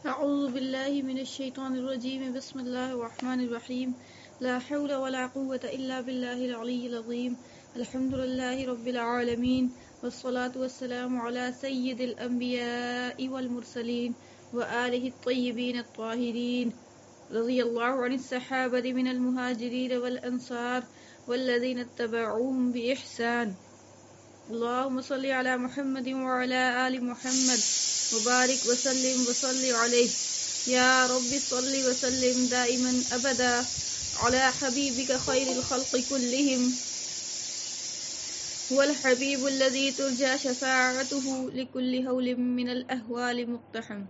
أعوذ بالله من الشيطان الرجيم بسم الله الرحمن الرحيم لا حول ولا قوة إلا بالله العلي العظيم الحمد لله رب العالمين والصلاة والسلام على سيد الأنبياء والمرسلين وآله الطيبين الطاهرين رضي الله عن الصحابة من المهاجرين والأنصار والذين اتبعوهم بإحسان اللهم صل على محمد وعلى آل محمد وبارك وسلم وصل عليه يا رب صل وسلم دائما أبدا على حبيبك خير الخلق كلهم هو الحبيب الذي ترجى شفاعته لكل هول من الأهوال مقتحم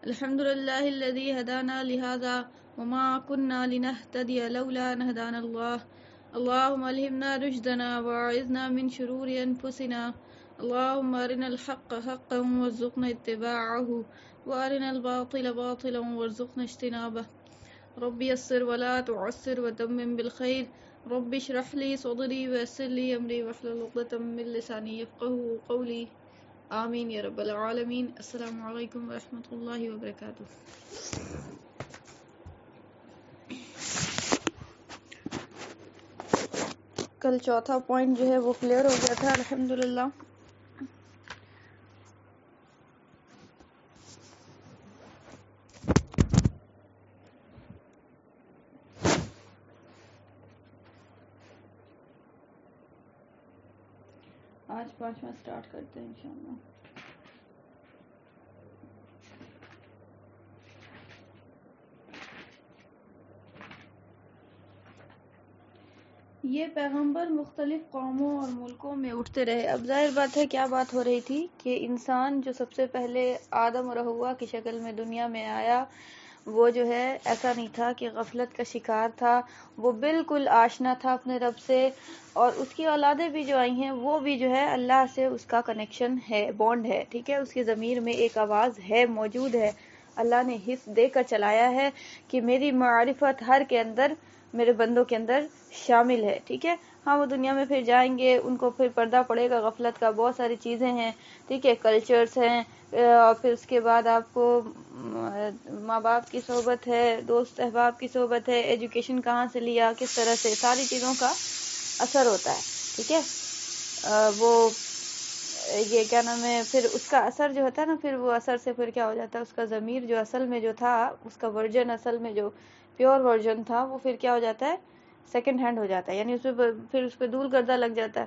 الحمد لله الذي هدانا لهذا وما كنا لنهتدي لولا أن هدانا الله اللهم ألهمنا رشدنا وأعذنا من شرور أنفسنا اللهم أرنا الحق حقا وارزقنا اتباعه وأرنا الباطل باطلا وارزقنا اجتنابه رب يسر ولا تعسر وتمم بالخير رب اشرح لي صدري ويسر لي أمري واحلل عقدة من لساني يفقهوا قولي آمین یا رب العالمین. السلام علیکم ورحمۃ اللہ وبرکاتہ. کل چوتھا پوائنٹ جو ہے وہ کلیئر ہو گیا تھا الحمدللہ. آج 5واں سٹارٹ کرتے ہیں انشاءاللہ. یہ پیغمبر مختلف قوموں اور ملکوں میں اٹھتے رہے. اب ظاہر بات ہے کیا بات ہو رہی تھی کہ انسان جو سب سے پہلے آدم اور حوا کی شکل میں دنیا میں آیا وہ جو ہے ایسا نہیں تھا کہ غفلت کا شکار تھا. وہ بالکل آشنا تھا اپنے رب سے، اور اس کی اولادیں بھی جو آئی ہیں وہ بھی جو ہے اللہ سے اس کا کنیکشن ہے، بانڈ ہے. ٹھیک ہے، اس کی ضمیر میں ایک آواز ہے، موجود ہے. اللہ نے حص دے کر چلایا ہے کہ میری معرفت ہر کے اندر، میرے بندوں کے اندر شامل ہے. ٹھیک ہے. ہاں وہ دنیا میں پھر جائیں گے، ان کو پھر پردہ پڑے گا غفلت کا، بہت ساری چیزیں ہیں. ٹھیک ہے، کلچرز ہیں، اور پھر اس کے بعد آپ کو ماں باپ کی صحبت ہے، دوست احباب کی صحبت ہے، ایجوکیشن کہاں سے لیا، کس طرح سے، ساری چیزوں کا اثر ہوتا ہے. ٹھیک ہے. وہ یہ کیا نام ہے، پھر اس کا اثر جو ہوتا ہے نا، پھر وہ اثر سے پھر کیا ہو جاتا ہے، اس کا ضمیر جو اصل میں جو تھا، اس کا ورژن اصل میں جو پیور ورژن تھا، وہ پھر کیا ہو جاتا ہے، سیکنڈ ہینڈ ہو جاتا ہے. یعنی اس پہ پھر اس پہ دھول گردہ لگ جاتا ہے،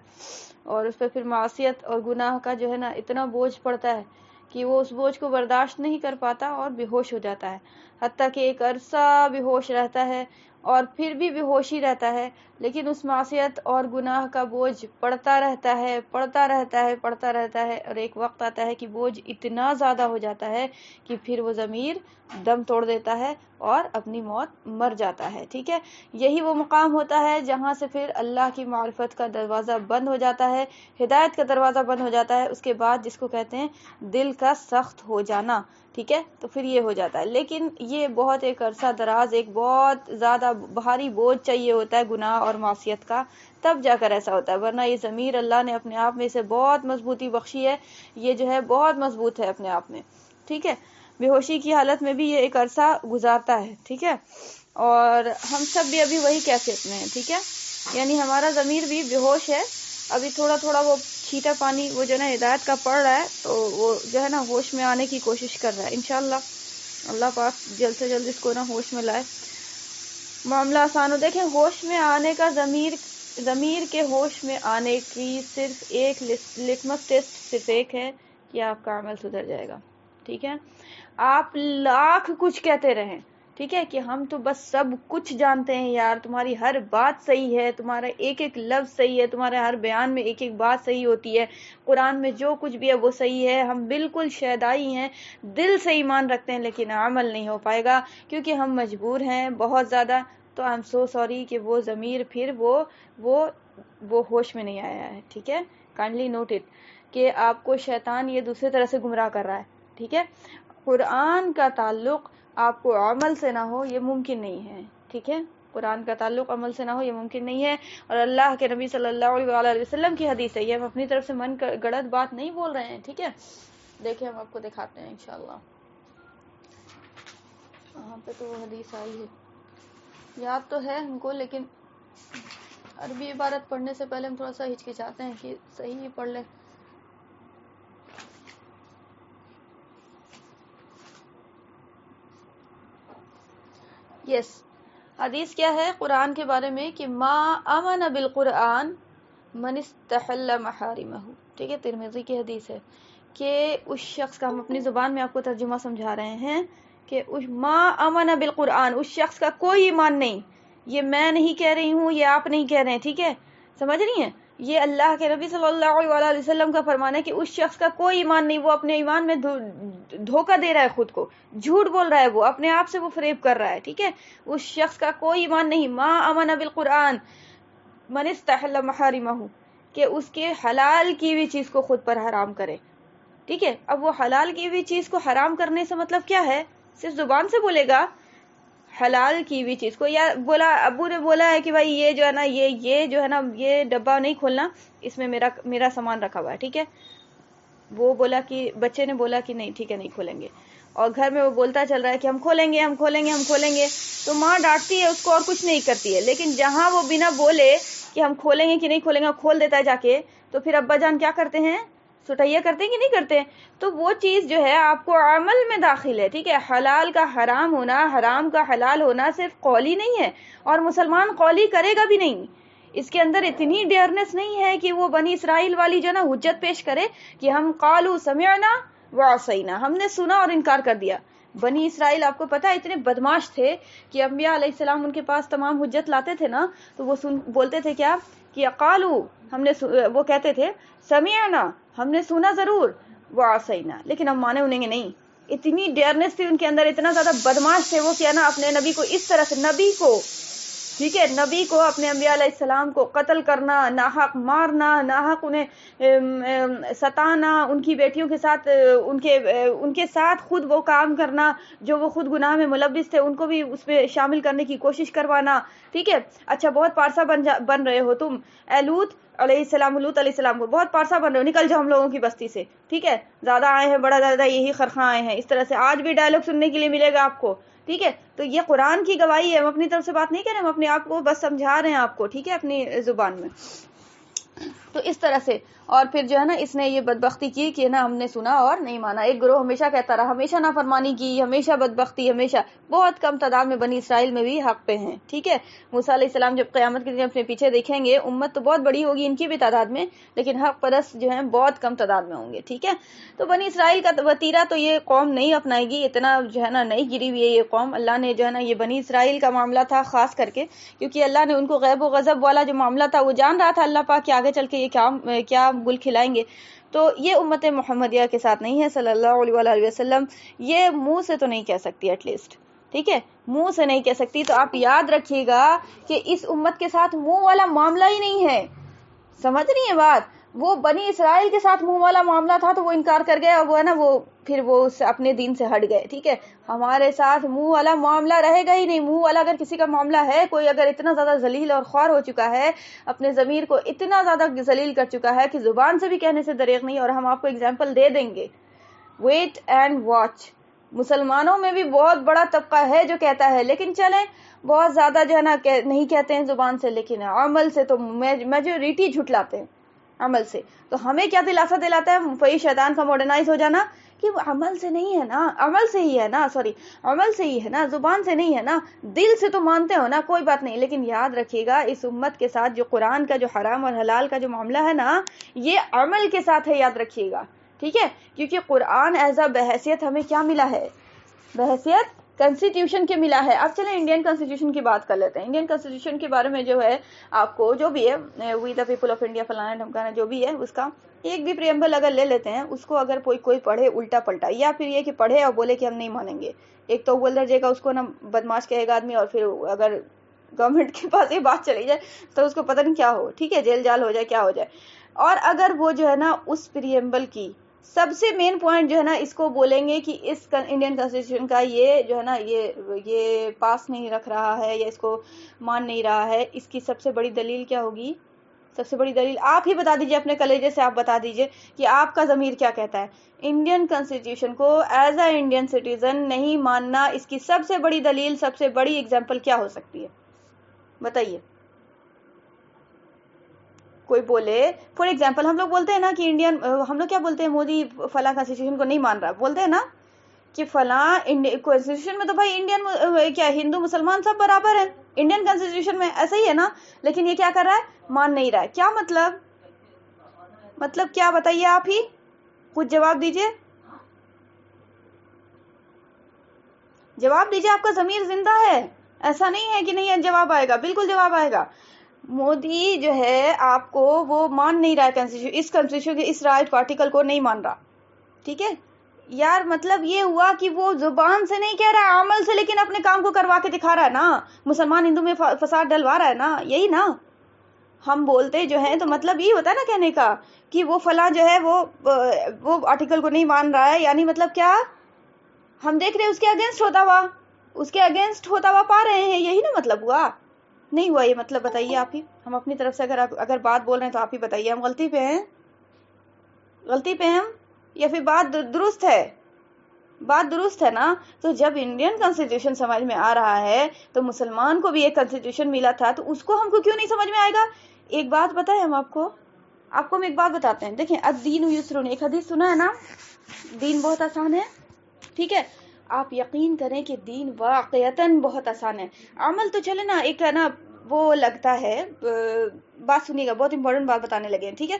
اور اس پہ پھر معصیت اور گناہ کا جو ہے نا اتنا بوجھ پڑتا ہے کہ وہ اس بوجھ کو برداشت نہیں کر پاتا اور بے ہوش ہو جاتا ہے. حتیٰ کہ ایک عرصہ بے ہوش رہتا ہے اور پھر بھی بے ہوشی رہتا ہے، لیکن اس معصیت اور گناہ کا بوجھ پڑتا رہتا ہے، پڑتا رہتا ہے، پڑتا رہتا ہے، اور ایک وقت آتا ہے کہ بوجھ اتنا زیادہ ہو جاتا ہے کہ پھر وہ ضمیر دم توڑ دیتا ہے اور اپنی موت مر جاتا ہے. ٹھیک ہے. یہی وہ مقام ہوتا ہے جہاں سے پھر اللہ کی معرفت کا دروازہ بند ہو جاتا ہے، ہدایت کا دروازہ بند ہو جاتا ہے. اس کے بعد جس کو کہتے ہیں دل کا سخت ہو جانا. ٹھیک ہے. تو پھر یہ ہو جاتا ہے. لیکن یہ بہت ایک عرصہ دراز، ایک بہت زیادہ بھاری بوجھ چاہیے ہوتا ہے گناہ اور معصیت کا، تب جا کر ایسا ہوتا ہے. ورنہ یہ ضمیر اللہ نے اپنے آپ میں اسے بہت مضبوطی بخشی ہے، یہ جو ہے بہت مضبوط ہے اپنے آپ میں. ٹھیک ہے. بے ہوشی کی حالت میں بھی یہ ایک عرصہ گزارتا ہے. ٹھیک ہے. اور ہم سب بھی ابھی وہی کیفیت میں ہیں. ٹھیک ہے. یعنی ہمارا ضمیر بھی بے ہوش ہے ابھی، تھوڑا تھوڑا وہ چھیٹا پانی وہ جو ہے نا ہدایت کا پڑ رہا ہے، تو وہ جو ہے نا ہوش میں آنے کی کوشش کر رہا ہے. انشاءاللہ اللہ پاک جلد سے جلد اس کو نا ہوش میں لائے، معاملہ آسان ہو. دیکھیں، ہوش میں آنے کا ضمیر کے ہوش میں آنے کی صرف ایک لٹمس ٹیسٹ صرف ایک ہے کہ آپ کا عمل سدھر جائے گا. ٹھیک ہے. آپ لاکھ کچھ کہتے رہیں، ٹھیک ہے، کہ ہم تو بس سب کچھ جانتے ہیں یار، تمہاری ہر بات صحیح ہے، تمہارا ایک ایک لفظ صحیح ہے، تمہارے ہر بیان میں ایک ایک بات صحیح ہوتی ہے، قرآن میں جو کچھ بھی ہے وہ صحیح ہے، ہم بالکل شہدائی ہیں، دل سے ایمان رکھتے ہیں، لیکن عمل نہیں ہو پائے گا کیونکہ ہم مجبور ہیں بہت زیادہ. تو آئی ایم سو سوری کہ وہ ضمیر پھر وہ ہوش میں نہیں آیا ہے. ٹھیک ہے. کائنڈلی نوٹ اٹ کہ آپ کو شیطان یہ دوسرے طرح سے گمراہ کر رہا ہے. ٹھیک ہے. قرآن کا تعلق آپ کو عمل سے نہ ہو یہ ممکن نہیں ہے. ٹھیک ہے. قرآن کا تعلق عمل سے نہ ہو یہ ممکن نہیں ہے، اور اللہ کے نبی صلی اللہ علیہ وسلم کی حدیث ہے، یہ ہم اپنی طرف سے من گڑت بات نہیں بول رہے ہیں. ٹھیک ہے. دیکھیں ہم آپ کو دکھاتے ہیں انشاءاللہ. وہاں پہ تو وہ حدیث آئی ہے، یاد تو ہے ہم کو، لیکن عربی عبارت پڑھنے سے پہلے ہم تھوڑا سا ہچکچاتے ہیں کہ صحیح ہی پڑھ لیں. یس، حدیث کیا ہے قرآن کے بارے میں کہ ما امن بالقرآن من استحل محارمہ. ٹھیک ہے، ترمذی کی حدیث ہے کہ اس شخص کا، ہم اپنی زبان میں آپ کو ترجمہ سمجھا رہے ہیں کہ ما امن بالقرآن، اس شخص کا کوئی ایمان نہیں. یہ میں نہیں کہہ رہی ہوں، یہ آپ نہیں کہہ رہے ہیں، ٹھیک ہے، سمجھ رہی ہیں؟ یہ اللہ کے نبی صلی اللہ علیہ وسلم کا فرمان ہے کہ اس شخص کا کوئی ایمان نہیں، وہ اپنے ایمان میں دھوکہ دے رہا ہے، خود کو جھوٹ بول رہا ہے، وہ اپنے آپ سے وہ فریب کر رہا ہے. ٹھیک ہے، اس شخص کا کوئی ایمان نہیں. ما امن بالقرآن من استحل محارمہ، کہ اس کے حلال کی ہوئی چیز کو خود پر حرام کرے. ٹھیک ہے، اب وہ حلال کی ہوئی چیز کو حرام کرنے سے مطلب کیا ہے؟ صرف زبان سے بولے گا حلال کی ہوئی چیز کو، یا بولا ابو نے بولا ہے کہ بھائی یہ جو ہے نا، یہ جو ہے نا، یہ ڈبہ نہیں کھولنا، اس میں میرا سامان رکھا ہوا ہے. ٹھیک ہے، وہ بولا کہ بچے نے بولا کہ نہیں ٹھیک ہے نہیں کھولیں گے، اور گھر میں وہ بولتا چل رہا ہے کہ ہم کھولیں گے ہم کھولیں گے ہم کھولیں گے، تو ماں ڈانٹتی ہے اس کو اور کچھ نہیں کرتی ہے. لیکن جہاں وہ بنا بولے کہ ہم کھولیں گے کہ نہیں کھولیں گے کھول دیتا ہے جا کے، تو پھر ابا جان کیا کرتے ہیں؟ سٹائیا کرتے ہیں کہ نہیں کرتے؟ تو وہ چیز جو ہے آپ کو عمل میں داخل ہے. ٹھیک ہے، حلال کا حرام ہونا، حرام کا حلال ہونا صرف قولی نہیں ہے، اور مسلمان قولی کرے گا بھی نہیں. اس کے اندر اتنی ڈیئرنس نہیں ہے کہ وہ بنی اسرائیل والی جو نا حجت پیش کرے کہ ہم قالوا سمعنا وعصینا، ہم نے سنا اور انکار کر دیا. بنی اسرائیل آپ کو پتا ہے اتنے بدماش تھے کہ انبیاء علیہ السلام ان کے پاس تمام حجت لاتے تھے نا، تو وہ بولتے تھے کیا کہ قالوا، وہ کہتے تھے سمعنا، ہم نے سنا ضرور، وعصینا، لیکن ہم مانے انہیں نہیں. اتنی ڈیئرنس تھی ان کے اندر، اتنا زیادہ بدماش تھے وہ کیا نا اپنے نبی کو اس طرح سے، نبی کو، ٹھیک ہے، نبی کو، اپنے انبیاء علیہ السلام کو قتل کرنا، ناحق مارنا، ناحق انہیں ستانا، ان کی بیٹیوں کے ساتھ ان کے ساتھ خود وہ کام کرنا جو وہ خود گناہ میں ملوث تھے، ان کو بھی اس پہ شامل کرنے کی کوشش کروانا. ٹھیک ہے، اچھا بہت پارسا بن رہے ہو تم، اے لوط علیہ السلام کو بہت پارسا بن رہے ہو، نکل جاؤ ہم لوگوں کی بستی سے. ٹھیک ہے، زیادہ آئے ہیں، بڑا زیادہ یہی خرخاں آئے ہیں. اس طرح سے آج بھی ڈائلگ سننے کے لیے ملے گا آپ کو. ٹھیک ہے، تو یہ قرآن کی گواہی ہے، ہم اپنی طرف سے بات نہیں کر رہے، ہم اپنے آپ کو بس سمجھا رہے ہیں آپ کو. ٹھیک ہے، اپنی زبان میں. تو اس طرح سے، اور پھر جو ہے نا اس نے یہ بدبختی کی کہ نا ہم نے سنا اور نہیں مانا. ایک گروہ ہمیشہ کہتا رہا، ہمیشہ نافرمانی کی، ہمیشہ بدبختی، ہمیشہ. بہت کم تعداد میں بنی اسرائیل میں بھی حق پہ ہیں. ٹھیک ہے، موسیٰ علیہ السلام جب قیامت کے دن اپنے پیچھے دیکھیں گے، امت تو بہت بڑی ہوگی ان کی بھی تعداد میں، لیکن حق پرست جو ہیں بہت کم تعداد میں ہوں گے. ٹھیک ہے، تو بنی اسرائیل کا وتیرہ تو یہ قوم نہیں اپنائے گی، اتنا جو ہے نا نہیں گری ہوئی ہے یہ قوم. اللہ نے جو ہے نا یہ بنی اسرائیل کا معاملہ تھا خاص کر کے، کیونکہ اللہ نے ان کو غیب و غضب والا جو معاملہ تھا وہ جان رہا تھا اللہ پاک کہ آگے چل کے یہ کیا گل کھلائیں گے. تو یہ امت محمدیہ کے ساتھ نہیں ہے صلی اللہ علیہ وسلم. یہ منہ سے تو نہیں کہہ سکتی، ایٹ لیسٹ. ٹھیک ہے، منہ سے نہیں کہہ سکتی. تو آپ یاد رکھیے گا کہ اس امت کے ساتھ منہ والا معاملہ ہی نہیں ہے. سمجھ رہی ہیں بات؟ وہ بنی اسرائیل کے ساتھ منہ والا معاملہ تھا تو وہ انکار کر گئے، اور وہ ہے نا وہ پھر وہ اپنے دین سے ہٹ گئے. ٹھیک ہے، ہمارے ساتھ منہ والا معاملہ رہے گا ہی نہیں. منہ والا اگر کسی کا معاملہ ہے، کوئی اگر اتنا زیادہ ذلیل اور خوار ہو چکا ہے، اپنے ضمیر کو اتنا زیادہ ذلیل کر چکا ہے کہ زبان سے بھی کہنے سے دریغ نہیں. اور ہم آپ کو اگزامپل دے دیں گے، ویٹ اینڈ واچ. مسلمانوں میں بھی بہت بڑا طبقہ ہے جو کہتا ہے، لیکن چلیں بہت زیادہ جو ہے نا نہیں کہتے ہیں زبان سے، لیکن عمل سے تو میجورٹی جھٹلاتے ہیں. عمل سے تو ہمیں کیا دلاسا دلاتا ہے وہی شیطان کا ماڈرنائز ہو جانا کہ عمل سے نہیں ہے نا، عمل سے ہی ہے نا، عمل سے ہی ہے نا، زبان سے نہیں ہے نا، دل سے تو مانتے ہو نا، کوئی بات نہیں. لیکن یاد رکھیے گا اس امت کے ساتھ جو قرآن کا جو حرام اور حلال کا جو معاملہ ہے نا، یہ عمل کے ساتھ ہے، یاد رکھیے گا. ٹھیک ہے، کیونکہ قرآن ایز اے بحیثیت ہمیں کیا ملا ہے؟ بحیثیت کنسٹیٹیوشن کے ملا ہے. اب چلیں انڈین کنسٹیٹیوشن کی بات کر لیتے ہیں. انڈین کنسٹیٹیوشن کے بارے میں جو ہے آپ کو جو بھی ہے، وی دا پیپل آف انڈیا فلانا ڈھمکانا جو بھی ہے، اس کا ایک بھی پریمبل اگر لے لیتے ہیں، اس کو اگر کوئی پڑھے الٹا پلٹا، یا پھر یہ کہ پڑھے اور بولے کہ ہم نہیں مانیں گے، ایک تو اول درجے کا اس کو نا بدماش کہے گا آدمی، اور پھر اگر گورنمنٹ کے پاس یہ بات چلی جائے تو اس کو پتہ نہیں کیا ہو. ٹھیک ہے، جیل جال ہو جائے، کیا ہو جائے. اور اگر وہ جو ہے نا اس پریمبل کی سب سے مین پوائنٹ جو ہے نا اس کو بولیں گے کہ اس انڈین کنسٹیٹیوشن کا یہ جو ہے نا یہ پاس نہیں رکھ رہا ہے یا اس کو مان نہیں رہا ہے، اس کی سب سے بڑی دلیل کیا ہوگی؟ سب سے بڑی دلیل آپ ہی بتا دیجئے، اپنے کلیجے سے آپ بتا دیجئے کہ آپ کا ضمیر کیا کہتا ہے. انڈین کانسٹیٹیوشن کو ایز اے انڈین سٹیزن نہیں ماننا، اس کی سب سے بڑی دلیل، سب سے بڑی اگزامپل کیا ہو سکتی ہے؟ بتائیے. کوئی بولے فار ایگزامپل، ہم لوگ بولتے ہیں نا کہ انڈین، ہم لوگ کیا بولتے ہیں، مودی فلاں کانسٹیٹیوشن کو نہیں مان رہا، بولتے ہیں نا کہ فلاں کانسٹیٹیوشن میں تو بھائی انڈین کیا ہندو مسلمان سب برابر ہیں انڈین کانسٹیٹیوشن میں، ایسا ہی ہے نا. لیکن یہ کیا کر رہا ہے؟ مان نہیں رہا ہے. کیا مطلب کیا؟ بتائیے، آپ ہی خود جواب دیجئے. جواب دیجئے، آپ کا ضمیر زندہ ہے، ایسا نہیں ہے کہ نہیں جواب آئے گا، بالکل جواب آئے گا. مودی جو ہے آپ کو وہ مان نہیں رہا ہے اس کانسٹیٹیوشن کے اس رائٹ آرٹیکل کو نہیں مان رہا. ٹھیک ہے یار، مطلب یہ ہوا کہ وہ زبان سے نہیں کہہ رہا ہے، عمل سے لیکن اپنے کام کو کروا کے دکھا رہا ہے نا. مسلمان ہندو میں فساد ڈلوا رہا ہے نا، یہی نا ہم بولتے جو ہیں. تو مطلب یہ ہوتا ہے نا کہنے کا کہ وہ فلاں جو ہے وہ آرٹیکل کو نہیں مان رہا ہے، یعنی مطلب کیا ہم دیکھ رہے ہیں اس کے اگینسٹ ہوتا ہوا پا رہے ہیں، یہی نا مطلب ہوا. نہیں ہوا یہ مطلب؟ بتائیے آپ ہی. ہم اپنی طرف سے اگر بات بول رہے ہیں تو آپ ہی بتائیے، ہم غلطی پہ ہیں ہم یا پھر بات درست ہے؟ بات درست ہے نا. تو جب انڈین کانسٹیٹیوشن سمجھ میں آ رہا ہے تو مسلمان کو بھی ایک کانسٹیٹیوشن ملا تھا، تو اس کو ہم کو کیوں نہیں سمجھ میں آئے گا؟ ایک بات بتائیں ہم آپ کو ہم ایک بات بتاتے ہیں. دیکھیں، الدین یسر، ایک حدیث سنا ہے نا، دین بہت آسان ہے. ٹھیک ہے، آپ یقین کریں کہ دین واقعتاً بہت آسان ہے. عمل تو چلے نا، ایک ہے نا وہ لگتا ہے، بات سنیے گا، بہت امپورٹنٹ بات بتانے لگے ہیں. ٹھیک ہے،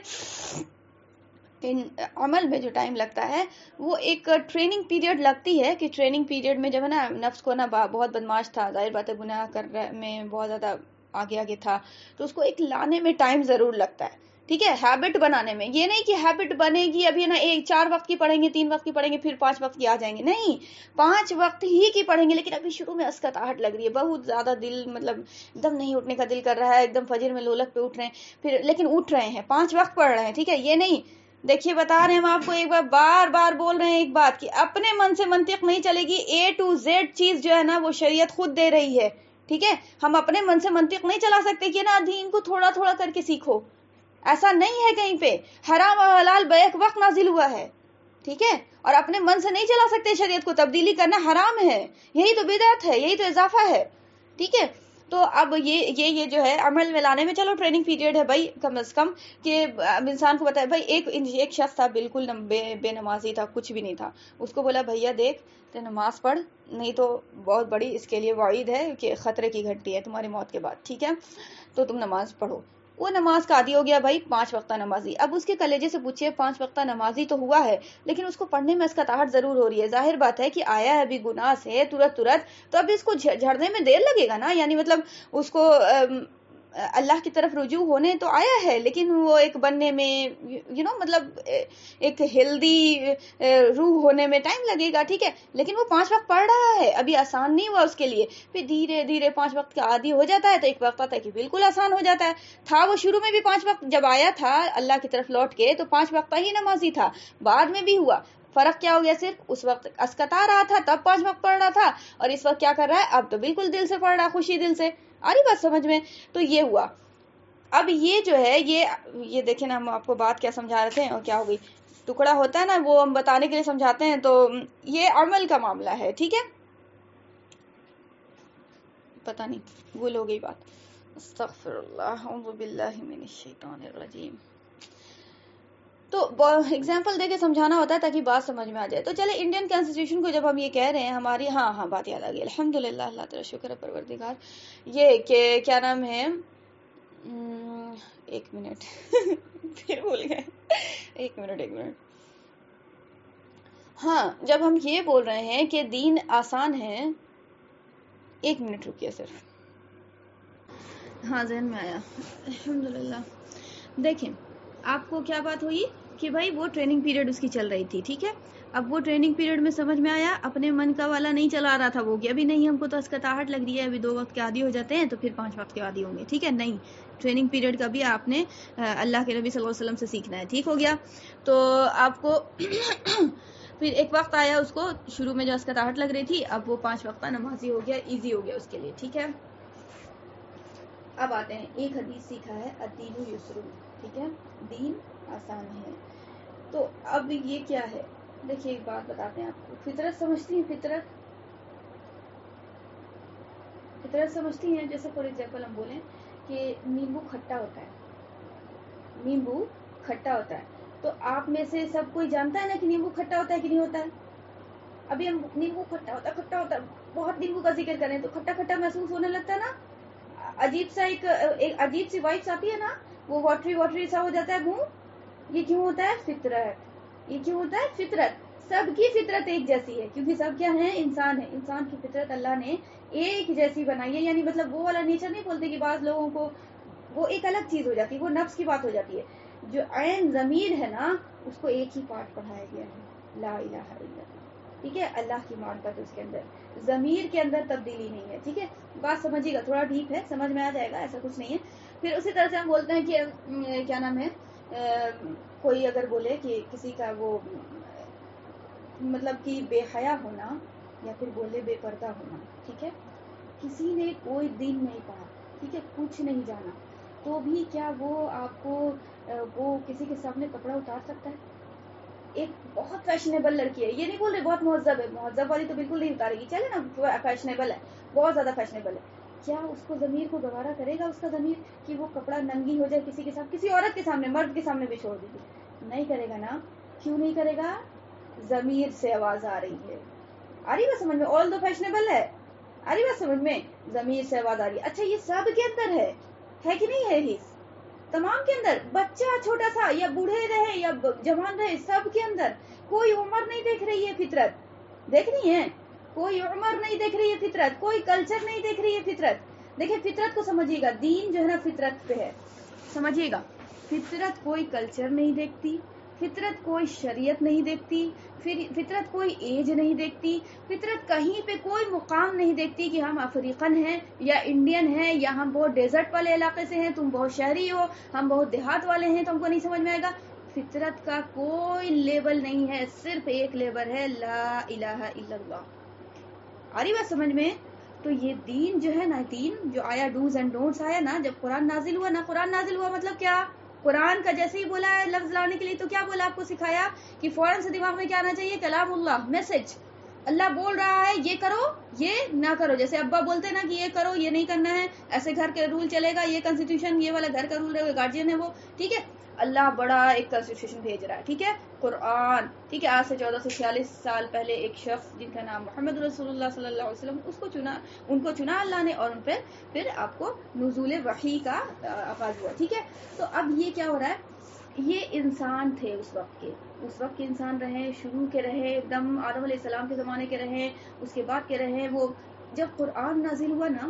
عمل میں جو ٹائم لگتا ہے وہ ایک ٹریننگ پیریڈ لگتی ہے، کہ ٹریننگ پیریڈ میں جب ہے نا نفس کو نا بہت بدماش تھا، ظاہر بات ہے گناہ کرنے میں بہت زیادہ آگے تھا، تو اس کو ایک لانے میں ٹائم ضرور لگتا ہے. ٹھیک ہے، ہیبٹ بنانے میں. یہ نہیں کہ ہیبٹ بنے گی ابھی نا 4 وقت کی پڑھیں گے، 3 وقت کی پڑھیں گے، پھر 5 وقت کی آ جائیں گے. نہیں، 5 وقت ہی کی پڑھیں گے، لیکن ابھی شروع میں اسکتاہٹ لگ رہی ہے، بہت زیادہ دل مطلب ایک دم نہیں اٹھنے کا دل کر رہا ہے، ایک دم فجر میں لولک پہ اٹھ رہے ہیں، پھر لیکن اٹھ رہے ہیں، 5 وقت پڑھ رہے ہیں. ٹھیک ہے، یہ نہیں. دیکھیے بتا رہے ہیں ہم آپ کو، ایک بار بار بول رہے ہیں ایک بات، کہ اپنے من سے منطق نہیں چلے گی. A to Z چیز جو ہے نا وہ شریعت خود دے رہی ہے. ٹھیک ہے، ہم اپنے من سے منطق نہیں چلا سکتے کہ نا دین کو تھوڑا تھوڑا کر کے سیکھو، ایسا نہیں ہے. کہیں پہ حرام اور حلال بیک وقت نازل ہوا ہے. ٹھیک ہے، اور اپنے من سے نہیں چلا سکتے. شریعت کو تبدیلی کرنا حرام ہے، یہی تو بدعت ہے، یہی تو اضافہ ہے. ٹھیک ہے، تو اب یہ جو ہے عمل میں لانے میں، چلو ٹریننگ پیریڈ ہے بھائی کم از کم، کہ اب انسان کو بتائے. بھائی ایک شخص تھا بالکل بے نمازی تھا، کچھ بھی نہیں تھا. اس کو بولا بھیا دیکھ تو نماز پڑھ، نہیں تو بہت بڑی اس کے لیے وعید ہے کہ خطرے کی گھنٹی ہے تمہاری موت کے بعد. ٹھیک ہے، تو تم نماز پڑھو. وہ نماز کا عادی ہو گیا بھائی، 5 وقتہ نمازی. اب اس کے کلیجے سے پوچھئے 5 وقتہ نمازی تو ہوا ہے، لیکن اس کو پڑھنے میں اسکتاہٹ ضرور ہو رہی ہے. ظاہر بات ہے کہ آیا ہے ابھی گناہ سے ترت، تو اب اس کو جھڑنے میں دیر لگے گا نا. یعنی مطلب اس کو اللہ کی طرف رجوع ہونے تو آیا ہے، لیکن وہ ایک بننے میں مطلب ایک ہیلدی روح ہونے میں ٹائم لگے گا. ٹھیک ہے، لیکن وہ 5 وقت پڑھ رہا ہے، ابھی آسان نہیں ہوا اس کے لیے. پھر دھیرے دھیرے 5 وقت کا عادی ہو جاتا ہے، تو ایک وقت آتا ہے کہ بالکل آسان ہو جاتا ہے. تھا وہ شروع میں بھی 5 وقت، جب آیا تھا اللہ کی طرف لوٹ کے تو 5 وقت ہی نمازی تھا، بعد میں بھی ہوا. فرق کیا ہو گیا؟ صرف اس وقت اسکتا رہا تھا تب 5 وقت پڑھ رہا تھا، اور اس وقت کیا کر رہا ہے؟ اب تو بالکل دل سے پڑھ رہا، خوشی دل سے. آ رہی بات سمجھ میں؟ تو یہ ہوا. اب یہ جو ہے یہ دیکھیں نا، ہم آپ کو بات کیا سمجھا رہے تھے اور کیا ہو گئی. ٹکڑا ہوتا ہے نا وہ ہم بتانے کے لیے سمجھاتے ہیں، تو یہ عمل کا معاملہ ہے. ٹھیک ہے، پتہ نہیں بھول ہو گئی بات. استغفر اللہ، اعوذ باللہ من الشیطان الرجیم. تو ایگزامپل دے کے سمجھانا ہوتا ہے تاکہ بات سمجھ میں آ جائے. تو چلے انڈین کانسٹیٹیوشن کو جب ہم یہ کہہ رہے ہیں ہماری، ہاں بات یاد آ گئی، الحمدللہ، اللہ تعالیٰ شکر ہے پروردگار. یہ کہ کیا نام ہے، 1 منٹ پھر بھول گئے. 1 منٹ. ہاں، جب ہم یہ بول رہے ہیں کہ دین آسان ہے، 1 منٹ رکیے صرف. ہاں ذہن میں آیا، الحمدللہ. دیکھیں آپ کو کیا بات ہوئی کہ بھائی وہ ٹریننگ پیریڈ اس کی چل رہی تھی. ٹھیک ہے، اب وہ ٹریننگ پیریڈ میں سمجھ میں آیا، اپنے من کا والا نہیں چلا رہا تھا وہ، کہ ابھی نہیں ہم کو تو اسکتاہٹ لگ رہی ہے، ابھی 2 وقت کے عادی ہو جاتے ہیں تو پھر 5 وقت کے عادی ہوں گے. ٹھیک ہے، نہیں، ٹریننگ پیریڈ کا بھی آپ نے اللہ کے نبی صلی اللہ علیہ وسلم سے سیکھنا ہے. ٹھیک ہو گیا. تو آپ کو پھر ایک وقت آیا، اس کو شروع میں جو اسکتاہٹ لگ رہی تھی، اب وہ 5 وقتہ نمازی ہو گیا، ایزی ہو گیا اس کے لیے. ٹھیک ہے، اب آتے ہیں، ایک حدیث سیکھا ہے الدین یسر، ٹھیک ہے، دین آسان ہے. تو اب یہ کیا ہے؟ دیکھیے ایک بات بتاتے ہیں آپ کو. فطرت سمجھتی ہیں؟ فطرت سمجھتی ہیں؟ جیسے فار ایگزامپل ہم بولیں کہ نیمبو کھٹا ہوتا ہے، نیمبو کھٹا ہوتا ہے، تو آپ میں سے سب کوئی جانتا ہے نا کہ نیمبو کھٹا ہوتا ہے کہ نہیں ہوتا ہے؟ ابھی ہم نیمبو کھٹا ہوتا ہے بہت نیمبو کا ذکر کریں تو کھٹا کھٹا محسوس ہونے لگتا ہے نا، عجیب سا ایک عجیب سی وائبس آتی ہے نا، وہ واٹری سا ہو جاتا ہے منہ. یہ کیوں ہوتا ہے؟ فطرت. یہ کیوں ہوتا ہے؟ فطرت. سب کی فطرت ایک جیسی ہے، کیونکہ سب کیا ہیں؟ انسان ہے. انسان کی فطرت اللہ نے ایک جیسی بنائی ہے. یعنی مطلب وہ والا نیچر نہیں بولتے کہ بعض لوگوں کو وہ ایک الگ چیز ہو جاتی ہے، وہ نفس کی بات ہو جاتی ہے. جو عین ضمیر ہے نا، اس کو ایک ہی پارٹ پڑھایا گیا ہے، لا الہ الا اللہ. ٹھیک ہے، اللہ کی معرفت اس کے اندر، ضمیر کے اندر تبدیلی نہیں ہے. ٹھیک ہے، بات سمجھیے گا، تھوڑا ڈیپ ہے، سمجھ میں آ جائے گا، ایسا کچھ نہیں ہے. پھر اسی طرح سے ہم بولتے ہیں کہ کیا نام ہے، کوئی اگر بولے کہ کسی کا وہ مطلب کہ بے حیا ہونا، یا پھر بولے بے پردہ ہونا. ٹھیک ہے، کسی نے کوئی دین نہیں پڑھا، ٹھیک ہے، کچھ نہیں جانا، تو بھی کیا وہ آپ کو وہ کسی کے سامنے کپڑا اتار سکتا ہے؟ ایک بہت فیشنیبل لڑکی ہے، یہ نہیں بول رہے بہت مہذب ہے، مہذب والی تو بالکل نہیں اتارے گی، چلے نا فیشنیبل ہے، بہت زیادہ فیشنیبل ہے، کیا اس کو ضمیر کو گوارا کرے گا اس کا ضمیر کہ وہ کپڑا ننگی ہو جائے کسی کے ساتھ، کسی عورت کے سامنے، مرد کے سامنے بھی چھوڑ دیجیے؟ نہیں کرے گا نا. کیوں نہیں کرے گا؟ ضمیر سے آواز آ رہی ہے. آ رہی بات سمجھ میں؟ آل دو فیشنیبل ہے، آ رہی بات سمجھ میں؟ ضمیر سے آواز آ رہی ہے. اچھا یہ سب کے اندر ہے کہ نہیں ہے؟ ہی تمام کے اندر، بچہ چھوٹا سا یا بوڑھے رہے یا جوان رہے، سب کے اندر. کوئی عمر نہیں دیکھ رہی ہے فطرت، دیکھ رہی ہے؟ کوئی عمر نہیں دیکھ رہی ہے فطرت، کوئی کلچر نہیں دیکھ رہی ہے فطرت. دیکھیں فطرت کو سمجھیے گا، دین جو ہے نا فطرت پہ ہے، سمجھیے گا. فطرت کوئی کلچر نہیں دیکھتی، فطرت کوئی شریعت نہیں دیکھتی، فطرت کوئی ایج نہیں دیکھتی، فطرت کہیں پہ کوئی مقام نہیں دیکھتی کہ ہم افریقن ہیں یا انڈین ہیں یا ہم بہت ڈیزرٹ والے علاقے سے ہیں، تم بہت شہری ہو، ہم بہت دیہات والے ہیں، تم کو نہیں سمجھ میں آئے گا. فطرت کا کوئی لیبل نہیں ہے، صرف ایک لیبل ہے، لا الہ الا اللہ. آ رہی بات سمجھ میں؟ تو یہ دین جو ہے نا، دین جو آیا ڈوز اینڈ ڈونٹس آیا نا، جب قرآن نازل ہوا نا، قرآن نازل ہوا مطلب کیا؟ قرآن کا جیسے ہی بولا ہے لفظ لانے کے لیے تو کیا بولا؟ آپ کو سکھایا کہ فوراً سے دماغ میں کیا آنا چاہیے؟ کلام اللہ، میسج. اللہ بول رہا ہے یہ کرو یہ نہ کرو. جیسے ابا بولتے نا کہ یہ کرو یہ نہیں کرنا ہے، ایسے گھر کے رول چلے گا، یہ کنسٹیٹیوشن یہ والا گھر کا رول ہے، گارجین ہے وہ. ٹھیک ہے، اللہ بڑا ایک کنسٹیٹیوشن بھیج رہا ہے. ٹھیک ہے، قرآن. ٹھیک ہے، آج سے 1446 سال پہلے ایک شخص جن کا نام محمد رسول اللہ صلی اللہ علیہ وسلم، ان کو چنا اللہ نے، اور ان پہ پھر آپ کو نزول وحی کا آغاز ہوا. ٹھیک ہے، تو اب یہ کیا ہو رہا ہے؟ یہ انسان تھے اس وقت کے انسان رہے، شروع کے رہے، ایک دم آدم علیہ السلام کے زمانے کے رہے، اس کے بعد کے رہے. وہ جب قرآن نازل ہوا نا،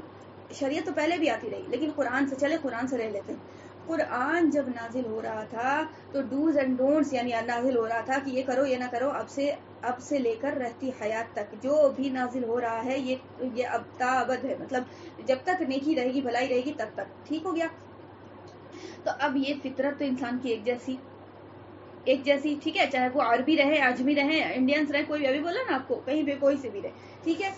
شریعت تو پہلے بھی آتی رہی، لیکن قرآن سے رہ لیتے ہیں. قرآن جب نازل ہو رہا تھا تو ڈوز اینڈ ڈونٹس یعنی نازل ہو رہا تھا کہ یہ کرو یہ نہ کرو. اب سے لے کر رہتی حیات تک جو بھی نازل ہو رہا ہے یہ اب تا ابد ہے، مطلب جب تک نیکی رہے گی، بھلائی رہے گی، تب تک. ٹھیک ہو گیا؟ تو اب یہ فطرت تو انسان کی ایک جیسی. ٹھیک ہے، چاہے وہ عربی رہے، اجمی رہے، انڈینس رہے، کوئی ابھی بولا نا آپ کو، کہیں پہ کوئی سے بھی رہے. ٹھیک ہے،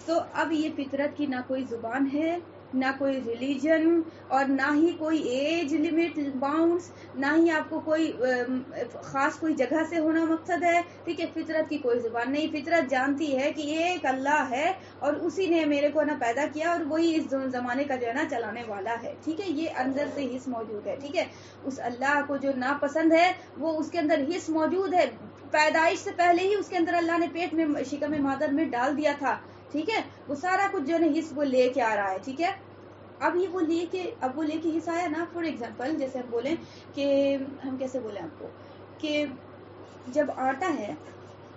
تو اب یہ فطرت کی نہ کوئی زبان ہے، نہ کوئی ریلیجن، اور نہ ہی کوئی ایج لمٹ باؤنڈس، نہ ہی آپ کو کوئی خاص کوئی جگہ سے ہونا مقصد ہے. ٹھیک ہے، فطرت کی کوئی زبان نہیں. فطرت جانتی ہے کہ ایک اللہ ہے اور اسی نے میرے کو نا پیدا کیا، اور وہی اس زمانے کا جو ہے نا چلانے والا ہے. ٹھیک ہے، یہ اندر سے حص موجود ہے. ٹھیک ہے، اس اللہ کو جو ناپسند ہے وہ اس کے اندر حص موجود ہے، پیدائش سے پہلے ہی اس کے اندر اللہ نے پیٹ میں شکم مادر میں ڈال دیا تھا. ٹھیک ہے، وہ سارا کچھ جو ہے حص وہ لے کے آ رہا ہے. ٹھیک ہے، اب وہ لے کے حصہ آیا نا. فار ایگزامپل جیسے ہم بولیں کہ ہم کیسے بولیں آپ کو کہ جب آٹا ہے،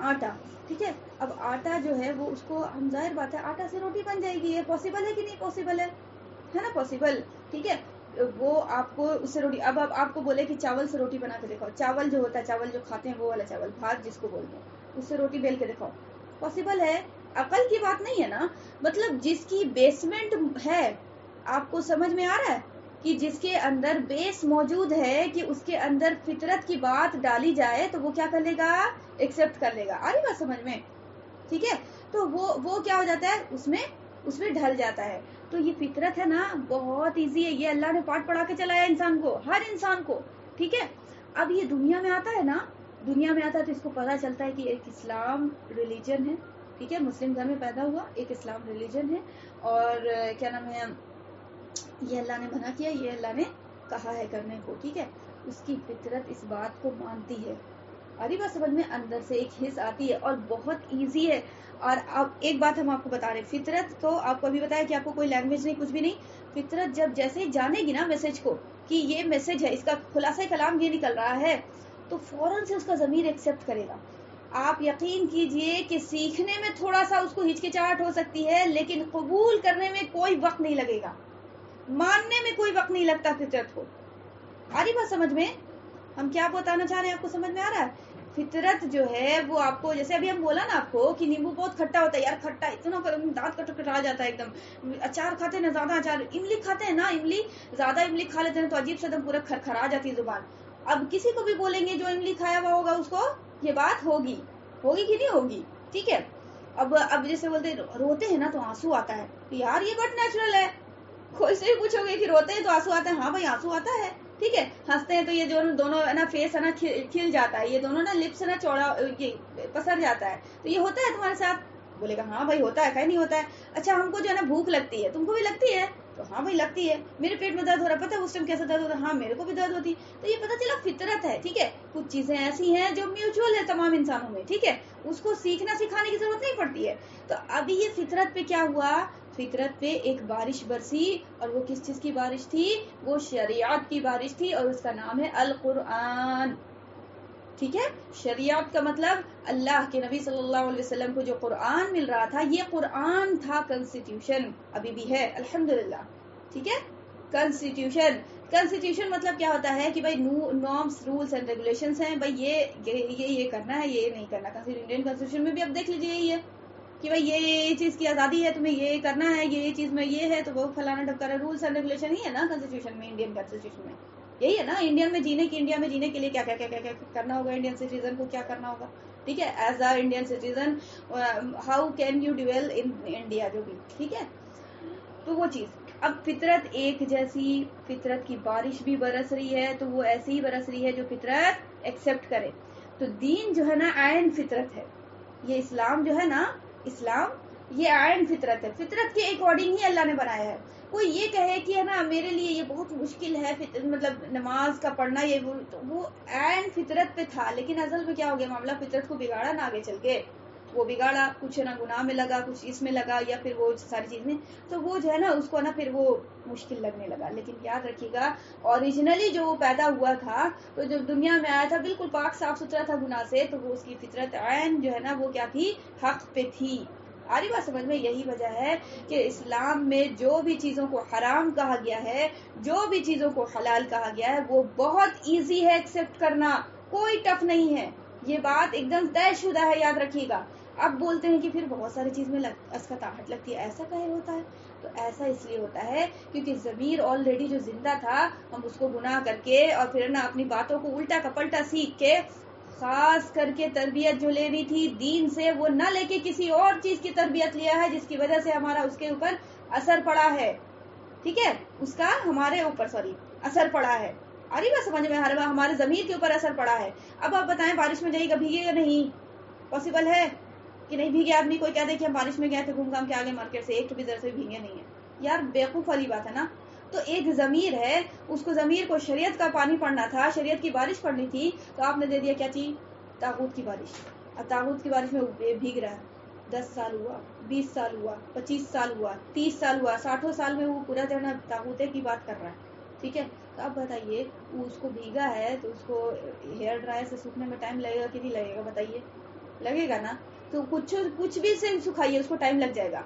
آٹا، ٹھیک ہے، اب آٹا جو ہے وہ اس کو ہم ظاہر بات ہے آٹا سے روٹی بن جائے گی. یہ پاسبل ہے کہ نہیں پاسبل ہے نا؟ پاسبل. ٹھیک ہے، وہ آپ کو اس سے روٹی، اب آپ کو بولے کہ چاول سے روٹی بنا کے دکھاؤ، چاول جو ہوتا ہے، چاول جو کھاتے ہیں وہ والا چاول، بھات جس کو بولتے ہیں، اس سے روٹی بیل کے دکھاؤ. پاسبل ہے؟ عقل کی بات نہیں ہے نا. مطلب جس کی بیسمنٹ ہے، آپ کو سمجھ میں آ رہا ہے کہ جس کے اندر بیس موجود ہے کہ اس کے اندر فطرت کی بات ڈالی جائے تو وہ کیا کر لے گا؟ ایکسپٹ کر لے گا. آ رہی بات سمجھ میں؟ ٹھیک ہے، تو وہ کیا ہو جاتا ہے، اس میں ڈھل جاتا ہے. تو یہ فطرت ہے نا بہت ایزی ہے، یہ اللہ نے پاٹ پڑھا کے چلایا انسان کو، ہر انسان کو، ٹھیک ہے. اب یہ دنیا میں آتا ہے نا، دنیا میں آتا ہے تو اس کو پتا چلتا ہے کہ ایک اسلام ریلیجن ہے، ٹھیک ہے، مسلم گھر میں پیدا ہوا، ایک اسلام ریلیجن ہے، اور کیا نام ہے، یہ اللہ نے منع کیا، یہ اللہ نے کہا ہے کرنے کو، ٹھیک ہے. اس کی فطرت اس بات کو مانتی ہے. آری بات سمجھ میں؟ اندر سے ایک حص آتی ہے اور بہت ایزی ہے. اور اب ایک بات ہم آپ کو بتا رہے ہیں، فطرت تو آپ کو ابھی بتایا کہ آپ کو کوئی لینگویج نہیں، کچھ بھی نہیں. فطرت جب جیسے ہی جانے گی نا میسج کو کہ یہ میسج ہے، اس کا خلاصہ کلام یہ نکل رہا ہے، تو فوراً سے اس کا ضمیر ایکسیپٹ کرے گا. آپ یقین کیجئے کہ سیکھنے میں تھوڑا سا اس کو ہچکچاہٹ ہو سکتی ہے، لیکن قبول کرنے میں کوئی وقت نہیں لگے گا، ماننے میں کوئی وقت نہیں لگتا فطرت کو. آ رہی بات سمجھ میں؟ ہم کیا بتانا چاہ رہے ہیں، آپ کو سمجھ میں آ رہا ہے؟ فطرت جو ہے وہ آپ کو، جیسے ابھی ہم بولا نا آپ کو کہ نیمبو بہت کھٹا ہوتا ہے، یار کھٹا اتنا دانت کٹا جاتا ہے ایک دم. اچار کھاتے ہیں نا زیادہ، اچار املی کھاتے ہیں نا، املی زیادہ املی کھا لیتے ہیں تو عجیب سے دم پورا کھرکھرا جاتی ہے زبان. اب کسی کو بھی بولیں گے جو املی کھایا ہوا ہوگا اس کو یہ بات ہوگی کہ نہیں ہوگی، ٹھیک ہے. اب جیسے بولتے روتے ہیں نا تو آنسو آتا ہے، یار یہ بات نیچرل ہے. کوئی سے بھی پوچھو گے کہ روتے ہیں تو آنسو آتا ہے، ہاں بھائی آنسو آتا ہے، ٹھیک ہے. ہنستے ہیں تو یہ دونوں نا فیس ہے نا کھل جاتا ہے، یہ دونوں نا لپس ہے نا چوڑا یہ پسر جاتا ہے. تو یہ ہوتا ہے تمہارے ساتھ؟ بولے گا ہاں بھائی ہوتا ہے، کہیں نہیں ہوتا ہے. اچھا ہم کو جو ہے نا بھوک لگتی ہے، تم کو بھی لگتی ہے؟ تو ہاں بھائی لگتی ہے. میرے پیٹ میں درد ہو رہا ہے، پتہ ہے اس ٹائم کیسا درد ہوتا ہے؟ ہاں میرے کو بھی درد ہوتی. تو یہ پتہ چلا فطرت ہے، ٹھیک ہے. کچھ چیزیں ایسی ہیں جو میوچول ہے تمام انسانوں میں، ٹھیک ہے، اس کو سیکھنا سکھانے کی ضرورت نہیں پڑتی ہے. تو ابھی یہ فطرت پہ کیا ہوا، فطرت پہ ایک بارش برسی، اور وہ کس چیز کی بارش تھی؟ وہ شریعت کی بارش تھی، اور اس کا نام ہے القرآن، ٹھیک ہے. شریعت کا مطلب اللہ کے نبی صلی اللہ علیہ وسلم کو جو قرآن مل رہا تھا، یہ قرآن تھا کنسٹیٹیوشن، ابھی بھی ہے الحمدللہ، ٹھیک ہے. کنسٹیٹیوشن مطلب کیا ہوتا ہے کہ بھائی نارمس رولس اینڈ ریگولیشنز ہیں، بھائی یہ کرنا ہے، یہ نہیں کرنا. انڈین کنسٹیٹیوشن میں بھی اب دیکھ لیجیے یہی ہے کہ بھائی یہ چیز کی آزادی ہے، تمہیں یہ کرنا ہے، یہ چیز میں یہ ہے تو وہ فلانا ڈھکا رولس اینڈ ریگولیشن ہی ہے نا کنسٹیٹیوشن میں، انڈین کنسٹیٹیوشن میں یہی ہے نا. انڈیا میں جینے کے لیے کیا کرنا ہوگا، انڈین سٹیزن کو کیا کرنا ہوگا، ٹھیک ہے. As a Indian citizen how can you dwell in India, جو بھی، ٹھیک ہے. تو وہ چیز، اب فطرت ایک جیسی، فطرت کی بارش بھی برس رہی ہے تو وہ ایسی ہی برس رہی ہے جو فطرت ایکسپٹ کرے. تو دین جو ہے نا عین فطرت ہے، یہ اسلام جو ہے نا، اسلام یہ عین فطرت ہے، فطرت کے اکارڈنگ ہی اللہ نے بنایا ہے. کوئی یہ کہے کہ ہے نا میرے لیے یہ بہت مشکل ہے مطلب نماز کا پڑھنا، یہ وہ عین فطرت پہ تھا، لیکن اصل میں کیا ہو گیا معاملہ، فطرت کو بگاڑا نا آگے چل کے، وہ بگاڑا، کچھ نا گناہ میں لگا، کچھ اس میں لگا، یا پھر وہ ساری چیزیں، تو وہ جو ہے نا اس کو نا پھر وہ مشکل لگنے لگا. لیکن یاد رکھیے گا اوریجنلی جو وہ پیدا ہوا تھا، تو جب دنیا میں آیا تھا بالکل پاک صاف ستھرا تھا گناہ سے، تو وہ اس کی فطرت عین جو ہے نا وہ کیا تھی، حق پہ تھی. آ رہی بات سمجھ میں؟ یہی وجہ ہے کہ اسلام میں جو بھی چیزوں کو حرام کہا گیا ہے، جو بھی چیزوں کو حلال کہا گیا ہے، وہ بہت ایزی ہے ایکسپٹ کرنا، کوئی ٹف نہیں ہے. یہ بات ایک دم طے شدہ ہے، یاد رکھیے گا. اب بولتے ہیں کہ پھر بہت ساری چیز میں اسکتاہٹ لگتی ہے، ایسا کہے ہوتا ہے؟ تو ایسا اس لیے ہوتا ہے کیونکہ ضمیر آلریڈی جو زندہ تھا، ہم اس کو گناہ کر کے اور پھر نا اپنی باتوں کو الٹا کپلٹا سیکھ کے، خاص کر کے تربیت جو لینی تھی دین سے، وہ نہ لے کے کسی اور چیز کی تربیت لیا ہے، جس کی وجہ سے ہمارا اس کے اوپر اثر پڑا ہے، ٹھیک ہے، اس کا ہمارے اوپر اثر پڑا ہے. ارے بات سمجھ میں؟ ہمارے ضمیر کے اوپر اثر پڑا ہے. اب آپ بتائیں بارش میں جائیے گا، بھیگے گا نہیں؟ پاسبل ہے کہ نہیں بھیگے آدمی؟ کوئی کہہ دے کہ ہم بارش میں گئے تھے گھوم گھام کے آگے مارکیٹ سے، ایک تو بھی در سے بھیگے نہیں ہے، یار بیوقوف والی بات ہے نا. تو ایک ضمیر ہے، اس کو ضمیر کو شریعت کا پانی پڑنا تھا، شریعت کی بارش پڑنی تھی، تو آپ نے دے دیا کیا چیز، طاغوت کی بارش. اب طاغوت کی بارش میں بھیگ رہا ہے، 10 سال ہوا، 20 سال ہوا، 25 سال ہوا، 30 سال ہوا، 60 سال میں وہ پورا جو ہے نا طاغوت کی بات کر رہا ہے، ٹھیک ہے. تو اب بتائیے وہ اس کو بھیگا ہے تو اس کو ہیئر ڈرائر سے سوکھنے میں ٹائم لگے گا کہ نہیں لگے گا؟ بتائیے، لگے گا نا. تو کچھ بھی سے سکھائیے اس کو ٹائم لگ جائے گا،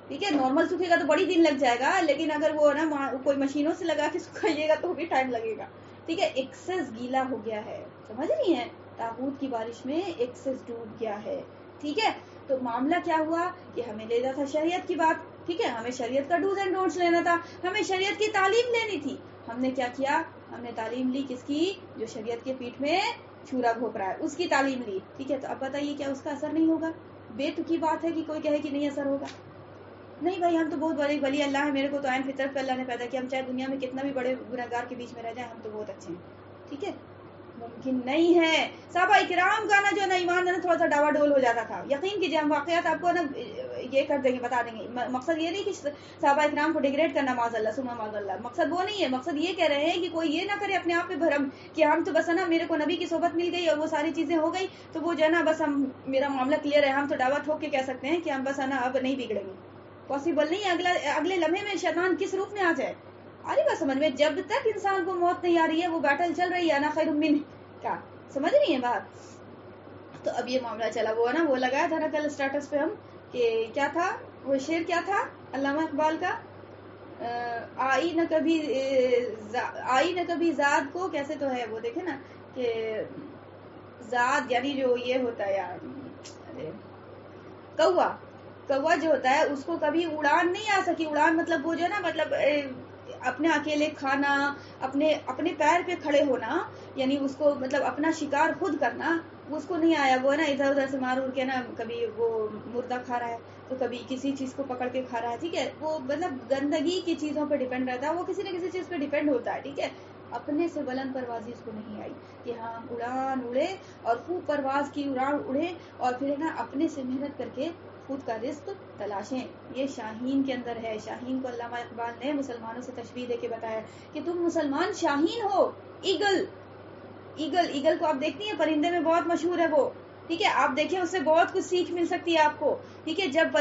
ٹھیک ہے. نارمل سوکھے گا تو بڑی دن لگ جائے گا، لیکن اگر وہ نا کوئی مشینوں سے لگا کے سکھائیے گا تو بھی ٹائم لگے گا، ٹھیک ہے. ایکسس گیلا ہو گیا ہے، سمجھ نہیں ہے؟ طاغوت کی بارش میں ایکسس ڈوب گیا ہے، ٹھیک ہے. تو معاملہ کیا ہوا کہ ہمیں لینا تھا شریعت کی بات، ٹھیک ہے، ہمیں شریعت کا ڈوز اینڈ ڈونٹس لینا تھا، ہمیں شریعت کی تعلیم لینی تھی. ہم نے کیا کیا؟ ہم نے تعلیم لی کس کی؟ جو شریعت کے پیٹ میں چھورا گھونپ رہا ہے اس کی تعلیم لی، ٹھیک ہے. تو اب بتائیے کیا اس کا اثر نہیں ہوگا؟ بے تکی بات ہے کہ کوئی کہے کہ نہیں اثر ہوگا. نہیں بھائی ہم تو بہت بڑے ولی اللہ ہے، میرے کو تو عین فطرت پہ اللہ نے پیدا کیا، ہم چاہے دنیا میں کتنا بھی بڑے گنہگار کے بیچ میں رہ جائیں ہم تو بہت اچھے ہیں، ٹھیک ہے؟ ممکن نہیں ہے۔ صحابہ کرام کا نا جو نا ایمان نا تھوڑا سا ڈاوا ڈول ہو جاتا تھا، یقین کیجیے ہم واقعات آپ کو نا یہ کر دیں گے، بتا دیں گے۔ مقصد یہ نہیں کہ صحابہ کرام کو ڈیگریڈ کرنا، معاذ اللہ ثم معاذ اللہ، مقصد وہ نہیں ہے۔ مقصد یہ کہہ رہے ہیں کہ کوئی یہ نہ کرے اپنے آپ پہ بھرم کہ ہم تو بس ہے نا میرے کو نبی کی صحبت مل گئی اور وہ ساری چیزیں ہو گئی تو وہ جو ہے نا بس ہم میرا معاملہ کلیئر ہے، ہم تو ڈاوا ٹھوک کے کہہ سکتے ہیں کہ ہم بس ہے نا اب نہیں بگڑیں گے۔ پاسبل نہیں ہے، اگلے لمحے میں شیطان کس روپ میں آ جائے۔ آری بات سمجھ میں؟ جب تک انسان کو موت نہیں آ رہی ہے وہ بیٹل چل رہی ہے نا خیر من کا، سمجھ نہیں ہے بات؟ تو اب یہ معاملہ چلا، وہ نا وہ لگایا تھا نا کل اسٹیٹس پہ ہم کہ کیا تھا وہ شعر، کیا تھا علامہ اقبال کا، آئی نہ کبھی ذات کو، کیسے تو ہے وہ دیکھیں نا کہ ذات یعنی جو یہ ہوتا ہے یار، کوا جو ہوتا ہے اس کو کبھی اڑان نہیں آ سکی۔ اڑان مطلب وہ جو ہے نا مطلب اپنے اکیلے کھانا، اپنے پیر پہ کھڑے ہونا، یعنی اس کو مطلب اپنا شکار خود کرنا، اس کو نہیں آیا۔ وہ نا ادھر ادھر سے مار اڑ کے نا کبھی وہ مردہ کھا رہا ہے تو کبھی کسی چیز کو پکڑ کے کھا رہا ہے، ٹھیک ہے؟ وہ مطلب گندگی کی چیزوں پہ ڈیپینڈ رہتا ہے، وہ کسی نہ کسی چیز پہ ڈیپینڈ ہوتا ہے، ٹھیک ہے؟ اپنے سے بلند پروازی اس کو نہیں آئی کہ ہاں اڑان اڑے اور خوب پرواز کی اڑان اڑے اور پھر نا اپنے سے محنت کر کے خود کا رزق تلاشیں۔ یہ شاہین کے اندر ہے۔ شاہین کو علامہ اقبال نے مسلمانوں سے تشبیہ دے کے بتایا کہ تم مسلمان شاہین ہو، ایگل کو آپ دیکھتی ہیں پرندے میں بہت مشہور ہے وہ، ٹھیک ہے؟ آپ دیکھیں اس سے بہت کچھ سیکھ مل سکتی ہے آپ کو، ٹھیک ہے؟ جب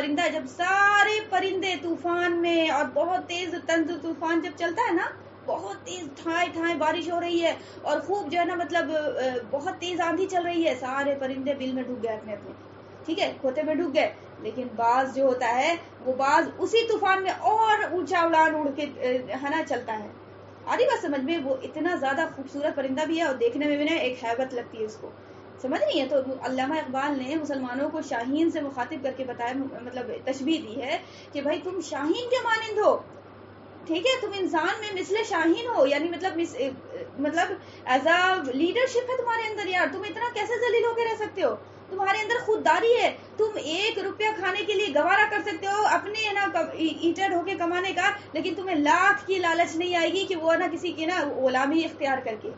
سارے پرندے طوفان میں اور بہت تیز طنز طوفان جب چلتا ہے نا، بہت تیز ٹھائیں بارش ہو رہی ہے اور خوب جو ہے نا مطلب بہت تیز آندھی چل رہی ہے، سارے پرندے بل میں ڈوب گئے اپنے، ٹھیک ہے؟ کھوتے میں ڈوب گئے۔ لیکن باز جو ہوتا ہے وہ باز اسی طوفان میں اور اونچا اڑان اڑ کے ہے نا چلتا ہے۔ آدھی بات سمجھ میں؟ وہ اتنا زیادہ خوبصورت پرندہ بھی ہے اور دیکھنے میں بھی نا ایک ہیبت لگتی ہے اس کو، سمجھ نہیں ہے؟ تو علامہ اقبال نے مسلمانوں کو شاہین سے مخاطب کر کے بتایا، مطلب تشبیہ دی ہے کہ بھائی تم شاہین کے مانند ہو، ٹھیک ہے؟ تم انسان میں مثل شاہین ہو، یعنی مطلب ایز اے لیڈرشپ ہے تمہارے اندر یار، تم اتنا کیسے ذلیل ہو کے رہ سکتے ہو؟ تمہارے اندر خودداری ہے، تم 1 روپیہ کھانے کے لیے گوارا کر سکتے ہو اپنے نا ایٹر ہو کے کمانے کا، لیکن تمہیں لاکھ کی لالچ نہیں آئے گی کہ وہ نا کسی کی نا غلامی اختیار کر کے،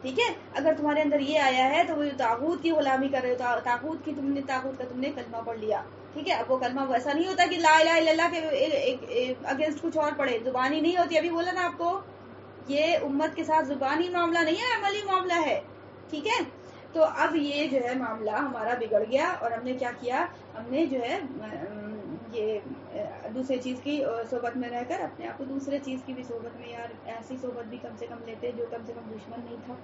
ٹھیک ہے؟ اگر تمہارے اندر یہ آیا ہے تو وہ طاغوت کی غلامی کر رہے ہو، طاغوت کا تم نے کلمہ پڑھ لیا، ٹھیک ہے؟ اب وہ کلمہ ویسا نہیں ہوتا کہ لا الہ الا اللہ کے اگینسٹ کچھ اور پڑھے، زبانی نہیں ہوتی، ابھی بولا نا آپ کو، یہ امت کے ساتھ زبانی معاملہ نہیں ہے، عملی معاملہ ہے، ٹھیک ہے؟ تو اب یہ جو ہے معاملہ ہمارا بگڑ گیا اور ہم نے کیا کیا، ہم نے جو ہے یہ دوسرے چیز کی صحبت میں رہ کر اپنے آپ کو دوسرے چیز کی بھی صحبت میں، یار ایسی صحبت بھی کم سے کم لیتے جو کم سے کم دشمن نہیں تھا،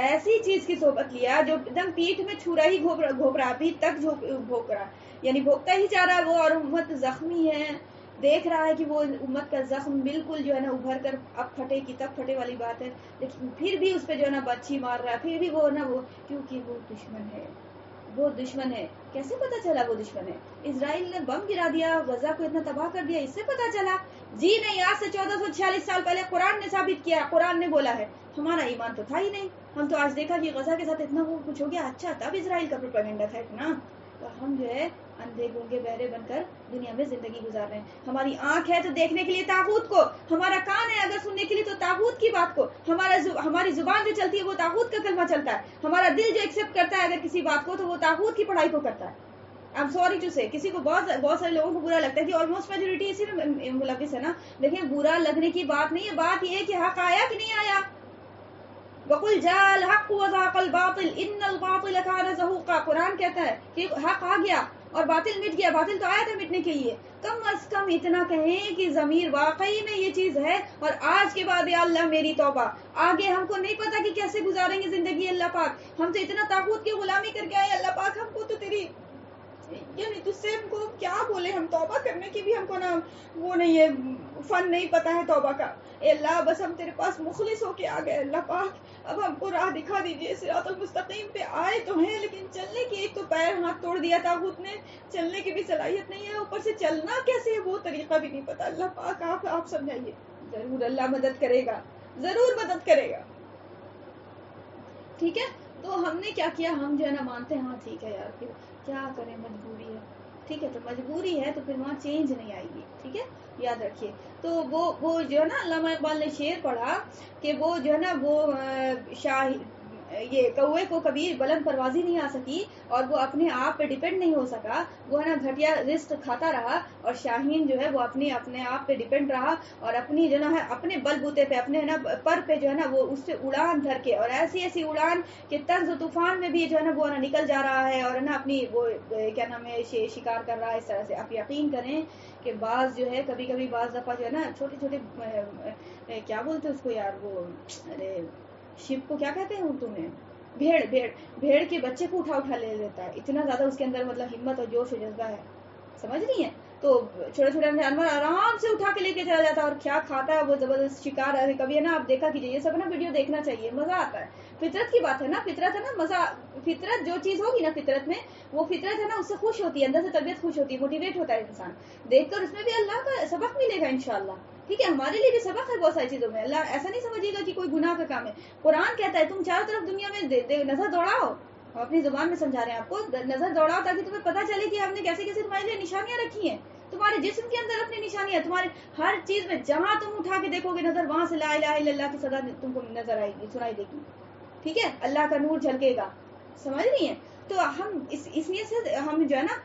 ایسی چیز کی صحبت لیا جو ایک دم پیٹھ میں چھرا ہی گھوپ رہا، پیٹھ تک بھوک رہا، یعنی بھوکتا ہی چاہ رہا وہ، اور امت زخمی ہے، دیکھ رہا ہے کہ وہ امت کا زخم بالکل جو ہے نا ابھر کر اب پھٹے کی تب پھٹے والی بات ہے، لیکن پھر بھی اس پہ جو ہے نا بچھی مار رہا ہے، پھر بھی وہ نا وہ، کیونکہ وہ دشمن ہے، وہ دشمن ہے۔ کیسے پتا چلا وہ دشمن ہے؟ اسرائیل نے بم گرا دیا، غزہ کو اتنا تباہ کر دیا، اس سے پتا چلا؟ جی نہیں، آج سے 1446 سال پہلے قرآن نے ثابت کیا، قرآن نے بولا ہے، ہمارا ایمان تو تھا ہی نہیں، ہم تو آج دیکھا کہ غزہ کے ساتھ اتنا وہ کچھ ہو گیا، اچھا تب اسرائیل کا پروپیگنڈا تھا اتنا، تو ہم جو ہے اندھے گونگے بہرے بن کر دنیا میں زندگی گزار رہے ہیں۔ ہماری آنکھ ہے تو دیکھنے کے لیے طاغوت کو، ہمارا کان ہے اگر سننے کے لیے تو طاغوت کی بات کو، ہماری زبان جو چلتی ہے وہ طاغوت کا کلمہ چلتا ہے، ہمارا دل جو ایکسپٹ کرتا ہے اگر کسی بات کو تو وہ طاغوت کی پڑھائی کو کرتا ہے۔ I'm sorry to say، کسی کو بہت سارے لوگوں کو برا لگتا ہے کہ آلموسٹ میجورٹی اسی میں ملوث ہے نا، لیکن برا لگنے کی بات نہیں ہے، بات یہ ہے کہ حق آیا کہ نہیں آیا۔ وَقُلْ جَاءَ الْحَقُّ وَزَهَقَ الْبَاطِلُ إِنَّ الْبَاطِلَ كَانَ زَهُوقًا، قرآن کہتا ہے کہ حق آ گیا اور باطل مٹ گیا، باطل تو آیا تھا مٹنے کے لیے، کم از کم اتنا کہیں کہ ضمیر واقعی میں یہ چیز ہے، اور آج کے بعد یا اللہ میری توبہ، آگے ہم کو نہیں پتا کہ کیسے گزاریں گے زندگی، اللہ پاک ہم تو اتنا طاغوت کی غلامی کر کے آئے، اللہ پاک ہم کو تو تیری یعنی تجھ سے ہم کو کیا بولے، ہم توبہ کرنے کی بھی ہم کو نا وہ نہیں ہے، فن نہیں پتا ہے توبہ کا، اے اللہ بس ہم تیرے پاس مخلص ہو کے آ گئے، اللہ پاک اب ہم کو راہ دکھا دیجئے، صراط المستقیم پہ آئے تو ہیں لیکن چلنے کی، ایک تو پیر ہاتھ توڑ دیا طاغوت نے، چلنے کی بھی صلاحیت نہیں ہے، اوپر سے چلنا کیسے ہے وہ طریقہ بھی نہیں پتا، اللہ پاک آپ سمجھائیے، ضرور اللہ مدد کرے گا، ضرور مدد کرے گا، ٹھیک ہے؟ تو ہم نے کیا کیا، ہم جو ہے نا مانتے ہیں ہاں ٹھیک ہے یار، پھر کیا کریں، مجبوری ہے، ٹھیک ہے، تو مجبوری ہے تو پھر وہاں چینج نہیں آئے گی. ٹھیک ہے، یاد رکھیے. تو وہ جو ہے نا علامہ اقبال نے شعر پڑھا کہ وہ جو ہے نا وہ یہ کوے کو کبھی بلند پروازی نہیں آ سکی اور وہ اپنے آپ پہ ڈیپینڈ نہیں ہو سکا، وہ ہے نا گھٹیا رزق کھاتا رہا، اور شاہین جو ہے وہ اپنے آپ پہ ڈیپینڈ رہا اور اپنی جو ہے اپنے بل بوتے پہ اپنے نا پر پہ جو ہے نا وہ اس سے اڑان بھر کے، اور ایسی اڑان کہ طنز و طوفان میں بھی جو ہے نا وہ نکل جا رہا ہے اور نا اپنی وہ کیا نام ہے شکار کر رہا ہے. اس طرح سے آپ یقین کریں کہ بعض جو ہے کبھی بعض دفعہ جو ہے نا چھوٹے چھوٹے کیا بولتے اس کو یار، وہ ارے شپ کو کیا کہتے ہیں اردو میں، بھیڑ کے بچے کو اٹھا لے لیتا ہے. اتنا زیادہ اس کے اندر مطلب ہمت اور جوش و جذبہ ہے، سمجھ رہی ہیں. تو چھوٹے چھوٹے جانور آرام سے اٹھا کے لے کے چلا جاتا ہے اور کیا کھاتا ہے وہ زبردست شکار ہے. کبھی ہے نا آپ دیکھا کیجیے، یہ سب نا ویڈیو دیکھنا چاہیے، مزہ آتا ہے. فطرت کی بات ہے نا، فطرت ہے نا، مزہ. فطرت جو چیز ہوگی نا فطرت میں، وہ فطرت ہے نا اس سے خوش ہوتی ہے، اندر سے طبیعت خوش ہوتی ہے، موٹیویٹ ہوتا ہے انسان دیکھ کر. اس میں بھی اللہ کا سبق ملے گا انشاءاللہ. ٹھیک ہے، ہمارے لیے بھی سبق ہے بہت ساری چیزوں میں. اللہ ایسا نہیں سمجھے گا کہ کوئی گناہ کا کام ہے. قرآن کہتا ہے تم چاروں طرف دنیا میں نظر دوڑاؤ، ہم اپنی زبان میں سمجھا رہے ہیں آپ کو، نظر دوڑاؤ تاکہ تمہیں پتہ چلے کہ ہم نے کیسے کیسے تمہارے لیے نشانیاں رکھی ہیں. تمہارے جسم کے اندر اپنی نشانیاں، تمہارے ہر چیز میں جہاں تم اٹھا کے دیکھو گے نظر، وہاں سے لا الہ الا اللہ کی صدا تم کو نظر آئے گی، سنائی دے گی. ٹھیک ہے، اللہ کا نور جھلکے گا. سمجھ رہی ہیں. تو ہم اس لیے سے ہم جو ہے نا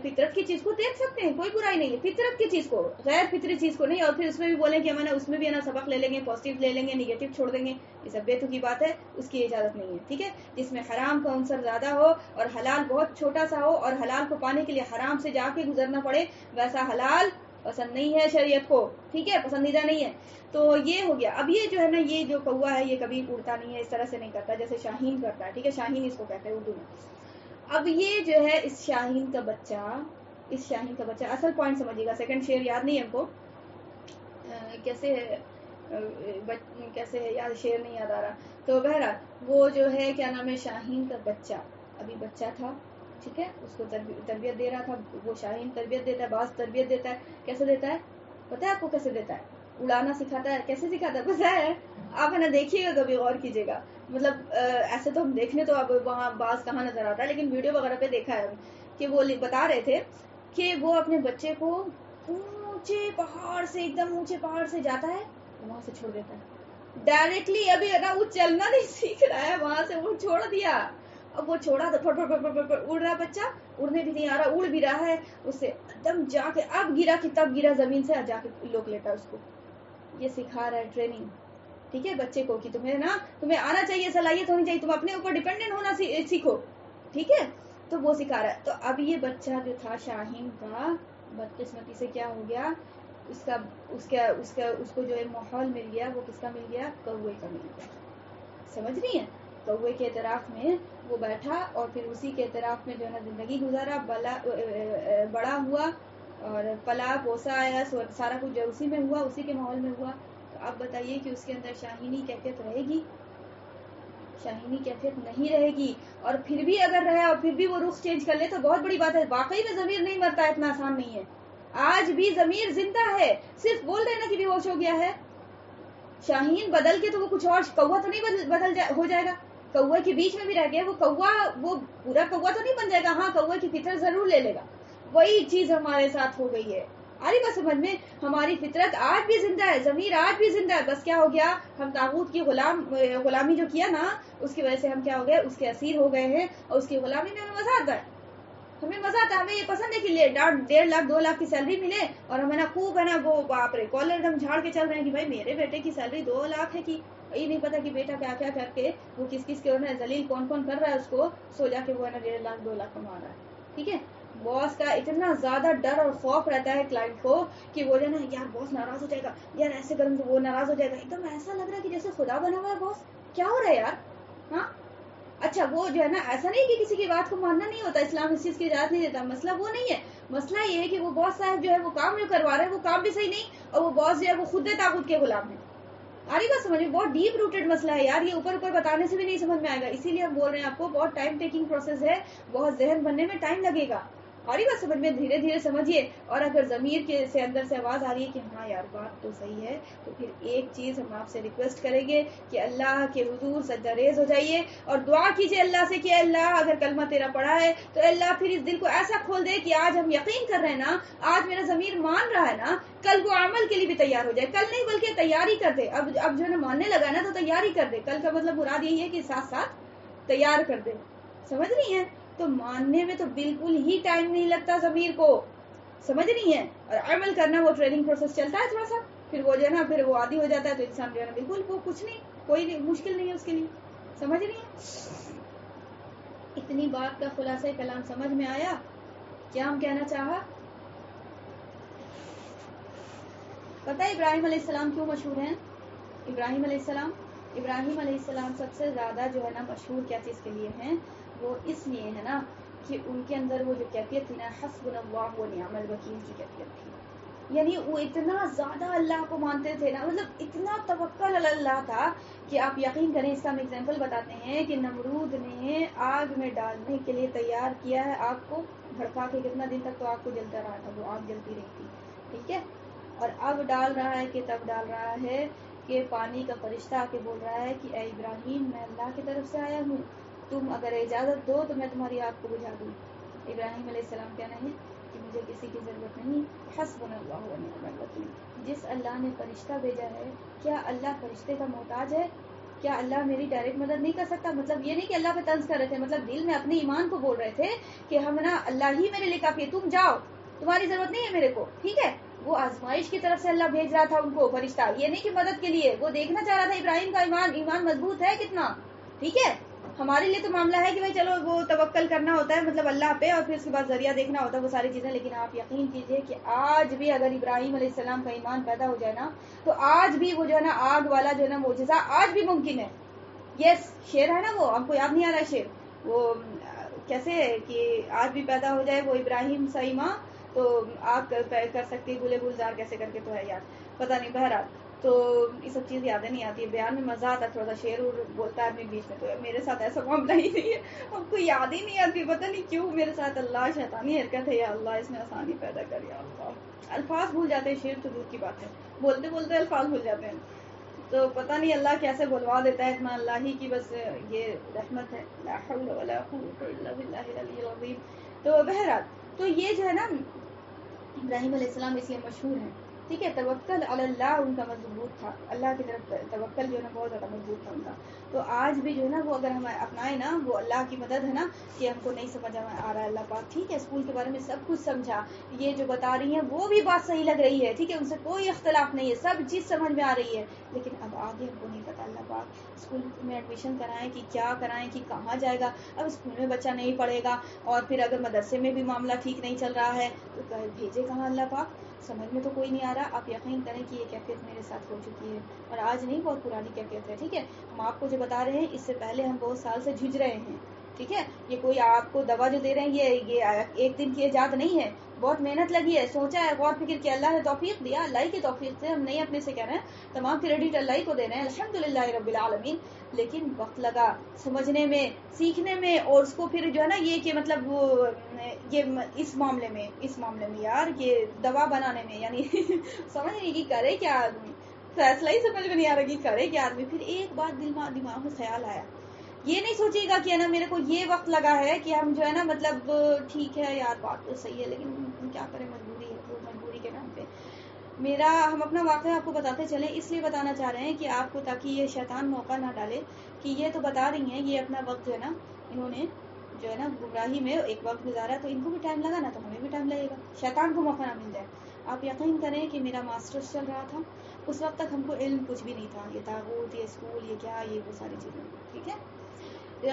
فطرت کی چیز کو دیکھ سکتے ہیں، کوئی برائی نہیں ہے فطرت کی چیز کو، غیر فطری چیز کو نہیں. اور پھر اس میں بھی بولیں کہ ہمیں اس میں بھی ہے نا سبق لے لیں گے، پازیٹیو لے لیں گے، نیگیٹو چھوڑ دیں گے، یہ سب بیتو کی بات ہے، اس کی اجازت نہیں ہے. ٹھیک ہے، جس میں حرام کا عنصر زیادہ ہو اور حلال بہت چھوٹا سا ہو، اور حلال کو پانے کے لیے حرام سے جا کے گزرنا پڑے، ویسا حلال پسند نہیں ہے شریعت کو. ٹھیک ہے، پسندیدہ نہیں ہے. تو یہ ہو گیا. اب یہ جو ہے نا یہ جو کوا ہے یہ کبھی اڑتا نہیں ہے، اس طرح سے نہیں کرتا جیسے شاہین کرتا ہے. ٹھیک ہے، شاہین اس کو کہتے ہیں اردو میں. اب یہ جو ہے اس شاہین کا بچہ اصل پوائنٹ سمجھیے گا. سیکنڈ شعر یاد نہیں ہے ہم کو، کیسے ہے یاد، شعر نہیں یاد آ رہا. تو بہرحال وہ جو ہے کیا نام ہے شاہین کا بچہ، ابھی بچہ تھا. ٹھیک ہے، اس کو تربیت دے رہا تھا. وہ شاہین تربیت دیتا ہے، بعض تربیت دیتا ہے. کیسے دیتا ہے پتہ ہے آپ کو؟ کیسے دیتا ہے؟ اڑانا سکھاتا ہے. کیسے سکھاتا ہے پتہ ہے؟ آپ ہے نا دیکھیے گا، کبھی غور کیجیے گا. مطلب ایسے تو ہم دیکھنے تو اب وہاں بعض کہاں نظر آتا ہے، لیکن ویڈیو وغیرہ پہ دیکھا ہے کہ وہ بتا رہے تھے کہ وہ اپنے بچے کو اونچے پہاڑ سے، ایک دم اونچے پہاڑ سے جاتا ہے، وہاں سے چھوڑ دیتا ہے ڈائریکٹلی. ابھی نا وہ چلنا نہیں سیکھ رہا ہے، وہاں سے وہ چھوڑ دیا. اب وہ چھوڑا تو اڑ رہا بچہ، اڑنے بھی نہیں آ رہا، اڑ بھی رہا ہے. اس سے ایک دم جا کے اب گرا کہ تب گرا زمین سے، جا کے لوک لیتا اس کو. یہ سکھا رہا ہے ٹریننگ. ٹھیک ہے، بچے کو کہ تمہیں آنا چاہیے، صلاحیت ہونی چاہیے، تم اپنے اوپر ڈیپینڈنٹ ہونا سیکھو. ٹھیک ہے، تو وہ سکھا رہا ہے. تو اب یہ بچہ جو تھا شاہین کا، بدقسمتی سے کیا ہو گیا، اس کو جو ہے ماحول مل گیا، وہ کس کا مل گیا؟ کوے کا مل گیا. سمجھ رہی ہیں؟ کوے کے اعتراف میں وہ بیٹھا اور پھر اسی کے اعتراف میں جو ہے نا زندگی گزارا، بڑا ہوا اور پلا پوسا آیا، سارا کچھ جو اسی میں ہوا، اسی کے ماحول میں ہوا. تو اب بتائیے کہ اس کے اندر شاہینی کیفیت رہے گی؟ شاہینی کیفیت نہیں رہے گی. اور پھر بھی اگر رہا اور پھر بھی وہ رخ چینج کر لے تو بہت بڑی بات ہے. واقعی میں ضمیر نہیں مرتا، اتنا آسان نہیں ہے. آج بھی ضمیر زندہ ہے، صرف بول رہے نا کہ بے ہوش ہو گیا ہے. شاہین بدل کے تو وہ کچھ اور کوا تو نہیں ہو جائے گا. کوے کے بیچ میں بھی رہ گیا وہ کوا، وہ پورا کوا تو نہیں بن جائے گا. ہاں، کوے کی فطرت ضرور لے لے گا. وہی چیز ہمارے ساتھ ہو گئی ہے. آ رہی بات سمجھ میں؟ ہماری فطرت آج بھی زندہ ہے، ضمیر آج بھی زندہ ہے. بس کیا ہو گیا، ہم طاغوت کی غلامی جو کیا نا، اس کی وجہ سے ہم کیا ہو گئے، اس کے اسیر ہو گئے ہیں. اور اس کی غلامی میں ہمیں مزہ آتا ہے. ہمیں یہ پسند ہے کہ 1.5 لاکھ 2 لاکھ کی سیلری ملے اور ہمیں نا خوب ہے نا وہ باپ رے کالر ایک دم جھاڑ کے چل رہے ہیں کہ بھائی میرے بیٹے کی سیلری 2 لاکھ ہے. کہ یہ نہیں پتا کہ بیٹا کیا کیا کر کے وہ کس کے ذلیل کون کر رہا ہے اس کو، سو جا کے وہ ہے نا 1.5 لاکھ 2 لاکھ کما رہا ہے. ٹھیک ہے، باس کا اتنا زیادہ ڈر اور خوف رہتا ہے کلائنٹ کو کہ وہ جو ہے نا یار باس ناراض ہو جائے گا، یار ایسے کروں تو وہ ناراض ہو جائے گا. ایک دم ایسا لگ رہا ہے کہ جیسے خدا بنا ہوا ہے باس. کیا ہو رہا ہے یار؟ ہاں اچھا، وہ جو ہے نا ایسا نہیں کہ کسی کی بات کو ماننا نہیں ہوتا، اسلام اس چیز کی اجازت نہیں دیتا. مسئلہ وہ نہیں ہے. مسئلہ یہ ہے کہ وہ باس صاحب جو ہے وہ کام جو کروا رہے ہیں وہ کام بھی صحیح نہیں، اور وہ باس جو ہے وہ خود طاغوت کے غلام ہیں. آ رہی بات سمجھ میں؟ بہت ڈیپ روٹڈ مسئلہ ہے یار، یہ اوپر بتانے سے بھی نہیں سمجھ میں آئے گا. اسی لیے ہم بول رہے ہیں آپ کو بہت ٹائم ٹیکنگ پروسیس ہے، بہت ذہن بننے میں ٹائم لگے گا. اور یہ بات سمجھ میں دھیرے دھیرے سمجھیے. اور اگر ضمیر کے سے اندر سے آواز آ رہی ہے کہ ہاں یار بات تو صحیح ہے, تو پھر ایک چیز ہم آپ سے ریکویسٹ کریں گے کہ اللہ کے حضور سجدہ ریز ہو جائیے اور دعا کیجیے اللہ سے کہ اللہ اگر کلمہ تیرا پڑھا ہے تو اللہ پھر اس دل کو ایسا کھول دے کہ آج ہم یقین کر رہے ہیں نا, آج میرا ضمیر مان رہا ہے نا, کل وہ عمل کے لیے بھی تیار ہو جائے. کل نہیں بلکہ تیاری کر دے. اب جو ہے نا ماننے لگا نا تو تیاری کر دے. کل کا مطلب مراد یہی ہے کہ ساتھ ساتھ تیار کر دے. سمجھ رہی ہیں؟ تو ماننے میں تو بالکل ہی ٹائم نہیں لگتا ضمیر کو, سمجھ رہی ہیں, اور عمل کرنا وہ ٹریننگ پروسیس چلتا ہے تھوڑا سا, پھر وہ جو ہے نا پھر وہ عادی ہو جاتا ہے, تو انسان جو ہے نا بالکل وہ کچھ نہیں, کوئی مشکل نہیں ہے اس کے لیے. سمجھ رہی ہیں؟ اتنی بات کا خلاصہ کلام سمجھ میں آیا کیا ہم کہنا چاہا؟ پتہ ہے ابراہیم علیہ السلام کیوں مشہور ہیں؟ ابراہیم علیہ السلام سب سے زیادہ جو ہے نا مشہور کیا چیز کے لیے ہیں؟ وہ اس لیے ہے نا کہ ان کے اندر وہ جو کیفیت تھی نا, حسبنا اللہ و نعم الوکیل کی کیفیت تھی. یعنی وہ اتنا زیادہ اللہ کو مانتے تھے نا, مطلب اتنا توکل علی اللہ تھا کہ آپ یقین کریں. اس کا ہم ایگزامپل بتاتے ہیں کہ نمرود نے آگ میں ڈالنے کے لیے تیار کیا ہے آگ کو بھڑکا کے, کتنا دن تک تو آگ کو جلتا رہا تھا, وہ آگ جلتی رہی تھی, ٹھیک ہے. اور اب ڈال رہا ہے کہ تب ڈال رہا ہے کہ پانی کا فرشتہ آ کے بول رہا ہے کہ اے ابراہیم میں اللہ کی طرف سے آیا ہوں, تم اگر اجازت دو تو میں تمہاری آگ کو بجھا دوں. ابراہیم علیہ السلام کہنا ہے کہ مجھے کسی کی ضرورت نہیں, حسبنا اللہ و نعم الوکیل. جس اللہ نے فرشتہ بھیجا ہے, کیا اللہ فرشتے کا محتاج ہے؟ کیا اللہ میری ڈائریکٹ مدد نہیں کر سکتا؟ مطلب یہ نہیں کہ اللہ پہ طنز کر رہے تھے, مطلب دل میں اپنے ایمان کو بول رہے تھے کہ ہم نا اللہ ہی میرے لیے کافی ہے, تم جاؤ, تمہاری ضرورت نہیں ہے میرے کو, ٹھیک ہے. وہ آزمائش کی طرف سے اللہ بھیج رہا تھا ان کو فرشتہ, یہ نہیں کہ مدد کے لیے. وہ دیکھنا چاہ رہا تھا ابراہیم کا ایمان مضبوط ہے کتنا, ٹھیک ہے. ہمارے لیے تو معاملہ ہے کہ بھائی چلو وہ توکل کرنا ہوتا ہے مطلب اللہ پہ, اور پھر اس کے بعد ذریعہ دیکھنا ہوتا ہے, وہ ساری چیزیں. لیکن آپ یقین کیجئے کہ آج بھی اگر ابراہیم علیہ السلام کا ایمان پیدا ہو جائے نا, تو آج بھی وہ جو ہے نا آگ والا جو ہے نا معجزہ آج بھی ممکن ہے. یس, شعر ہے نا, وہ آپ کو یاد نہیں آ رہا ہے شعر, وہ کیسے ہے کہ آج بھی پیدا ہو جائے وہ ابراہیم سا ایمان, تو آپ کر سکتی گلے گلزار کیسے کر کے, تو ہے یاد, پتہ نہیں, بہرحال. تو یہ سب چیز یادیں نہیں آتی ہے, بیان میں مزہ آتا ہے, تھوڑا سا شعر بولتا ہے اپنے بیچ میں. تو میرے ساتھ ایسا معاملہ ہی نہیں ہے, آپ کو یاد ہی نہیں آتی, پتہ نہیں کیوں میرے ساتھ. اللہ شیطانی حرکت ہے, یا اللہ اس میں آسانی پیدا کر, یا اللہ. الفاظ بھول جاتے ہیں, شعر تو دور کی بات ہے, بولتے بولتے الفاظ بھول جاتے ہیں. تو پتہ نہیں اللہ کیسے بلوا دیتا ہے, اتنا اللہ ہی کی بس یہ رحمت ہے. لا حول ولا قوت الا باللہ العلی العظیم. تو بہرحال تو یہ جو ہے نا ابراہیم علیہ السلام اس لیے مشہور ہیں, ٹھیک ہے. توکل علی اللہ ان کا مضبوط تھا, اللہ کی طرف توکل جو ہے نا بہت زیادہ مضبوط تھا ان کا. تو آج بھی جو ہے نا وہ اگر ہم اپنائیں نا, وہ اللہ کی مدد ہے نا, کہ ہم کو نہیں سمجھ آ رہا ہے اللہ پاک, ٹھیک ہے, اسکول کے بارے میں سب کچھ سمجھا, یہ جو بتا رہی ہیں وہ بھی بات صحیح لگ رہی ہے, ٹھیک ہے, ان سے کوئی اختلاف نہیں ہے, سب چیز سمجھ میں آ رہی ہے. لیکن اب آگے ہم کو نہیں پتا اللہ پاک, اسکول میں ایڈمیشن کرائیں کہ کیا کرائیں کہ کہاں جائے گا. اب اسکول میں بچہ نہیں پڑھے گا, اور پھر اگر مدرسے میں بھی معاملہ ٹھیک نہیں چل رہا ہے, تو بھیجے کہاں اللہ پاک, سمجھ میں تو کوئی نہیں آ رہا. آپ یقین کریں کہ یہ کیفیت میرے ساتھ ہو چکی ہے, اور آج نہیں, بہت پرانی کیفیت ہے, ٹھیک ہے. ہم آپ کو جو بتا رہے ہیں اس سے پہلے ہم بہت سال سے جھج رہے ہیں, ٹھیک ہے. یہ کوئی آپ کو دوا جو دے رہے ہیں یہ ایک دن کی ایجاد نہیں ہے, بہت محنت لگی ہے, سوچا ہے, غور فکر کیا, اللہ نے توفیق دیا, اللہ کی توفیق سے, ہم نہیں اپنے سے کہہ رہے ہیں, تمام کریڈٹ اللہ ہی کو دے رہے ہیں, الحمدللہ رب العالمین. لیکن وقت لگا سمجھنے میں, سیکھنے میں, اور اس کو پھر جو ہے نا یہ کہ مطلب وہ یہ اس معاملے میں یار یہ دوا بنانے میں, یعنی سمجھ نہیں کہ کرے کیا آدمی, فیصلہ ہی سمجھ میں نہیں آ رہا کہ کرے کیا آدمی. پھر ایک بات دماغ میں خیال آیا, یہ نہیں سوچے گا کہ ہے نا میرے کو یہ وقت لگا ہے کہ ہم جو ہے نا مطلب ٹھیک ہے یار بات تو صحیح ہے, لیکن کیا کریں, مجبوری ہے, تو مجبوری کے نام پہ ہم اپنا واقعہ آپ کو بتاتے چلیں, اس لیے بتانا چاہ رہے ہیں کہ آپ کو, تاکہ یہ شیطان موقع نہ ڈالے کہ یہ تو بتا رہی ہیں, یہ اپنا وقت جو ہے نا انہوں نے جو ہے نا گمراہی میں ایک وقت گزارا, تو ان کو بھی ٹائم لگا نا, تو ہمیں بھی ٹائم لگے گا, شیطان کو موقع نہ مل جائے. آپ یقین کریں کہ میرا ماسٹرز چل رہا تھا, اس وقت تک ہم کو علم کچھ بھی نہیں تھا, یہ تاغوت, یہ اسکول, یہ کیا, یہ وہ ساری چیزیں, ٹھیک ہے.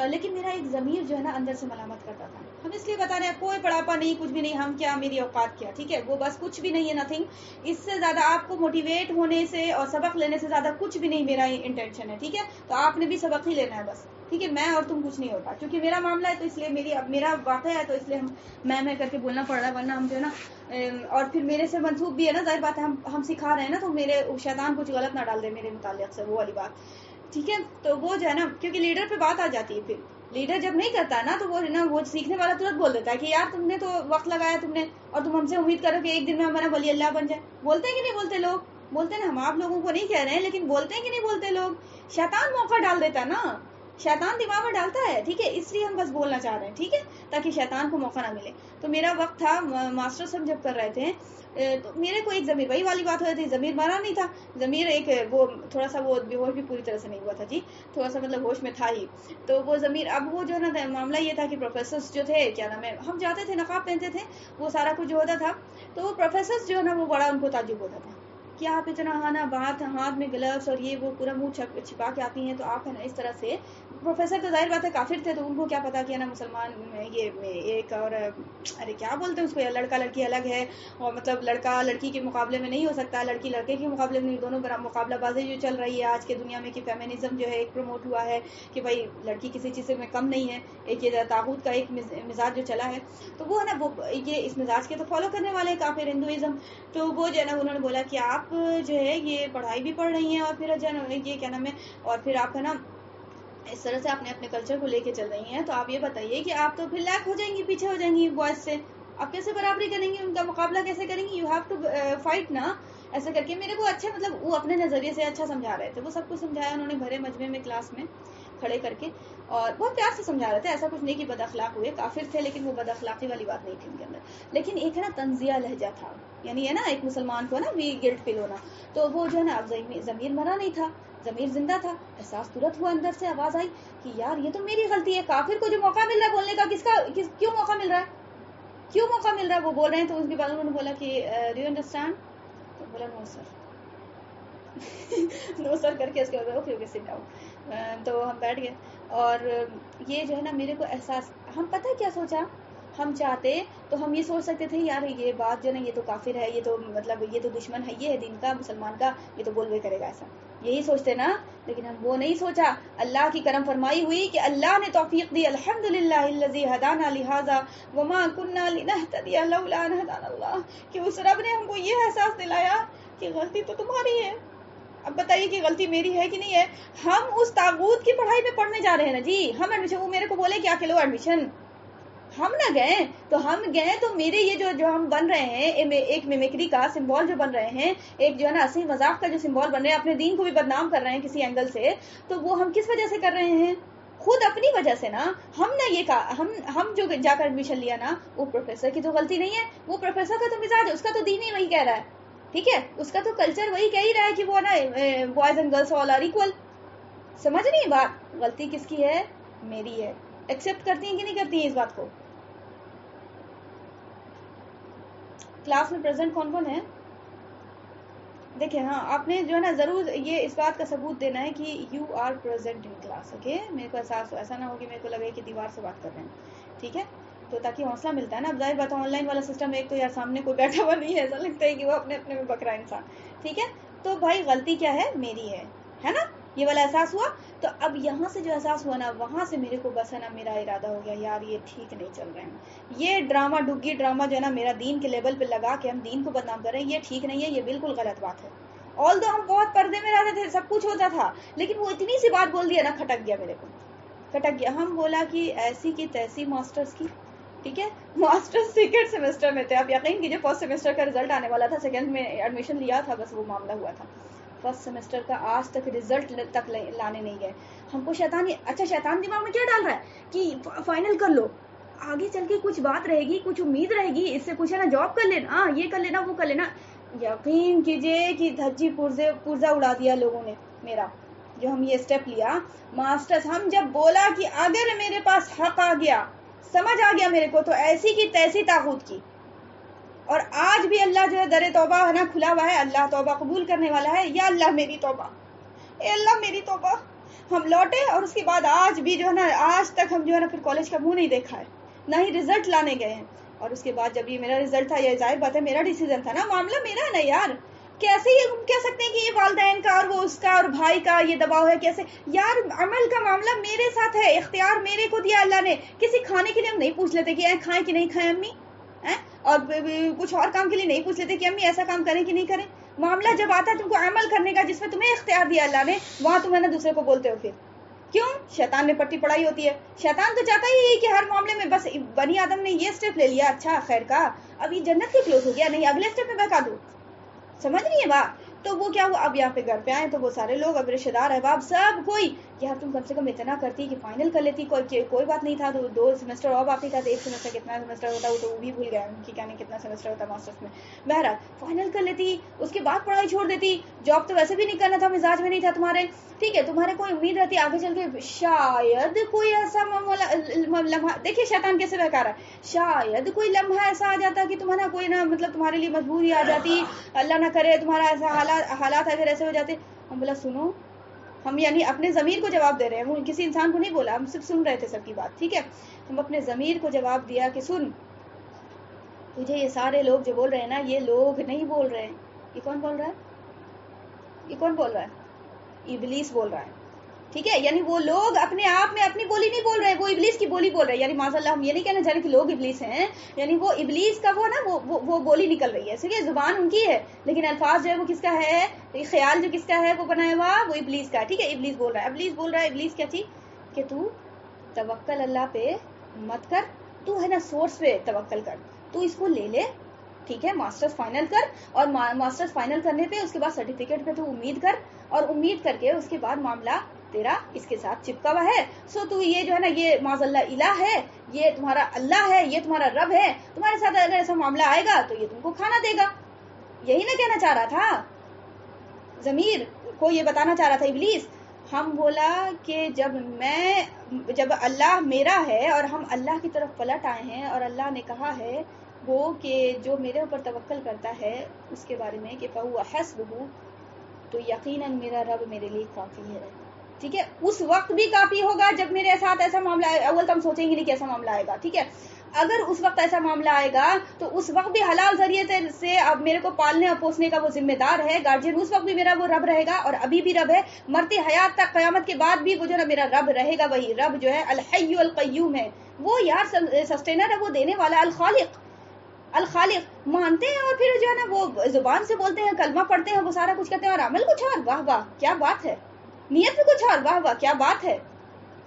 لیکن میرا ایک ضمیر جو ہے نا اندر سے ملامت کرتا تھا. ہم اس لیے بتا رہے ہیں کوئی پڑھاپا نہیں, کچھ بھی نہیں, ہم کیا, میری اوقات کیا, ٹھیک ہے, وہ بس کچھ بھی نہیں ہے, نتھنگ. اس سے زیادہ آپ کو موٹیویٹ ہونے سے اور سبق لینے سے زیادہ کچھ بھی نہیں میرا انٹینشن ہے, ٹھیک ہے. تو آپ نے بھی سبق ہی لینا ہے بس, ٹھیک ہے, میں اور تم کچھ نہیں ہوتا, کیونکہ میرا معاملہ ہے, تو اس لیے میرا واقعہ ہے, تو اس لیے میں کر کے بولنا پڑ رہا ہے, ورنہ ہم جو ہے نا, اور پھر میرے سے منسوب بھی ہے نا, ظاہر بات ہے, ہم سکھا رہے ہیں نا, تو میرے شیطان کچھ غلط نہ ڈال دے میرے متعلق سے, وہ والی بات, ٹھیک ہے. تو وہ جو ہے نا, کیونکہ لیڈر پہ بات آ جاتی ہے, پھر لیڈر جب نہیں کرتا نا تو وہ سیکھنے والا ترنت بول دیتا ہے کہ یار تم نے تو وقت لگایا تم نے، اور تم ہم سے امید کرو کہ ایک دن میں ہمارا ولی اللہ بن جائے. بولتے ہیں کہ نہیں بولتے لوگ؟ بولتے ہیں نا. ہم آپ لوگوں کو نہیں کہہ رہے ہیں لیکن بولتے ہیں کہ نہیں بولتے لوگ؟ شیطان موقع ڈال دیتا ہے نا، شیطان دماغ میں ڈالتا ہے. ٹھیک ہے، اس لیے ہم بس بولنا چاہ رہے ہیں، ٹھیک ہے، تاکہ شیطان کو موقع نہ ملے. تو میرا وقت تھا، ماسٹرز ہم جب کر رہے تھے تو میرے کو ایک ضمیر، وہی والی بات ہو رہی تھی، ضمیر مرا نہیں تھا. ضمیر ایک وہ تھوڑا سا وہ بے ہوش بھی پوری طرح سے نہیں ہوا تھا جی، تھوڑا سا مطلب ہوش میں تھا ہی. تو وہ ضمیر، اب وہ جو ہے نا معاملہ یہ تھا کہ پروفیسرز جو تھے، کیا نام ہے، ہم جاتے تھے نقاب پہنتے تھے، وہ سارا کچھ جو ہوتا تھا. تو وہ پروفیسرز جو ہے نا وہ بڑا ان کو تعجب ہوتا تھا کہ آپ اتنا ہانا بات، ہاتھ میں گلوز اور یہ وہ پورا منہ چھپا کے آتی ہیں، تو آپ ہے نا اس طرح سے. پروفیسر تو ظاہر بات ہے کافر تھے، تو ان کو کیا پتا کہ نا مسلمان یہ ایک اور ارے کیا بولتے ہیں اس کو، لڑکا لڑکی الگ ہے، اور مطلب لڑکا لڑکی کے مقابلے میں نہیں ہو سکتا، لڑکی لڑکے کے مقابلے میں نہیں، دونوں مقابلہ بازی جو چل رہی ہے آج کے دنیا میں، کہ فیمینزم جو ہے ایک پروموٹ ہوا ہے کہ بھائی لڑکی کسی چیز میں کم نہیں ہے، ایک یہ طاغوت کا ایک مزاج جو چلا ہے. تو وہ ہے نا وہ یہ اس مزاج کے تو فالو کرنے والے ہیں کافر ہندوازم. تو وہ جو ہے نا انہوں نے بولا کہ آپ جو ہے یہ پڑھائی بھی پڑھ رہی ہیں اور پھر جو ہے نا یہ کیا نام ہے، اور پھر آپ ہے نا اس طرح سے اپنے کلچر کو لے کے چل رہی ہیں، تو آپ یہ بتائیے کہ آپ تو پھر لیک ہو جائیں گی، پیچھے ہو جائیں گی بوائز سے، آپ کیسے برابری کریں گی، ان کا مقابلہ کیسے کریں گی؟ یو ہیو ٹو فائٹ نا. ایسا کر کے میرے کو اچھا مطلب وہ اپنے نظریے سے اچھا سمجھا رہے تھے، وہ سب کچھ سمجھایا انہوں نے بھرے مجمع میں کلاس میں کھڑے کر کے، اور بہت پیار سے سمجھا رہے تھے. ایسا کچھ نہیں کہ بد اخلاق ہوئے، کافر تھے لیکن وہ بد اخلاقی والی بات نہیں تھی ان کے اندر. لیکن ایک ہے نا تنزیہ لہجہ تھا، یعنی ہے نا ایک مسلمان کو نا بھی گلٹ فیل ہونا. تو وہ جو ہے نا اب ضمیر مرا نہیں تھا، ضمیر زندہ تھا. احساس ترنت ہوا، اندر سے آواز آئی کہ یار یہ تو میری غلطی ہے. کافر کو جو موقع مل رہا ہے بولنے کا، کیوں موقع مل رہا ہے، کیوں موقع مل رہا ہے؟ وہ بول رہے ہیں. تو اس کے بعد انہوں نے بولا کہ ڈو یو انڈرسٹینڈ؟ تو بولا نو سر. نو سر کر کے اس کے بعد اوکے اوکے سٹ ڈاؤن. تو ہم بیٹھ گئے. اور یہ جو ہے نا میرے کو احساس، ہم پتہ کیا سوچا، ہم چاہتے تو ہم یہ سوچ سکتے تھے یار یہ بات جو ہے نا یہ تو کافر ہے، یہ تو مطلب یہ تو دشمن ہے، یہ ہے دین کا، مسلمان کا، یہ تو بولوے کرے گا، ایسا یہی سوچتے نا. لیکن ہم وہ نہیں سوچا. اللہ کی کرم فرمائی ہوئی کہ اللہ نے توفیق دی، الحمدللہ الذی ہدانا لہذا وما کنا لنہتدی لولا ان ہدانا اللہ، کہ اس رب نے ہم کو یہ احساس دلایا کہ غلطی تو تمہاری ہے. اب بتائیے کہ غلطی میری ہے کہ نہیں ہے؟ ہم اس طاغوت کی پڑھائی پہ پڑھنے جا رہے ہیں نا جی. ہم ایڈمیشن، وہ میرے کو بولے کیا کہ لو ایڈمیشن، ہم نہ گئے. تو ہم گئے تو میرے یہ جو ہم بن رہے ہیں ایک میمیکری کا سمبول جو بن رہے ہیں، ایک جو ہے نا اصلی مذاق کا جو سمبول بن رہے ہیں، اپنے دین کو بھی بدنام کر رہے ہیں کسی اینگل سے. تو وہ ہم کس وجہ سے کر رہے ہیں؟ خود اپنی وجہ سے نا. ہم نے یہ کہا، ہم جو جا کر ایڈمیشن لیا نا، وہ پروفیسر کی تو غلطی نہیں ہے، وہ پروفیسر کا تو مزاج ہے، اس کا تو دین ہی وہی کہہ رہا ہے، ٹھیک ہے، اس کا تو کلچر وہی کہہ ہی رہا ہے کہ وہ نا boys and girls all are equal. سمجھ نہیں بات؟ غلطی کس کی ہے؟ میری ہے. ایکسیپٹ کرتی ہیں کہ نہیں کرتی ہیں اس بات کو؟ کلاس میں پریزنٹ کون کون ہے؟ دیکھیں ہاں، آپ نے جو ہے نا ضرور یہ اس بات کا ثبوت دینا ہے کہ you are present in class. Okay, میرے کو احساس ہو، ایسا نہ ہو کہ میرے کو لگے کہ دیوار سے بات کر رہے ہیں، ٹھیک ہے. تو تاکہ حوصلہ ملتا ہے نا. اب ظاہر بات ہے آن لائن والا سسٹم ایک تو یار سامنے کوئی بیٹھا ہوا نہیں ہے، ایسا لگتا ہے کہ وہ اپنے میں بکرا انسان، ٹھیک ہے. تو بھائی غلطی کیا ہے؟ میری ہے نا، یہ والا احساس ہوا. تو اب یہاں سے جو احساس ہوا نا، وہاں سے میرے کو بس ہے نا میرا ارادہ ہو گیا یار یہ ٹھیک نہیں چل رہے ہیں، یہ ڈرامہ ڈگی ڈرامہ جو ہے نا میرا دین کے لیول پہ لگا کے ہم دین کو بدنام کر رہے ہیں، یہ ٹھیک نہیں ہے، یہ بالکل غلط بات ہے. آل دو ہم بہت پردے میں رہتے تھے، سب کچھ ہوتا تھا، لیکن وہ اتنی سی بات بول دیا نا، کھٹک گیا میرے کو، کھٹک گیا. ہم بولا کہ ایسی کی تیسی ماسٹرز کی، ٹھیک ہے، ماسٹرز سیکنڈ سیمسٹر میں تھے. اب یقین کیجیے فرسٹ سیمسٹر کا رزلٹ آنے والا تھا، سیکنڈ میں ایڈمیشن لیا تھا، بس وہ معاملہ ہوا تھا. فرسٹ سیمسٹر کا آج تک رزلٹ تک لانے نہیں گئے. ہم کو شیطان، اچھا شیطان دماغ میں کیا ڈال رہا ہے کہ فائنل کر لو، آگے چل کے کچھ بات رہے گی، کچھ امید رہے گی، اس سے کچھ ہے نا جاب کر لینا، یہ کر لینا، وہ کر لینا. یقین کیجیے کہ دھجی پرزا اڑا دیا لوگوں نے میرا، جو ہم یہ اسٹیپ لیا ماسٹرز. ہم جب بولا کہ اگر میرے پاس حق آ گیا، سمجھ آ گیا میرے کو، تو ایسی کی تیسی طاغوت کی. اور آج بھی اللہ جو ہے در توبہ ہے نا کھلا ہوا ہے، اللہ توبہ قبول کرنے والا ہے. یا اللہ میری توبہ، اے اللہ میری توبہ. ہم لوٹے اور اس کے بعد آج بھی جو ہے نا، آج تک ہم جو ہے نا پھر کالج کا منہ نہیں دیکھا ہے، نہ ہی رزلٹ لانے گئے ہیں. اور اس کے بعد جب یہ میرا رزلٹ تھا، یہ ظاہر بات ہے میرا ڈیسیژن تھا نا، معاملہ میرا ہے نا یار. کیسے یہ ہم کہہ سکتے ہیں کہ یہ والدین کا اور وہ اس کا اور بھائی کا یہ دباؤ ہے؟ کیسے یار؟ عمل کا معاملہ میرے ساتھ ہے، اختیار میرے کو دیا اللہ نے. کسی کھانے کے لیے ہم نہیں پوچھ لیتے کہ کھائیں کہ نہیں کھائیں امی، اور کچھ اور کام کے لیے نہیں پوچھ لیتے کہ امی ایسا کام کریں کہ نہیں کریں. معاملہ جب آتا ہے تم کو عمل کرنے کا، جس میں تمہیں اختیار دیا اللہ نے، وہاں تم ہے نا دوسرے کو بولتے ہو. پھر کیوں؟ شیطان میں پٹی پڑائی ہوتی ہے. شیطان تو چاہتا ہی کہ ہر معاملے میں بس بنی آدم نے یہ اسٹیپ لے لیا، اچھا خیر کا، اب یہ جنت کے کلوز ہو گیا، نہیں اگلے اسٹیپ میں بہکا دوں. سمجھ رہی ہے بات؟ تو وہ کیا ہوا، اب یہاں پہ گھر پہ آئے تو وہ سارے لوگ، اب رشتے دار احباب سب کوئی، یار تم کم سے کم اتنا کرتی کہ فائنل کر لیتی، کوئی بات نہیں تھا. تو 2 سیمسٹر اور باقی تھا، تو 1 سیمسٹر کتنا سیمسٹر ہوتا وہ تو وہ بھی بھول گیا کہ کیا نہیں کتنا سیمسٹر ہوتا ماسٹرز میں. بہرحال فائنل کر لیتی، اس کے بعد پڑھائی چھوڑ دیتی. جاب تو ویسے بھی نہیں کرنا تھا، مزاج میں نہیں تھا تمہارے، ٹھیک ہے. تمہارے کوئی امید رہتی آگے چل کے شاید کوئی ایسا لمحہ، دیکھیے شیطان کیسے بہکا رہا ہے، شاید کوئی لمحہ ایسا آ جاتا کہ تمہارا کوئی نہ مطلب تمہارے لیے مجبوری آ جاتی، اللہ نہ کرے تمہارا ایسا حالات اگر ایسے ہو جاتے. ہم بولا سنو، ہم یعنی اپنے ضمیر کو جواب دے رہے ہیں، وہ کسی انسان کو نہیں بولا، ہم صرف سن رہے تھے سب کی بات، ٹھیک ہے. ہم اپنے ضمیر کو جواب دیا کہ سن، تجھے یہ سارے لوگ جو بول رہے ہیں نا، یہ لوگ نہیں بول رہے ہیں. یہ کون بول رہا ہے؟ یہ کون بول رہا ہے؟ ابلیس بول رہا ہے، ٹھیک ہے. یعنی وہ لوگ اپنے آپ میں اپنی بولی نہیں بول رہے، وہ ابلیس کی بولی بول رہے ہیں. یعنی معاذ اللہ ہم یہ نہیں کہنا چاہ رہے کہ لوگ ابلیس ہیں، یعنی وہ ابلیس کا وہ نا وہ بولی نکل رہی ہے، ٹھیک ہے. زبان ان کی ہے لیکن الفاظ جو ہے وہ کس کا ہے، خیال جو کس کا ہے وہ بنایا ہوا وہ ابلیس کا ہے، ٹھیک ہے. ابلیس بول رہا ہے، ابلیس بول رہا ہے. ابلیس کیا چیز کہ تو توکل اللہ پہ مت کر، تو ہے نا سورس پہ توکل کر، تو اس کو لے لے، ٹھیک ہے. ماسٹرز فائنل کر، اور ماسٹرز فائنل کرنے پہ اس کے بعد سرٹیفکیٹ پہ تو امید کر، اور امید کر کے اس کے بعد معاملہ تیرا اس کے ساتھ چپکا ہوا ہے. سو تو یہ جو ہے نا یہ معاذ اللہ الہ ہے، یہ تمہارا اللہ ہے، یہ تمہارا رب ہے، تمہارے ساتھ اگر ایسا معاملہ آئے گا تو یہ تم کو کھانا دے گا. یہی نہ کہنا چاہ رہا تھا ضمیر کو، یہ بتانا چاہ رہا تھا ابلیس. ہم بولا کہ جب اللہ میرا ہے اور ہم اللہ کی طرف پلٹ آئے ہیں، اور اللہ نے کہا ہے وہ کہ جو میرے اوپر توکل کرتا ہے اس کے بارے میں کہ فَهُوَ حَسْبُهُ، تو یقیناً میرا رب میرے لیے کافی ہے، ٹھیک ہے. اس وقت بھی کافی ہوگا جب میرے ساتھ ایسا معاملہ آئے. اول تو ہم سوچیں گے نہیں کہ ایسا معاملہ آئے گا، ٹھیک ہے. اگر اس وقت ایسا معاملہ آئے گا تو اس وقت بھی حلال ذریعے سے اب میرے کو پالنے اور پوسنے کا وہ ذمہ دار ہے، گارجین اس وقت بھی میرا وہ رب رہے گا، اور ابھی بھی رب ہے، مرتے حیات تک قیامت کے بعد بھی وہ جو ہے میرا رب رہے گا. وہی رب جو ہے الحی القیوم ہے، وہ یار سسٹینر ہے، وہ دینے والا، الخالق مانتے ہیں. اور پھر جو ہے نا وہ زبان سے بولتے ہیں، کلمہ پڑھتے ہیں، وہ سارا کچھ کرتے ہیں، اور عمل کچھ اور. واہ واہ کیا بات ہے، نیت بھی کچھ اور، واہ واہ کیا بات ہے.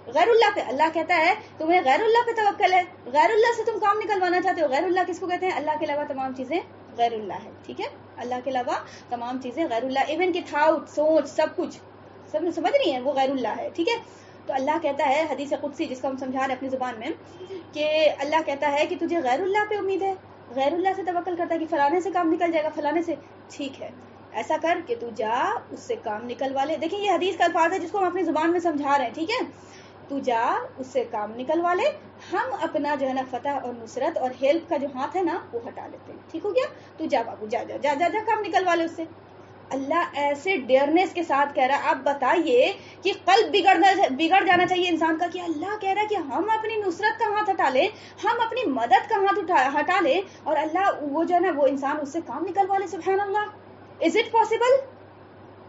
غیر اللہ پہ اللہ کہتا ہے تمہیں غیر اللہ پہ توکل ہے، غیر اللہ سے تم کام نکلوانا چاہتے ہو. غیر اللہ کس کو کہتے ہیں؟ اللہ کے علاوہ تمام چیزیں غیر اللہ ہے، ٹھیک ہے. اللہ کے علاوہ تمام چیزیں غیر اللہ، ایون کی تھاؤٹ، سوچ، سب کچھ، سب سمجھ رہی ہیں، وہ غیر اللہ ہے، ٹھیک ہے. تو اللہ کہتا ہے حدیث قدسی جس کو ہم سمجھا رہے ہیں اپنی زبان میں، کہ اللہ کہتا ہے کہ تجھے غیر اللہ پہ امید ہے، غیر اللہ سے توکل کرتا ہے کہ فلانے سے کام نکل جائے گا، فلانے سے، ٹھیک ہے. ایسا کر کہ تو جا اس سے کام نکلوا لے. دیکھیں یہ حدیث کا الفاظ ہے جس کو ہم اپنی زبان میں سمجھا رہے ہیں، ٹھیک ہے. تو جا اس سے کام نکلوا لے، ہم اپنا جو ہے نا فتح اور نصرت اور ہیلپ کا جو ہاتھ ہے نا وہ ہٹا لیتے ہیں، ٹھیک ہو گیا. تو جا بابو، جا جا جا جا, جا کام نکلوا لے اس سے. اللہ ایسے ڈیئرنیس کے ساتھ کہہ رہا ہے. آپ بتائیے کہ قلب بگڑ جانا چاہیے انسان کا کہ اللہ کہہ رہا ہے کہ ہم اپنی نصرت کا ہاتھ ہٹا لیں، ہم اپنی مدد کا ہاتھ ہٹا لیں، اور اللہ وہ جو ہے نا وہ انسان اس سے کام نکلوا لے. سبحان اللہ، از اٹ پاسبل؟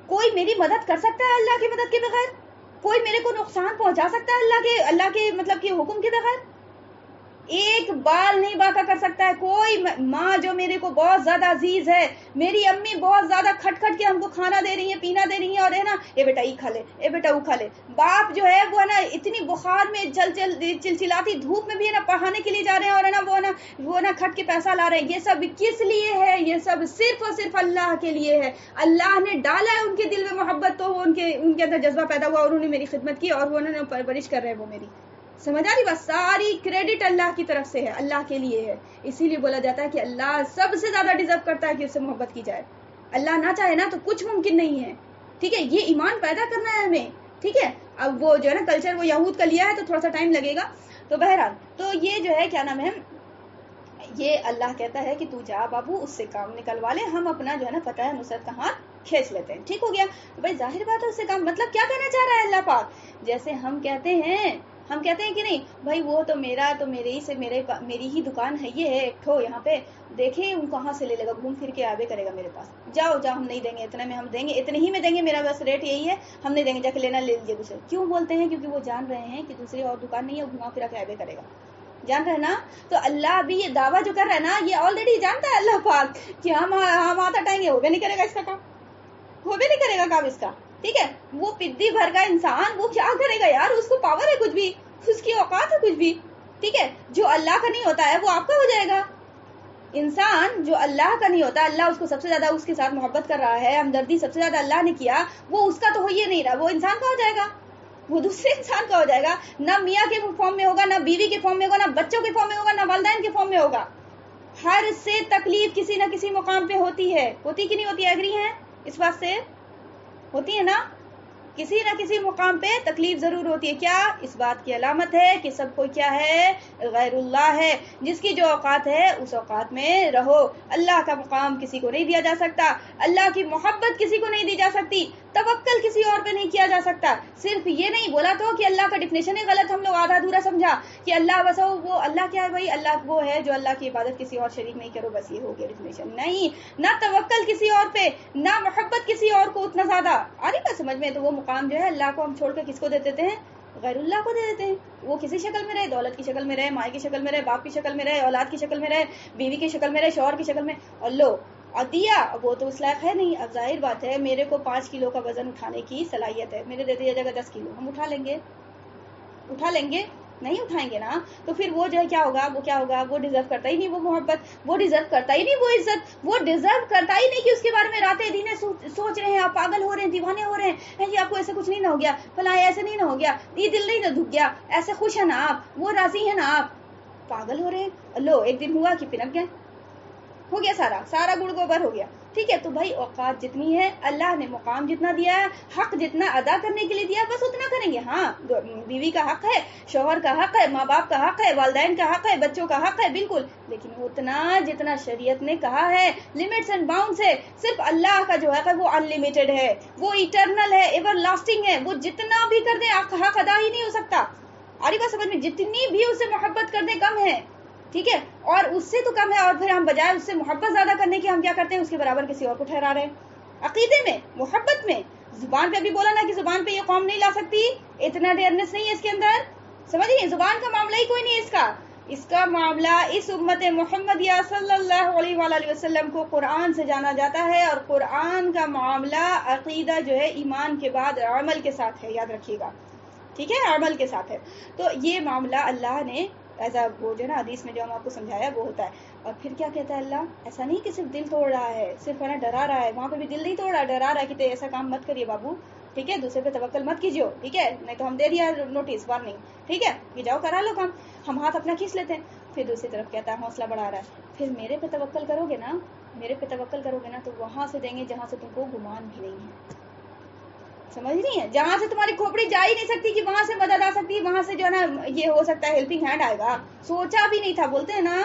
کوئی میری مدد کر سکتا ہے اللہ کی مدد کے بغیر؟ کوئی میرے کو نقصان پہنچا سکتا ہے اللہ کے مطلب کہ حکم کے بغیر؟ ایک بال نہیں باقا کر سکتا ہے کوئی. ماں جو میرے کو بہت زیادہ عزیز ہے، میری امی بہت زیادہ کھٹ کھٹ کے ہم کو کھانا دے رہی ہیں، پینا دے رہی ہیں، اور ہے نا اے بیٹا یہ کھا لے، اے بیٹا وہ کھا لے. باپ جو ہے وہ ہے نا اتنی بخار میں چلچلاتی دھوپ میں بھی ہے نا پڑھانے کے لیے جا رہے ہیں، اور ہے نا وہ نا کھٹ کے پیسہ لا رہے ہیں. یہ سب کس لیے ہے؟ یہ سب صرف اور صرف اللہ کے لیے ہے. اللہ نے ڈالا ہے ان کے دل میں محبت، تو ان کے اندر جذبہ پیدا ہوا، اور انہوں نے میری خدمت کی، اور وہ انہوں نے پرورش کر رہے ہیں وہ میری. سمجھ آ رہی بس؟ ساری کریڈٹ اللہ کی طرف سے ہے، اللہ کے لیے ہے. اسی لیے بولا جاتا ہے کہ اللہ سب سے زیادہ ڈیزرو کرتا ہے کہ اس سے محبت کی جائے. اللہ نہ چاہے نا تو کچھ ممکن نہیں ہے، ٹھیک ہے. یہ ایمان پیدا کرنا ہے ہمیں، ٹھیک ہے. اب وہ جو ہے نا کلچر وہ یہود کا لیا ہے تو تھوڑا سا ٹائم لگے گا. تو بہرحال تو یہ جو ہے کیا نام ہے، یہ اللہ کہتا ہے کہ تو جا بابو اس سے کام نکلوا لے، ہم اپنا جو ہے نا فتح نصرت کا ہاتھ کھینچ لیتے ہیں. ٹھیک ہو گیا بھائی، ظاہر بات ہے اس سے کام. مطلب کیا کہنا چاہ رہا ہے اللہ پاک؟ جیسے ہم کہتے ہیں کہ نہیں بھائی وہ تو میری ہی دکان ہے، یہ ہے ایک ٹھو یہاں پہ، دیکھیں وہ کہاں سے لے لے گا، گھوم پھر کے آبے کرے گا میرے پاس. جاؤ ہم نہیں دیں گے، اتنے میں ہم دیں گے، اتنے ہی میں دیں گے، میرا بس ریٹ یہی ہے، ہم نہیں دیں گے، جا کے لینا لے لیجیے دوسرے. کیوں بولتے ہیں؟ کیونکہ وہ جان رہے ہیں کہ دوسری اور دکان نہیں ہے، گھما پھرا کے آبے کرے گا. جان رہے نا؟ تو اللہ بھی یہ دعویٰ جو کر رہا ہے نا، یہ آلریڈی جانتا ہے اللہ پاک کہ ہم ہاتھ ہٹائیں گے، ہو بھی نہیں کرے گا اس کا کام، ہو بھی نہیں کرے گا کام اس کا. ٹھیک ہے. وہ پدی بھر کا انسان وہ کیا کرے گا یار, اس کو پاور ہے کچھ بھی, اس کی اوقات ہے کچھ بھی, ٹھیک ہے. جو اللہ کا نہیں ہوتا ہے وہ آپ کا ہو جائے گا. انسان جو اللہ کا نہیں ہوتا, اللہ اس کو سب سے زیادہ اس کے ساتھ محبت کر رہا ہے, ہمدردی سب سے زیادہ اللہ نے کیا, وہ اس کا تو ہو ہی نہیں رہا, وہ انسان کا ہو جائے گا, وہ دوسرے انسان کا ہو جائے گا. نہ میاں کے فارم میں ہوگا, نہ بیوی کے فارم میں ہوگا, نہ بچوں کے فارم میں ہوگا, نہ والدین کے فارم میں ہوگا. ہر سے تکلیف کسی نہ کسی مقام پہ ہوتی ہے, ہوتی کہ نہیں ہوتی, ایگری ہیں اس بات سے؟ ہوتی ہے نا, کسی نہ کسی مقام پہ تکلیف ضرور ہوتی ہے. کیا اس بات کی علامت ہے کہ سب کوئی کیا ہے, غیر اللہ ہے. جس کی جو اوقات ہے اس اوقات میں رہو. اللہ کا مقام کسی کو نہیں دیا جا سکتا, اللہ کی محبت کسی کو نہیں دی جا سکتی, توکل کسی اور پہ نہیں کیا جا سکتا. صرف یہ نہیں بولا تو کہ اللہ کا ڈیفینیشن ہی غلط ہم لوگ آدھا ادھورا سمجھا کہ اللہ بس وہ اللہ کیا ہے بھائی, اللہ وہ ہے جو اللہ کی عبادت کسی اور شریک نہیں کرو, بس یہ ہو گیا ڈیفینیشن. نہیں, نہ توکل کسی اور پہ, نہ محبت کسی اور کو اتنا زیادہ. آ رہی بات سمجھ میں؟ تو وہ مقام جو ہے اللہ کو ہم چھوڑ کے کس کو دے دیتے ہیں, غیر اللہ کو دے دیتے ہیں. وہ کسی شکل میں رہے, دولت کی شکل میں رہے, ماں کی شکل میں رہے, باپ کی شکل میں رہے, اولاد کی شکل میں رہے, بیوی کی شکل میں رہے, شوہر کی شکل میں, اور لو دیا, وہ تو اس لائق ہے نہیں. اب ظاہر بات ہے میرے کو 5 کلو کا وزن اٹھانے کی صلاحیت ہے, میرے دے دیا جائے گا 10 کلو, ہم اٹھا لیں گے؟ اٹھا لیں گے؟ نہیں اٹھائیں گے نا. تو پھر وہ جو ہے کیا ہوگا, وہ کیا ہوگا, وہ ڈیزرو کرتا ہی نہیں وہ محبت, وہ ڈیزرو کرتا ہی نہیں وہ عزت, وہ ڈیزرو کرتا ہی نہیں کہ اس کے بارے میں راتیں دینیں سوچ رہے ہیں, آپ پاگل ہو رہے ہیں, دیوانے ہو رہے ہیں کہ آپ کو ایسے کچھ نہیں نہ ہو گیا, فلاں ایسے نہیں نہ ہو گیا, یہ دل نہیں نہ دھک گیا, ایسے خوش ہیں نا آپ, وہ راضی ہیں نا آپ, پاگل ہو رہے ہیں. لو ایک دن ہوا کہ پنک گئے, ہو گیا سارا گڑ گوبر ہو گیا. ٹھیک ہے, تو بھائی اوقات جتنی ہے, اللہ نے مقام جتنا دیا ہے, حق جتنا ادا کرنے کے لیے دیا, بس اتنا کریں گے. ہاں, بیوی کا حق ہے, شوہر کا حق ہے, ماں باپ کا حق ہے, والدین کا حق ہے, بچوں کا حق ہے, بالکل, لیکن اتنا جتنا شریعت نے کہا ہے, لمٹس اینڈ باؤنڈز ہے. صرف اللہ کا جو ہے وہ انلمیٹڈ ہے, وہ ایٹرنل ہے, ایور لاسٹنگ ہے, وہ جتنا بھی کر دیں حق ادا ہی نہیں ہو سکتا. آری بات سمجھ میں؟ جتنی بھی اسے محبت کر دیں کم ہے, ٹھیک ہے, اور اس سے تو کم ہے, اور پھر ہم بجائے اس سے محبت زیادہ کرنے کی ہم کیا کرتے ہیں, اس کے برابر کسی اور کو ٹھہرا رہے ہیں. عقیدے میں, محبت میں, زبان پہ ابھی بولا نا کہ زبان پہ یہ قوم نہیں لا سکتی, اتنا ڈیئرنس نہیں ہے اس کے اندر, سمجھ نہیں, زبان کا معاملہ ہی کوئی نہیں ہے اس کا معاملہ اس امت محمدیہ صلی اللہ علیہ وآلہ وسلم کو قرآن سے جانا جاتا ہے, اور قرآن کا معاملہ عقیدہ جو ہے ایمان کے بعد عمل کے ساتھ ہے, یاد رکھیے گا, ٹھیک ہے, عمل کے ساتھ ہے. تو یہ معاملہ اللہ نے ایسا وہ جو ہے نا حدیث میں جو ہم آپ کو سمجھایا وہ ہوتا ہے. اور پھر کیا کہتا ہے اللہ, ایسا نہیں کہ صرف دل توڑ رہا ہے, صرف ہے نا ڈرا رہا ہے, وہاں پہ بھی دل نہیں توڑ رہا, ڈرا رہا ہے کہ ایسا کام مت کریے بابو, ٹھیک ہے, دوسرے پہ توکل مت کیجیے, ٹھیک ہے, نہیں تو ہم دے دیا نوٹس وارننگ, ٹھیک ہے, کہ جاؤ کرا لو کام, ہم ہاتھ اپنا کھینچ لیتے ہیں. پھر دوسری طرف کہتا ہے حوصلہ بڑھا رہا ہے, پھر میرے پہ توکل کرو گے نا, میرے پہ توکل کرو گے نا, تو وہاں سے دیں گے جہاں سے تم کو گمان بھی نہیں ہے, سمجھ نہیں ہے, جہاں سے تمہاری کھوپڑی جا ہی نہیں سکتی کہ وہاں سے مدد آ سکتی ہے, وہاں سے جو ہے نا یہ ہو سکتا ہے ہیلپنگ ہینڈ آئے گا, سوچا بھی نہیں تھا. بولتے ہیں نا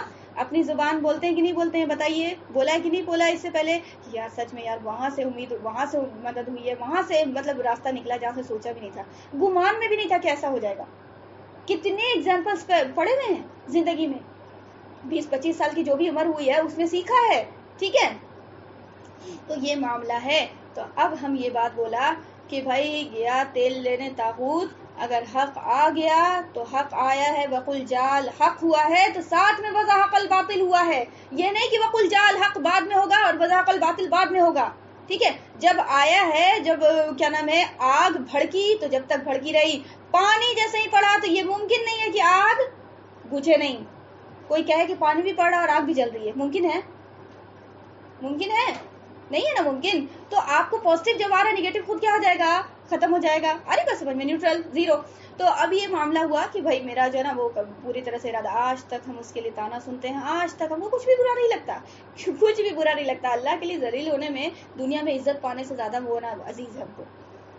اپنی زبان, بولتے ہیں کہ نہیں بولتے ہیں, بتائیے, بولا ہے کہ نہیں بولا اس سے پہلے کہ یار سچ میں یار وہاں سے امید, وہاں سے مدد ہوئی ہے, وہاں سے مطلب راستہ نکلا جہاں سے سوچا بھی نہیں تھا, گمان میں بھی نہیں تھا کہ ایسا ہو جائے گا. کتنے ایگزامپلس پڑے ہوئے ہیں زندگی میں, 20-25 سال کی جو بھی عمر ہوئی ہے اس میں سیکھا ہے, ٹھیک ہے. تو یہ معاملہ ہے. تو اب ہم یہ بات بولا کہ بھائی گیا تیل لینے طاغوت, اگر حق آ گیا تو حق آیا ہے, وقل جال حق ہوا ہے, تو ساتھ میں وضاحق الباطل ہوا ہے. یہ نہیں کہ وقل جال حق بعد میں ہوگا اور وضاحق الباطل بعد میں ہوگا, ٹھیک ہے. جب آیا ہے, جب کیا نام ہے آگ بھڑکی, تو جب تک بھڑکی رہی, پانی جیسے ہی پڑا, تو یہ ممکن نہیں ہے کہ آگ بجھے نہیں. کوئی کہے کہ پانی بھی پڑ رہا اور آگ بھی جل رہی ہے, ممکن ہے؟ ممکن ہے نہیں ہے نا ممکن. تو آپ کو پازیٹیو جب آ رہا ہے, نیگیٹو خود کیا ہو جائے گا, ختم ہو جائے گا. ارے بس سمجھ میں, نیوٹرل, زیرو. تو اب یہ معاملہ ہوا کہ بھائی میرا جو ہے نا وہ پوری طرح سے ارادہ, آج تک ہم اس کے لیے تانا سنتے ہیں, آج تک ہم کو کچھ بھی برا نہیں لگتا, کچھ بھی برا نہیں لگتا. اللہ کے لیے ذلیل ہونے میں دنیا میں عزت پانے سے زیادہ وہ نا عزیز ہے ہم کو.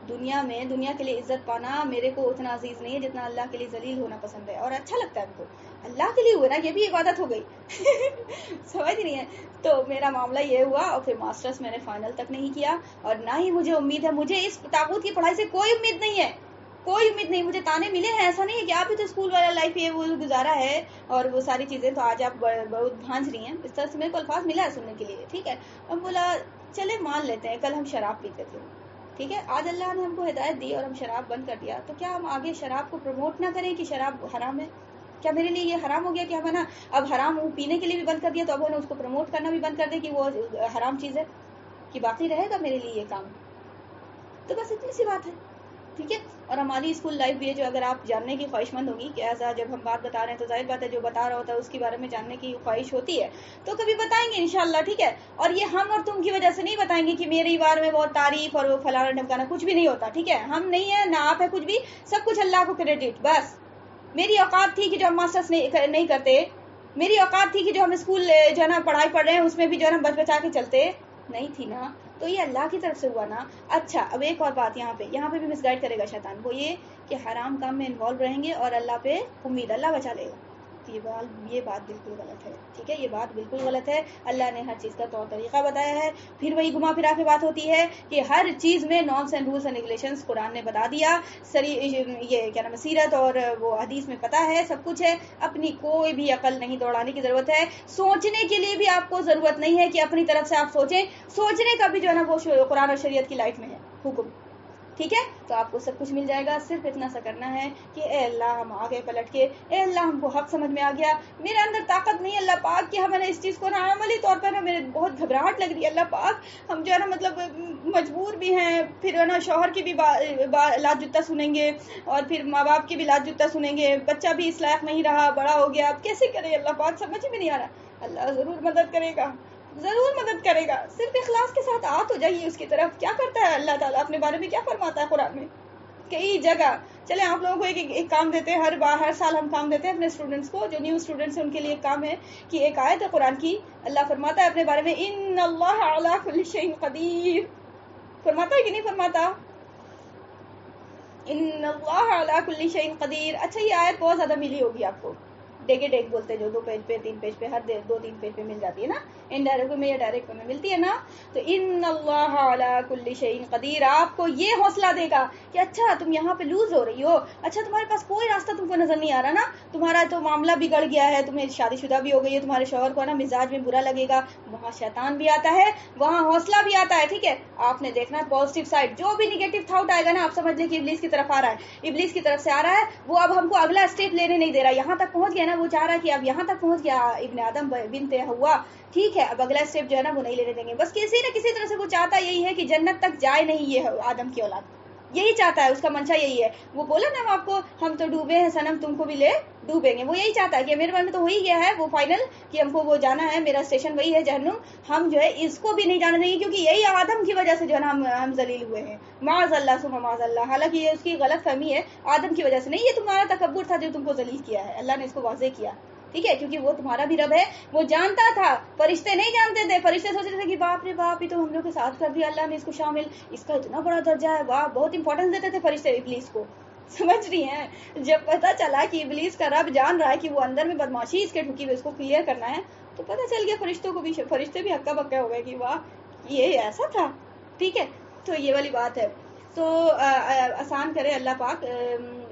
دنیا میں, دنیا کے لیے عزت پانا میرے کو اتنا عزیز نہیں ہے جتنا اللہ کے لیے ذلیل ہونا پسند ہے, اور اچھا لگتا ہے ہم کو. اللہ کے لیے ہوئے نا, یہ بھی عبادت ہو گئی. سمجھ نہیں ہے. تو میرا معاملہ یہ ہوا, اور پھر ماسٹرز میں نے فائنل تک نہیں کیا, اور نہ ہی مجھے امید ہے, مجھے اس طاغوت کی پڑھائی سے کوئی امید نہیں ہے, کوئی امید نہیں. مجھے تانے ملے ہیں, ایسا نہیں ہے کہ آپ بھی تو اسکول والا لائف یہ وہ گزارا ہے اور وہ ساری چیزیں, تو آج آپ بہت بھانج رہی ہیں. اس طرح سے میرے کو الفاظ ملا ہے سننے کے لیے, ٹھیک ہے. ہم بولا چلے مان لیتے ہیں, کل ہم شراب پیتے تھے, ٹھیک ہے, آج اللہ نے ہم کو ہدایت دی اور ہم شراب بند کر دیا, تو کیا ہم آگے شراب کو پروموٹ نہ کریں کہ شراب حرام ہے؟ کیا میرے لیے یہ حرام ہو گیا کہ ہم ہے نا اب حرام پینے کے لیے بھی بند کر دیا, تو اب ہم نے اس کو پروموٹ کرنا بھی بند کر دیں کہ وہ حرام چیز ہے, کہ باقی رہے گا میرے لیے یہ کام؟ تو بس اتنی سی بات ہے، ٹھیک ہے. اور ہماری اسکول لائف بھی ہے جو اگر آپ جاننے کی خواہش مند ہوگی کہ ایسا جب ہم بات بتا رہے ہیں تو ظاہر بات ہے جو بتا رہا ہوتا ہے اس کے بارے میں جاننے کی خواہش ہوتی ہے تو کبھی بتائیں گے انشاءاللہ، ٹھیک ہے. اور یہ ہم اور تم کی وجہ سے نہیں بتائیں گے کہ میرے بارے میں بہت تعریف اور فلانا ڈھمکانا، کچھ بھی نہیں ہوتا، ٹھیک ہے. ہم نہیں ہیں نہ آپ ہے کچھ بھی، سب کچھ اللہ کو کریڈٹ. بس میری اوقات تھی کہ جو ہم ماسٹرس نہیں کرتے، میری اوقات تھی کہ جو ہم اسکول جو ہے نا پڑھائی پڑھ رہے ہیں اس میں بھی جو ہے نا بچ بچا کے چلتے نہیں تھی نا، تو یہ اللہ کی طرف سے ہوا نا. اچھا اب ایک اور بات یہاں پہ بھی مس گائڈ کرے گا شیطان، وہ یہ کہ حرام کام میں انوالو رہیں گے اور اللہ پہ امید، اللہ بچا لے گا. تو یہ بات بالکل غلط ہے، ٹھیک ہے، یہ بات بالکل غلط ہے. اللہ نے ہر چیز کا طور طریقہ بتایا ہے. پھر وہی گھما پھرا کے بات ہوتی ہے کہ ہر چیز میں norms and rules and regulations Quran نے بتا دیا. یہ کیا نام ہے، سیرت اور وہ حدیث میں پتا ہے، سب کچھ ہے. اپنی کوئی بھی عقل نہیں دوڑانے کی ضرورت ہے. سوچنے کے لیے بھی آپ کو ضرورت نہیں ہے کہ اپنی طرف سے آپ سوچیں. سوچنے کا بھی جو ہے نا وہ قرآن اور شریعت کی لائٹ میں ہے حکم، ٹھیک ہے. تو آپ کو سب کچھ مل جائے گا. صرف اتنا سا کرنا ہے کہ اے اللہ ہم آگے پلٹ کے، اے اللہ ہم کو حق سمجھ میں آ گیا، میرے اندر طاقت نہیں اللہ پاک کہ ہمیں اس چیز کو نا عملی طور پر نا میرے بہت گھبراہٹ لگ رہی ہے اللہ پاک، ہم جو ہے نا مطلب مجبور بھی ہیں، پھر ہے نا شوہر کی بھی لات جتا سنیں گے اور پھر ماں باپ کی بھی لات جتا سنیں گے، بچہ بھی اس لائق نہیں رہا، بڑا ہو گیا، اب کیسے کرے اللہ پاک، سمجھ میں نہیں آ رہا. اللہ ضرور مدد کرے گا، ضرور مدد کرے گا. صرف اخلاص کے ساتھ تو جائیے اس کی طرف. کیا کرتا ہے اللہ تعالیٰ اپنے بارے میں، کیا فرماتا ہے قرآن میں کئی جگہ. چلیں آپ لوگوں کو ایک کام دیتے ہیں، ہر سال ہم کام دیتے ہیں اپنے اسٹوڈنٹس کو، جو نیو اسٹوڈنٹس ہیں ان کے لیے ایک کام ہے کہ ایک آیت ہے قرآن کی، اللہ فرماتا ہے اپنے بارے میں ان اللہ علی کل شیء قدیر. فرماتا ہے کہ نہیں فرماتا؟ ان اللہ علی کل شیء قدیر. اچھا یہ آیت بہت زیادہ ملی ہوگی آپ کو، ڈیک بولتے جو 2 پیج پہ 3 پیج پہ ہر 2-3 پیج پہ مل جاتی ہے نا، انڈائریکٹ میں یا ڈائریکٹ میں ملتی ہے نا. تو ان اللہ علی کل شیء قدیر آپ کو یہ حوصلہ دے گا کہ اچھا تم یہاں پہ لوز ہو رہی ہو، اچھا تمہارے پاس کوئی راستہ تم کو نظر نہیں آ رہا نا، تمہارا تو معاملہ بگڑ گیا ہے، تمہیں شادی شدہ بھی ہو گئی ہے، تمہارے شوہر کو نا مزاج میں برا لگے گا، وہاں شیطان بھی آتا ہے، وہاں حوصلہ بھی آتا ہے، ٹھیک ہے. آپ نے دیکھنا پازیٹیو سائڈ، جو بھی نگیٹو تھاٹ آئے گا نا آپ سمجھ لیں کہ ابلیس کی طرف آ رہا ہے، ابلیس کی طرف سے آ رہا ہے، وہ اب ہم کو اگلا اسٹیپ لینے نہیں دے رہا. یہاں تک پہنچ گیا نا، وہ چاہ رہا ہے کہ اب یہاں تک پہنچ گیا ابن آدم بنت ہوا، ٹھیک ہے، اب اگلا اسٹیپ جو ہے نا وہ نہیں لینے دیں گے. بس کسی نہ کسی طرح سے وہ چاہتا یہی ہے کہ جنت تک جائے نہیں یہ آدم کی اولاد، یہی چاہتا ہے، اس کا منشا یہی ہے. وہ بولا نا آپ کو ہم تو ڈوبے ہیں صنم تم کو بھی لے ڈوبیں گے، وہ یہی چاہتا ہے کہ میرے من میں تو ہو ہی گیا ہے وہ فائنل کہ ہم کو وہ جانا ہے، میرا اسٹیشن وہی ہے جہنم. ہم جو ہے اس کو بھی نہیں جانے دیں گے کیونکہ یہی آدم کی وجہ سے جو ہے نا ہم ذلیل ہوئے ہیں. معاذ اللہ ثم معاذ اللہ. حالانکہ یہ اس کی غلط فہمی ہے، آدم کی وجہ سے نہیں، یہ تمہارا تکبر تھا جو تم کو ذلیل کیا ہے. اللہ نے اس کو واضح کیا، ٹھیک ہے، کیونکہ وہ تمہارا بھی رب ہے، وہ جانتا تھا. فرشتے نہیں جانتے تھے، فرشتے سوچ رہے تھے کہ باپ رے باپ یہ تو ہم لوگ کے ساتھ کر دیا اللہ نے اس کو شامل، اس کا اتنا بڑا درجہ ہے، واہ، بہت امپورٹنس دیتے تھے فرشتے ابلیس کو. سمجھ رہی ہیں؟ جب پتا چلا کہ ابلیس کا رب جان رہا ہے کہ وہ اندر میں بدماشی اس کے ٹھکی ہوئی، اس کو کلیئر کرنا ہے، تو پتا چل گیا فرشتوں کو بھی، فرشتے بھی ہکا بکا ہو گئے کہ واہ یہ ایسا تھا، ٹھیک ہے. تو یہ والی بات ہے. تو آسان کرے اللہ پاک،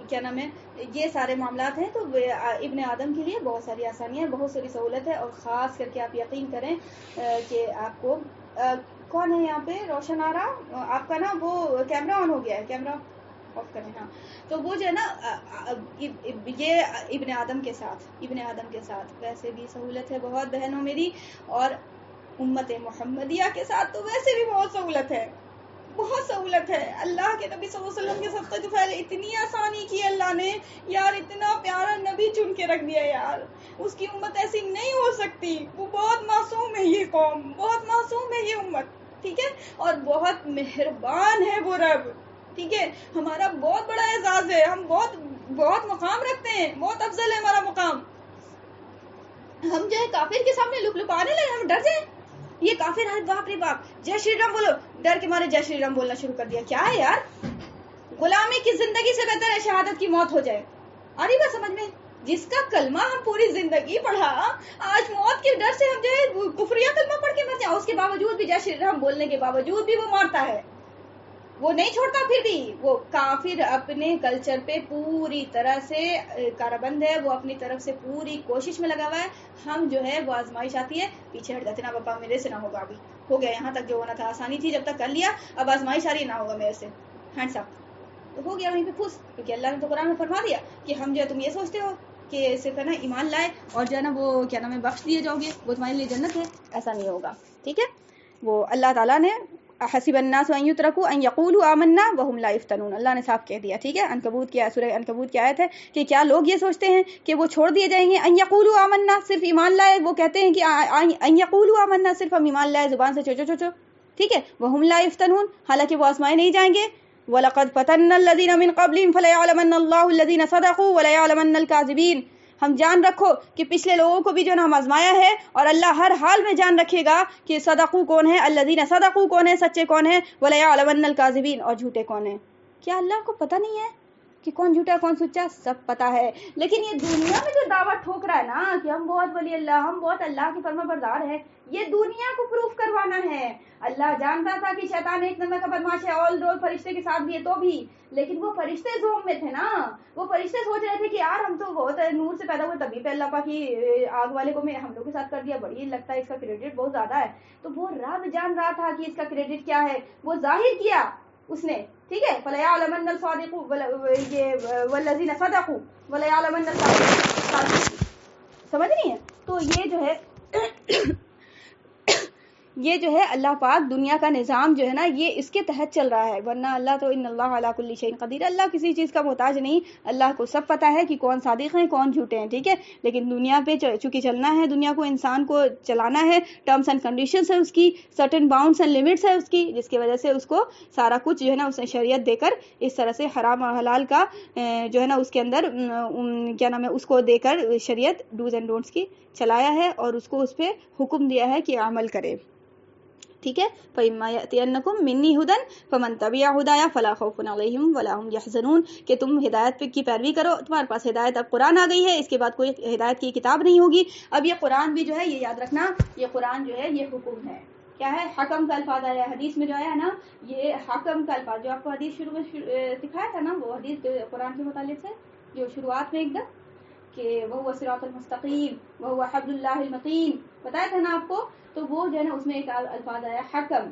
کیا نام ہے، یہ سارے معاملات ہیں. تو ابن آدم کے لیے بہت ساری آسانیاں، بہت ساری سہولت ہے. اور خاص کر کے آپ یقین کریں کہ آپ کو کون ہے یہاں پہ روشن آ رہا آپ کا نا، وہ کیمرہ آن ہو گیا ہے، کیمرہ آف کریں. ہاں تو وہ جو ہے نا یہ ابن آدم کے ساتھ ویسے بھی سہولت ہے بہت بہنوں میری، اور امت محمدیہ کے ساتھ تو ویسے بھی بہت سہولت ہے، بہت سہولت ہے. اللہ کے نبی صلی اللہ علیہ وسلم کے صدقہ جو پھیلے اتنی آسانی کی اللہ نے یار، اتنا پیارا نبی چن کے رکھ دیا یار. اس کی امت ایسی نہیں ہو سکتی، وہ بہت معصوم ہے، یہ قوم بہت معصوم ہے، یہ امت، ٹھیک ہے، اور بہت مہربان ہے وہ رب، ٹھیک ہے. ہمارا بہت بڑا اعزاز ہے، ہم بہت بہت مقام رکھتے ہیں، بہت افضل ہے ہمارا مقام. ہم جو ہے کافر کے سامنے لپ لپانے لگے، ہم ڈر جائیں. یہ کافر ہے، باپ رے باپ جے شری رام بولو، ڈر کے مارے جے شری رام بولنا شروع کر دیا. کیا ہے یار، غلامی کی زندگی سے بہتر ہے شہادت کی موت ہو جائے. آ رہی بات سمجھ میں؟ جس کا کلمہ ہم پوری زندگی پڑھا، آج موت کے ڈر سے ہم جو ہے کفریہ کلمہ پڑھ کے مر جائیں، اس کے باوجود بھی جے شری رام بولنے کے باوجود بھی وہ مارتا ہے، وہ نہیں چھوڑتا. پھر بھی وہ کافر اپنے کلچر پہ پوری طرح سے کاربند ہے، وہ اپنی طرف سے پوری کوشش میں لگا ہوا ہے. ہم جو ہے وہ آزمائش آتی ہے پیچھے ہٹ جاتے، نا پاپا میرے سے نہ ہوگا، ابھی ہو گیا، یہاں تک جو ہونا تھا آسانی تھی جب تک کر لیا، اب آزمائش آ رہی، نہ ہوگا میرے سے، ہینڈس اپ. تو ہو گیا وہیں پہ پھس، کیونکہ اللہ نے تو قرآن میں فرما دیا کہ ہم جو ہے، تم یہ سوچتے ہو کہ صرف ہے نا ایمان لائے اور جو ہے نا وہ کیا نام ہے بخش دیے جاؤ گے، وہ تمہارے لیے جنت ہے، ایسا نہیں ہوگا، ٹھیک ہے. وہ اللہ تعالیٰ نے حسب الناس ان يتركوا ان يقولوا آمنا وهم لا يفتنون. اللہ نے صاف کہہ دیا, ٹھیک ہے, عنکبوت کی سورہ عنکبوت کی آیت ہے کہ کیا لوگ یہ سوچتے ہیں کہ وہ چھوڑ دیے جائیں گے ان يقولوا آمنا, صرف ایمان لائے, وہ کہتے ہیں کہ ان يقولوا آمنا, صرف ہم ایمان لائے زبان سے چو چو چو, ٹھیک ہے, وهم لا يفتنون, حالانکہ وہ آزمائے نہیں جائیں گے. وَلَقَدْ فَتَنَّا الَّذِينَ مِن قَبْلِهِمْ فَلَيَعْلَمَنَّ اللَّهُ الَّذِينَ صَدَقُوا وَلَيَعْلَمَنَّ الْكَاذِبِينَ. ہم جان رکھو کہ پچھلے لوگوں کو بھی جو ہے نا ہم آزمایا ہے, اور اللہ ہر حال میں جان رکھے گا کہ صدقو کون ہے, الذین صدقو کون ہے, سچے کون ہیں, وَلَيَعْلَمَنَّ الْكَاذِبِينَ, اور جھوٹے کون ہیں. کیا اللہ کو پتہ نہیں ہے کہ کون جھوٹا کون سچا؟ سب پتہ ہے. لیکن یہ دنیا میں جو دعوت ٹھوک رہا ہے نا کہ ہم بہت ولی اللہ, ہم بہت اللہ کے فرما بردار ہیں, یہ دنیا کو پروف کروانا ہے. اللہ جانتا تھا کہ شیطان ایک نمبر کا بدماش ہے, آل رول فرشتے کے ساتھ بھی ہے تو بھی, لیکن وہ فرشتے زوم میں تھے نا, وہ فرشتے سوچ رہے تھے کہ یار ہم تو بہت نور سے پیدا ہوئے, تبھی پہ اللہ پاک کی آگ والے کو میں ہم لوگ کے ساتھ کر دیا, بڑی لگتا ہے اس کا کریڈٹ بہت زیادہ ہے. تو وہ رب جان رہا تھا کہ اس کا کریڈٹ کیا ہے, وہ ظاہر کیا اس نے, ٹھیک ہے. فَلَيَعْلَمَنَّ الصَّادِقُ وَالَّذِينَ صَدَقُوا وَلَيَعْلَمَنَّ الْكَاذِبِينَ. سمجھ نہیں ہے؟ تو یہ جو ہے اللہ پاک دنیا کا نظام جو ہے نا یہ اس کے تحت چل رہا ہے, ورنہ اللہ تو ان اللہ علی کل شیء قدیر, اللہ کسی چیز کا محتاج نہیں, اللہ کو سب پتہ ہے کہ کون صادق ہیں کون جھوٹے ہیں, ٹھیک ہے. لیکن دنیا پہ چونکہ چلنا ہے, دنیا کو انسان کو چلانا ہے, ٹرمز اینڈ کنڈیشنز ہے اس کی, سرٹن باؤنڈس اینڈ لمٹس ہے اس کی, جس کی وجہ سے اس کو سارا کچھ جو ہے نا اس نے شریعت دے کر اس طرح سے حرام اور حلال کا جو ہے نا اس کے اندر کیا نام ہے اس کو دے کر شریعت ڈوز اینڈ ڈونٹس کی چلایا ہے, اور اس کو اس پہ حکم دیا ہے کہ عمل کرے, ٹھیک ہے. فَإِمَّا يَأْتِيَنَّكُم مِّنِّي هُدًى فَمَن تَبِعَ هُدَايَ فَلَا خَوْفٌ عَلَيْهِمْ وَلَا هُمْ يَحْزَنُونَ. کہ تم ہدایت کی پیروی کرو, تمہارے پاس ہدایت, اب قرآن آ گئی ہے, اس کے بعد کوئی ہدایت کی کتاب نہیں ہوگی. اب یہ قرآن بھی جو ہے یہ یاد رکھنا, یہ قرآن جو ہے یہ حکم ہے, کیا ہے, حکم کا الفاظ آیا ہے حدیث میں جو آیا ہے نا, یہ حکم کا الفاظ جو آپ کو حدیث شروع میں سکھایا تھا نا, وہ حدیث قرآن کے متعلق سے جو شروعات میں ایک دم کہ وہ صراط المستقیم وہ حبل اللہ المتین بتایا تھا نا آپ کو, تو وہ جو ہے نا اس میں ایک الفاظ آیا حکم,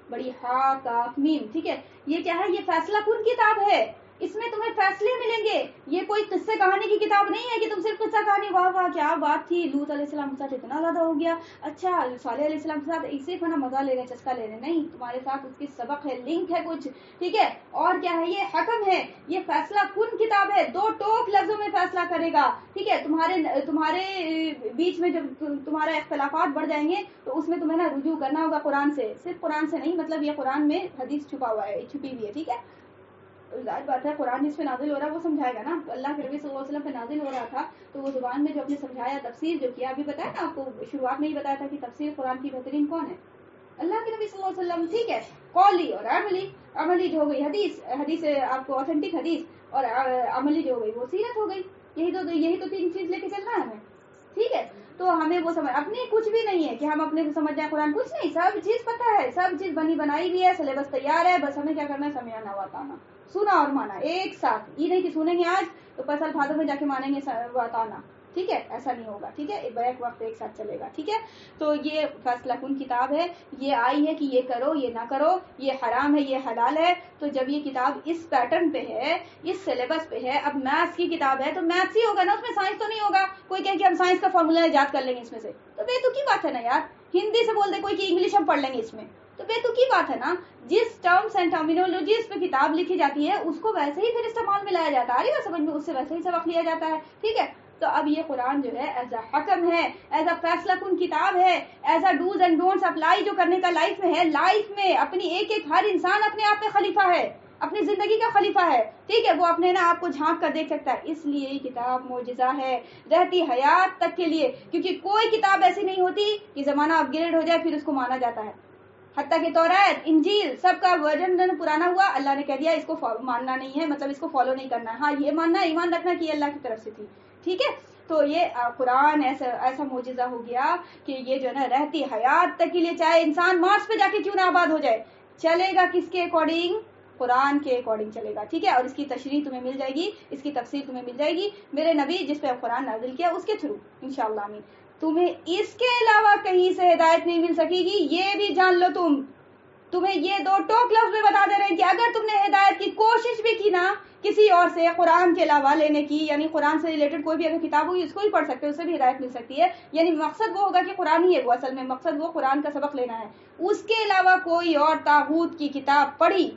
بڑی ہا کاف میم, ٹھیک ہے. یہ کیا ہے, یہ فیصلہ کن کتاب ہے, اس میں تمہیں فیصلے ملیں گے. یہ کوئی قصے کہانی کی کتاب نہیں ہے کہ تم صرف قصہ کہانی, واہ واہ کیا بات تھی, لوط علیہ السلام کے ساتھ اتنا زیادہ ہو گیا, اچھا صالح علیہ السلام کے ساتھ صرف ہے نا مزہ لے رہے, چسکا لے رہے, نہیں, تمہارے ساتھ اس کی سبق ہے, لنک ہے کچھ, ٹھیک ہے. اور کیا ہے, یہ حکم ہے, یہ فیصلہ کن کتاب ہے, دو ٹوک لفظوں میں فیصلہ کرے گا, ٹھیک ہے. تمہارے بیچ میں جب تمہارے اختلافات بڑھ جائیں گے تو اس میں تمہیں نا رجوع کرنا ہوگا قرآن سے, صرف قرآن سے نہیں, مطلب یہ قرآن میں حدیث چھپا ہوا ہے, چھپی ہوئی ہے, ٹھیک ہے. ظاہر بات ہے قرآن جس پہ نازل ہو رہا ہے وہ سمجھائے گا نا, تو اللہ کے نبی صلی اللہ علیہ وسلم پہ نازل ہو رہا تھا تو وہ زبان میں جو اپنے سمجھایا, تفسیر جو کیا, ابھی بتایا نا آپ کو شروعات میں ہی بتایا تھا کہ تفسیر قرآن کی بہترین کون ہے, اللہ کے نبی صلی اللہ علیہ وسلم, ٹھیک ہے. قولی اور عملی جو ہو گئی حدیث آپ کو اوتھینٹک حدیث, اور عملی جو ہو گئی وہ سیرت ہو گئی. یہی تو تین چیز لے کے چلنا ہے ہمیں, ٹھیک ہے. تو ہمیں وہ سمجھ, اپنے کچھ بھی نہیں ہے کہ ہم اپنے کو سمجھ جائیں قرآن, کچھ نہیں, سب چیز پتہ ہے, سب چیز بنی بنائی بھی ہے, سلیبس تیار ہے, بس ہمیں کیا کرنا ہے, سمجھنا واتانا, سنا اور مانا ایک ساتھ. یہ نہیں کہ سنیں گے آج تو پسل بھادر میں جا کے مانیں گے واتانا, ٹھیک ہے, ایسا نہیں ہوگا, ٹھیک ہے. بیک وقت ایک ساتھ چلے گا, ٹھیک ہے. تو یہ فیصلہ کن کتاب ہے, یہ آئی ہے کہ یہ کرو یہ نہ کرو, یہ حرام ہے یہ حلال ہے. تو جب یہ کتاب اس پیٹرن پہ ہے, اس سلیبس پہ ہے, اب میتھس کی کتاب ہے تو میتھس ہی ہوگا نا, اس میں سائنس تو نہیں ہوگا. کوئی کہے کہ ہم سائنس کا فارمولا ایجاد کر لیں گے اس میں سے, تو بیتوکی بات ہے نا یار. ہندی سے بول دے کوئی کہ انگلش ہم پڑھ لیں گے اس میں, تو بیتوکی بات ہے نا. جس ٹرمس اینڈ ٹرمینالوجیز پہ کتاب لکھی جاتی ہے اس کو ویسے ہی پھر استعمال میں لایا جاتا ہے, آ رہی ہے سمجھ میں, اس سے ویسے ہی سبق لیا جاتا ہے, ٹھیک ہے. تو اب یہ قرآن جو ہے ایز اے حکم ہے, ایز اے فیصلہ کن کتاب ہے, as a dos and don'ts apply جو کرنے کا لائف میں ہے, لائف میں اپنی ایک ہر انسان اپنے آپ میں خلیفہ ہے, اپنی زندگی کا خلیفہ ہے, ٹھیک ہے. وہ اپنے نا آپ کو جھانک کر دیکھ سکتا ہے, اس لیے یہ کتاب معجزہ ہے رہتی حیات تک کے لیے, کیونکہ کوئی کتاب ایسی نہیں ہوتی کہ زمانہ اپ گریڈ ہو جائے پھر اس کو مانا جاتا ہے. حتیٰ کہ توریت, انجیل, سب کا ورژن پرانا ہوا, اللہ نے کہہ دیا اس کو ماننا نہیں ہے, مطلب اس کو فالو نہیں کرنا ہے. ہاں یہ ماننا, ایمان رکھنا کہ یہ اللہ کی طرف سے تھی, ٹھیک ہے. تو یہ قرآن ایسا معجزہ ہو گیا کہ یہ جو ہے نا رہتی حیات تک کے لیے, چاہے انسان مارس پہ جا کے کیوں نہ آباد ہو جائے, چلے گا کس کے اکارڈنگ, قرآن کے اکارڈنگ چلے گا, ٹھیک ہے. اور اس کی تشریح تمہیں مل جائے گی, اس کی تفسیر تمہیں مل جائے گی میرے نبی جس پہ قرآن نازل کیا اس کے تھرو, انشاءاللہ آمین. تمہیں اس کے علاوہ کہیں سے ہدایت نہیں مل سکے گی, یہ بھی جان لو. تمہیں یہ دو ٹوک لفظ میں بتا دے رہے ہیں کہ اگر تم نے ہدایت کی کوشش بھی کی نا, کسی اور سے قرآن کے علاوہ لینے کی، یعنی قرآن سے ریلیٹڈ کوئی بھی اگر کتاب ہوگی اس کو بھی پڑھ سکتے ہیں، اس سے بھی ہدایت مل سکتی ہے. یعنی مقصد وہ ہوگا کہ قرآن ہی ہے، وہ اصل میں مقصد وہ قرآن کا سبق لینا ہے. اس کے علاوہ کوئی اور طاغوت کی کتاب پڑھی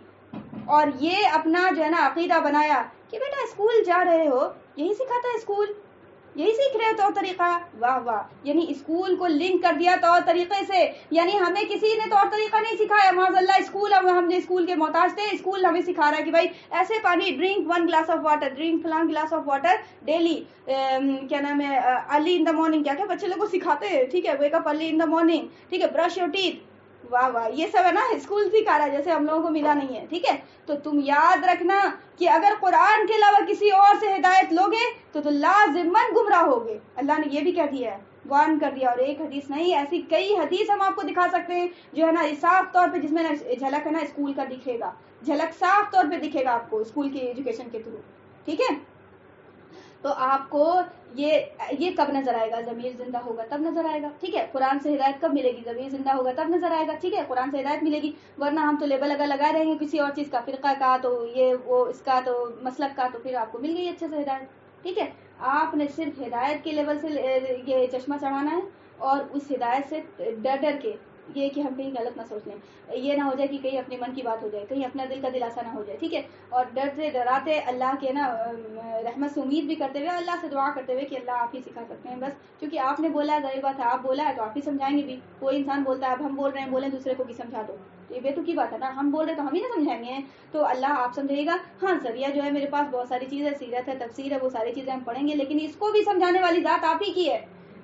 اور یہ اپنا جو ہے نا عقیدہ بنایا کہ بیٹا اسکول جا رہے ہو یہی سکھاتا ہے اسکول، یہی سیکھ رہے ہو طور طریقہ، واہ واہ. یعنی اسکول کو لنک کر دیا طور طریقے سے، یعنی ہمیں کسی نے طور طریقہ نہیں سکھایا، معاذ اللہ اسکول ہم نے اسکول کے محتاج تھے، اسکول ہمیں سکھا رہا ہے کہ بھائی ایسے پانی drink 1 glass of water, drink فلان گلاس آف واٹر ڈیلی، کیا نام ہے ارلی ان دا مارننگ، کیا کیا بچے لوگ کو سکھاتے ہیں، ٹھیک ہے، wake up early in the morning, ٹھیک ہے، برش یور ٹیتھ، واہ واہ، یہ سب ہے نا اسکول سکھا رہا ہے، جیسے ہم لوگوں کو ملا نہیں ہے. ٹھیک ہے، تو تم یاد رکھنا کہ اگر قرآن کے علاوہ کسی اور سے ہدایت لوگے تو لازماً گمراہ ہوگے. اللہ نے یہ بھی کہہ دیا ہے، وارن کر دیا. اور ایک حدیث نہیں، ایسی کئی حدیث ہم آپ کو دکھا سکتے ہیں جو ہے نا صاف طور پہ، جس میں جھلک ہے نا اسکول کا دکھے گا، جھلک صاف طور پہ دکھے گا آپ کو اسکول کی ایجوکیشن کے تھرو. ٹھیک ہے، تو آپ کو یہ کب نظر آئے گا؟ ضمیر زندہ ہوگا تب نظر آئے گا. ٹھیک ہے، قرآن سے ہدایت کب ملے گی؟ ضمیر زندہ ہوگا تب نظر آئے گا. ٹھیک ہے، قرآن سے ہدایت ملے گی، ورنہ ہم تو لیبل اگر لگائے رہیں گے کسی اور چیز کا، فرقہ کا تو یہ وہ اس کا تو مسلک کا، تو پھر آپ کو مل گئی اچھے سے ہدایت. ٹھیک ہے، آپ نے صرف ہدایت کے لیول سے یہ چشمہ چڑھانا ہے، اور اس ہدایت سے ڈر ڈر کے، یہ کہ ہم کہیں غلط نہ سوچ لیں، یہ نہ ہو جائے کہ کہیں اپنے من کی بات ہو جائے، کہیں اپنا دل کا دلاسا نہ ہو جائے. ٹھیک ہے، اور ڈر سے ڈراتے اللہ کے نا رحمت سے امید بھی کرتے ہوئے، اللہ سے دعا کرتے ہوئے کہ اللہ آپ ہی سکھا سکتے ہیں بس، کیونکہ آپ نے بولا ہے، ظاہر بات ہے آپ بولا ہے تو آپ ہی سمجھائیں گے بھی. کوئی انسان بولتا ہے اب ہم بول رہے ہیں بولیں دوسرے کو بھی سمجھا دو، تو یہ بے تکی بات ہے نا، ہم بول رہے تو ہم ہی نہ سمجھائیں گے، تو اللہ آپ سمجھائیے گا. ہاں ذریعہ جو ہے میرے پاس بہت ساری چیز ہے، سیرت ہے، تفسیر ہے، وہ ساری چیزیں ہم پڑھیں گے، لیکن اس کو بھی سمجھانے والی ذات آپ ہی کی ہے.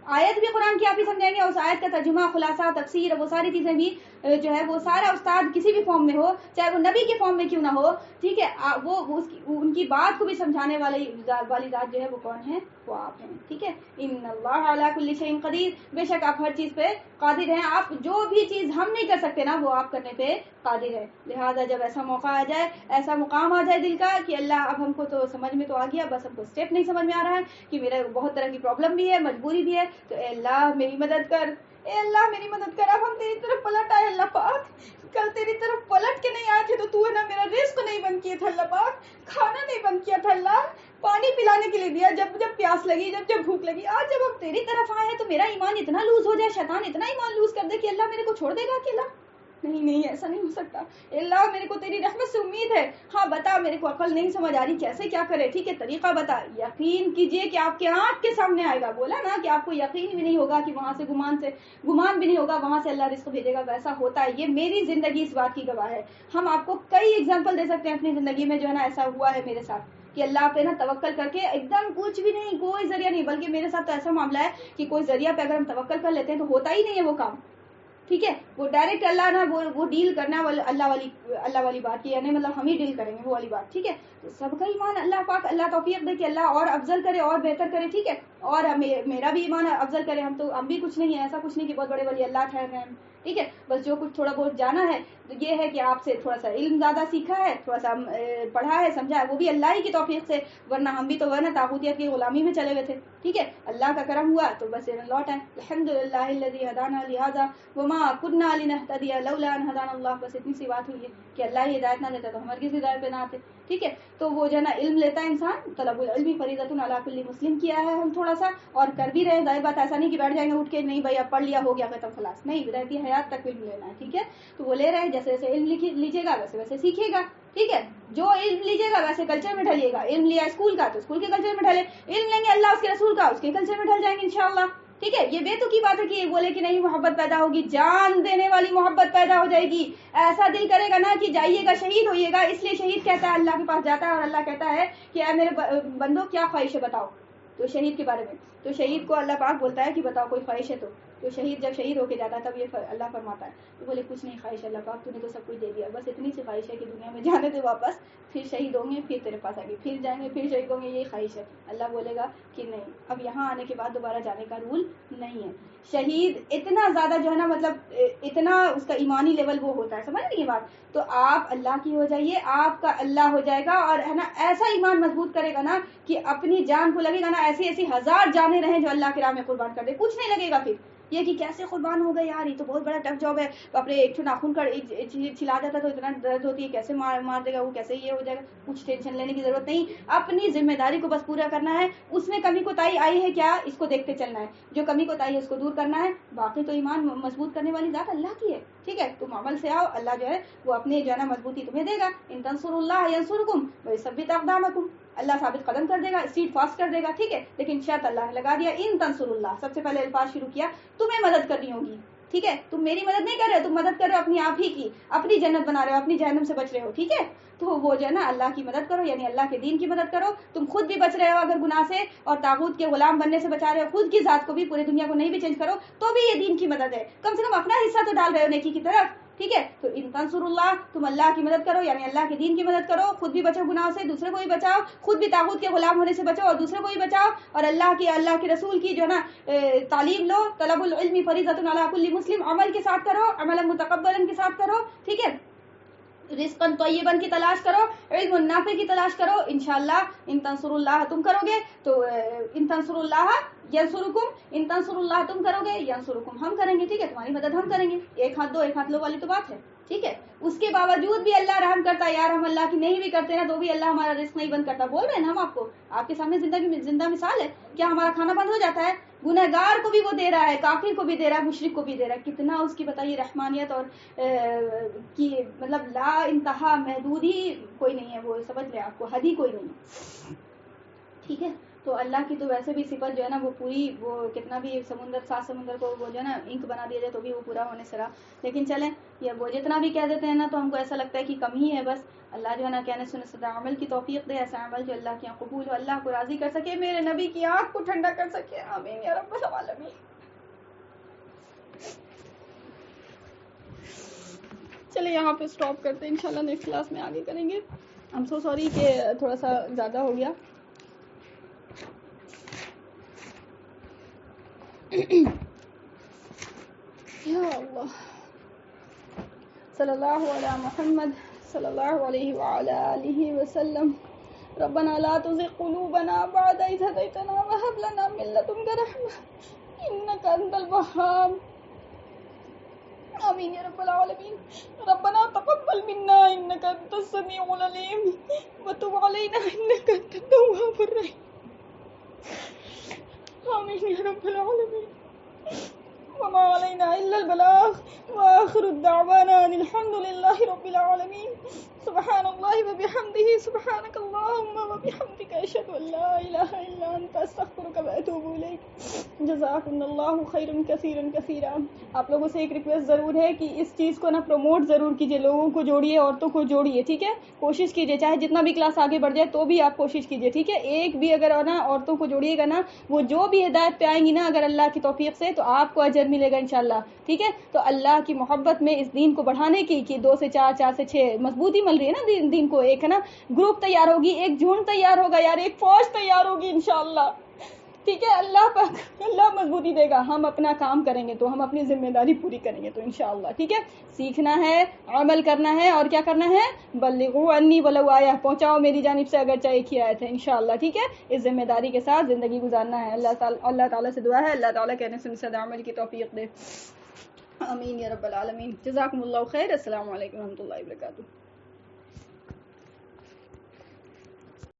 آیت بھی قرآن کی آپ ہی سمجھائیں گے، اس آیت کا ترجمہ، خلاصہ، تفسیر، وہ ساری چیزیں بھی جو ہے وہ سارا استاد کسی بھی فارم میں ہو، چاہے وہ نبی کے فارم میں کیوں نہ ہو. ٹھیک ہے، وہ ان کی بات کو بھی سمجھانے والی ذات جو ہے وہ کون ہے؟ وہ آپ ہیں. ٹھیک ہے، ان اللہ علی کل شیء قدیر، بے شک آپ ہر چیز پہ قادر ہیں. آپ جو بھی چیز ہم نہیں کر سکتے نا وہ آپ کرنے پہ قادر ہے. لہٰذا جب ایسا موقع آ جائے، ایسا مقام آ جائے دل کا کہ اللہ اب ہم کو تو سمجھ میں تو آ گیا، بس ہم کو اسٹیپ نہیں سمجھ میں آ رہا ہے کہ میرا بہت طرح کی پرابلم بھی ہے، مجبوری بھی ہے، تو اے اللہ میری مدد کر، اے اللہ میری مدد کر. اب ہم تیری طرف پلٹ آئے اللہ پاک، کل تیری طرف پلٹ کے نہیں آئے تھے تو تو ہے نا میرا رزق نہیں بند کیا تھا اللہ پاک، کھانا نہیں بند کیا تھا اللہ، پانی پلانے کے لیے دیا جب جب پیاس لگی، جب جب بھوک لگی. آج جب ہم تیری طرف آئے ہیں تو میرا ایمان اتنا لوز ہو جائے، شیطان اتنا ایمان لوز کر دے کہ اللہ میرے کو چھوڑ دے گا اکیلا؟ نہیں، ایسا نہیں ہو سکتا. اللہ میرے کو تیری رحمت سے امید ہے. ہاں بتا، میرے کو عقل نہیں سمجھ آ رہی کیسے کیا کرے. ٹھیک ہے، طریقہ بتا. یقین کیجئے کہ آپ کے آنکھ کے سامنے آئے گا. بولا نا کہ آپ کو یقین بھی نہیں ہوگا کہ وہاں سے گمان بھی نہیں ہوگا وہاں سے اللہ رزق بھیجے گا. ویسا ہوتا ہے. یہ میری زندگی اس بات کی گواہ ہے. ہم آپ کو کئی ایگزامپل دے سکتے ہیں اپنی زندگی میں جو ہے نا ایسا ہوا ہے میرے ساتھ کہ اللہ پہ نا توکل کر کے ایک دم کچھ بھی نہیں، کوئی ذریعہ نہیں، بلکہ میرے ساتھ تو ایسا معاملہ ہے کہ کوئی ذریعہ پہ اگر ہم توکل کر لیتے ہیں تو ہوتا ہی نہیں ہے وہ کام. ٹھیک ہے، وہ ڈائریکٹ اللہ نا وہ ڈیل کرنا اللہ والی بات کی، یعنی مطلب ہم ہی ڈیل کریں گے وہ والی بات. ٹھیک ہے، تو سب کا ایمان اللہ پاک، اللہ توفیق دے کہ اللہ اور افضل کرے اور بہتر کرے. ٹھیک ہے، اور میرا بھی ایمان افضل کرے. ہم بھی کچھ نہیں ہے، ایسا کچھ نہیں کہ بہت بڑے ولی اللہ ٹھہر رہے ہیں. ٹھیک ہے، بس جو کچھ تھوڑا بہت جانا ہے تو یہ ہے کہ آپ سے تھوڑا سا علم زیادہ سیکھا ہے، تھوڑا سا پڑھا ہے، سمجھا ہے، وہ بھی اللہ ہی کی توفیق سے، ورنہ ہم بھی تو ورنہ طاغوتیت کی غلامی میں چلے ہوئے تھے. ٹھیک ہے، اللہ کا کرم ہوا تو بس لوٹ آئے. الحمدللہ الذی ہدانا لہذا وما كنا لنهتدی لولا ان ہدانا اللہ. بس اتنی سی بات ہوئی ہے کہ اللہ ہی ہدایت نہ دیتا تو ہم ہرگز ہدایت پہ نہ آتے. ٹھیک ہے، تو وہ جو ہے نا علم لیتا ہے انسان، طلب العلم فریضۃ علی کل مسلم کیا ہے ہم تھوڑا سا، اور کر بھی رہے. ظاہر بات ایسا نہیں کہ بیٹھ جائیں گے اٹھ کے، نہیں بھائی اب پڑھ لیا ہو گیا ختم خلاص، نہیں، رہتی حیات تک علم لینا ہے. ٹھیک ہے، تو وہ لے رہے ہیں، جیسے جیسے علم لیجیے گا ویسے ویسے سیکھے گا. ٹھیک ہے، جو علم لیجیے گا ویسے کلچر میں ڈھلیے گا. علم لیا اسکول کا تو اسکول کے کلچر میں ڈھلے، علم لیں گے اللہ اس کے رسول کا، اس کے کلچر میں ڈھل جائیں گے انشاءاللہ. ٹھیک ہے، یہ بے تکی بات ہے کہ بولے کہ نہیں محبت پیدا ہوگی، جان دینے والی محبت پیدا ہو جائے گی. ایسا دل کرے گا نا کہ جائیے گا شہید ہوئیے گا. اس لیے شہید کہتا ہے اللہ کے پاس جاتا ہے اور اللہ کہتا ہے کہ اے میرے بندو کیا خواہش ہے بتاؤ. تو شہید کے بارے میں تو شہید کو اللہ پاک بولتا ہے کہ بتاؤ کوئی خواہش ہے تو شہید جب شہید ہو کے جاتا ہے تب یہ اللہ فرماتا ہے تو بولے کچھ نہیں خواہش اللہ پاک، تو نے تو سب کچھ دے دیا، بس اتنی سی خواہش ہے کہ دنیا میں جانے دے واپس، پھر شہید ہوں گے، پھر تیرے پاس آئیں گے، پھر جائیں گے، پھر شہید ہوں گے، یہی خواہش ہے. اللہ بولے گا کہ نہیں، اب یہاں آنے کے بعد دوبارہ جانے کا رول نہیں ہے. شہید اتنا زیادہ جو ہے نا مطلب اتنا اس کا ایمانی لیول وہ ہوتا ہے، سمجھ رہی یہ بات. تو آپ اللہ کی ہو جائیے، آپ کا اللہ ہو جائے گا، اور ہے نا ایسا ایمان مضبوط کرے گا نا کہ اپنی جان کو لگے گا نا ایسی ایسی ہزار جانیں رہیں جو اللہ کی راہ میں قربان کر دے، کچھ نہیں لگے گا. پھر یہ کہ کیسے قربان ہو گئے یار، یہ تو بہت بڑا ٹف جاب ہے، اپنے ایک ناخن کا چھلا جاتا تو اتنا درد ہوتی ہے، کیسے مار دے گا وہ، کیسے یہ ہو جائے گا. کچھ ٹینشن لینے کی ضرورت نہیں، اپنی ذمہ داری کو بس پورا کرنا ہے. اس میں کمی کوتاہی آئی ہے کیا، اس کو دیکھتے چلنا ہے، جو کمی کوتاہی ہے اس کو دور کرنا ہے. باقی تو ایمان مضبوط کرنے والی ذات اللہ کی ہے. ٹھیک ہے، تم عمل سے آؤ، اللہ جو ہے وہ اپنے جو ہے نا مضبوطی تمہیں دے گا. ان تنصروا اللہ ینصرکم ویثبت اقدامکم، اللہ ثابت قدم کر دے گا، اسٹیڈ فاسٹ کر دے گا. ٹھیک ہے، لیکن شرط اللہ نے لگا دیا، ان تنصروا اللہ، سب سے پہلے الفاظ شروع کیا، تمہیں مدد کرنی ہوگی. ٹھیک ہے، تم میری مدد نہیں کر رہے ہو، تم مدد کر رہے ہو اپنی آپ ہی کی، اپنی جنت بنا رہے ہو، اپنی جہنم سے بچ رہے ہو. ٹھیک ہے، تو وہ جو ہے نا اللہ کی مدد کرو، یعنی اللہ کے دین کی مدد کرو. تم خود بھی بچ رہے ہو اگر گناہ سے اور طاغوت کے غلام بننے سے بچا رہے ہو، خود کی ذات کو بھی، پوری دنیا کو نہیں بھی چینج کرو تو بھی یہ دین کی مدد ہے. کم سے کم اپنا حصہ تو ڈال رہے ہو نیکی کی طرف. ٹھیک ہے، تو ان تنصروا اللہ، تم اللہ کی مدد کرو یعنی اللہ کے دین کی مدد کرو، خود بھی بچو گناہ سے، دوسرے کو بھی بچاؤ، خود بھی طاغوت کے غلام ہونے سے بچو اور دوسرے کو بھی بچاؤ، اور اللہ کے رسول کی جو ہے نا تعلیم لو. طلب العلم فریضۃ علی کل مسلم، عمل کے ساتھ کرو، عملا متقبلا کے ساتھ کرو. ٹھیک ہے، رزقا طیبا کی تلاش کرو، علم نافع کی تلاش کرو. انشاءاللہ ان تنصروا اللہ تم کرو گے تو ان تنصروا اللہ ینصرکم، ان تنصروا اللہ تم کرو گے ینصرکم ہم کریں گے. ٹھیک ہے، تمہاری مدد ہم کریں گے. ایک ہاتھ دو ایک ہاتھ لو والی تو بات ہے. ٹھیک ہے، اس کے باوجود بھی اللہ رحم کرتا ہے. یار ہم اللہ کی نہیں بھی کرتے نا تو بھی اللہ ہمارا رزق نہیں بند کرتا. بول رہے ہیں نا ہم آپ کو، آپ کے سامنے زندہ مثال ہے. کیا ہمارا کھانا بند ہو جاتا ہے؟ گنہگار کو بھی وہ دے رہا ہے، کافر کو بھی دے رہا ہے، مشرک کو بھی دے رہا ہے. کتنا اس کی بتائیے رحمانیت اور کی مطلب لا انتہا، محدود ہی کوئی نہیں ہے. وہ سمجھ لیں آپ کو، حد ہی کوئی نہیں ہے. ٹھیک ہے، تو اللہ کی تو ویسے بھی صفت جو ہے نا وہ پوری، وہ کتنا بھی سمندر، 7 سمندر کو وہ جو ہے نا انک بنا دیا جائے تو بھی وہ پورا ہونے سے رہا. لیکن چلیں، یہ وہ جتنا بھی کہہ دیتے ہیں نا تو ہم کو ایسا لگتا ہے کہ کم ہی ہے. بس اللہ جو ہے نا کہنے سننے سے عمل کی توفیق دے، ایسا عمل جو اللہ کے یہاں قبول ہو، اللہ کو راضی کر سکے، میرے نبی کی آنکھ کو ٹھنڈا کر سکے. آمین یا رب العالمین. چلے یہاں پہ سٹاپ کرتے ہیں، انشاءاللہ نیکسٹ کلاس میں آگے کریں گے. I'm so sorry کہ تھوڑا سا زیادہ ہو گیا. یا اللہ، صلی اللہ علی محمد صلی اللہ علیہ وعلی آلہ وسلم. ربنا لا تزغ قلوبنا بعد إذ هديتنا وهب لنا من لدنك رحمة إنك أنت الوهاب. آمین یا رب العالمین. ربنا تقبل منا إنك أنت السميع العليم وتب علينا إنك أنت التواب الرحيم. آمین یا رب العالمین. وما علينا إلا البلاغ وآخر الدعوانا أن الحمد لله رب العالمين. سبحان الله وبحمده، سبحانك اللهم وبحمدك، أشهد أن لا إله إلا أنت، أستغفرك وأتوب إليك. جزاكم الله خيرا كثيرا كثيرا. آپ لوگوں سے ایک ریکویسٹ ضرور ہے کہ اس چیز کو نا پروموٹ ضرور کیجیے، لوگوں کو جوڑیے، عورتوں کو جوڑیے. ٹھیک ہے، کوشش کیجیے، چاہے جتنا بھی کلاس آگے بڑھ جائے تو بھی آپ کوشش کیجیے. ٹھیک ہے، ایک بھی اگر نا عورتوں کو جوڑیے گا نا، وہ جو بھی ہدایت پہ آئیں گی نا اگر اللہ کی توفیق سے، تو آپ کو اجر ملے گا انشاءاللہ. ٹھیک ہے، تو اللہ کی محبت میں اس دین کو بڑھانے کی کہ 2 سے 4، 4 سے 6 مضبوطی مل رہی ہے نا دین کو. ایک ہے نا گروپ تیار ہوگی، ایک جھنڈ تیار ہوگا یار، ایک فوج تیار ہوگی انشاءاللہ. ٹھیک ہے، اللہ مضبوطی دے گا. ہم اپنا کام کریں گے تو ہم اپنی ذمہ داری پوری کریں گے تو انشاءاللہ. ٹھیک ہے، سیکھنا ہے، عمل کرنا ہے، اور کیا کرنا ہے، بلغوا انی ولو آیہ، پہنچاؤ میری جانب سے اگر چاہے ایک ہی آیت ہے انشاءاللہ. ٹھیک ہے، اس ذمہ داری کے ساتھ زندگی گزارنا ہے. اللہ تعالیٰ سے دعا ہے اللہ تعالیٰ کہنے سے عمل کی توفیق دے. آمین یا رب العالمین. جزاکم اللہ خیر. السلام علیکم و رحمۃ اللہ وبرکاتہ.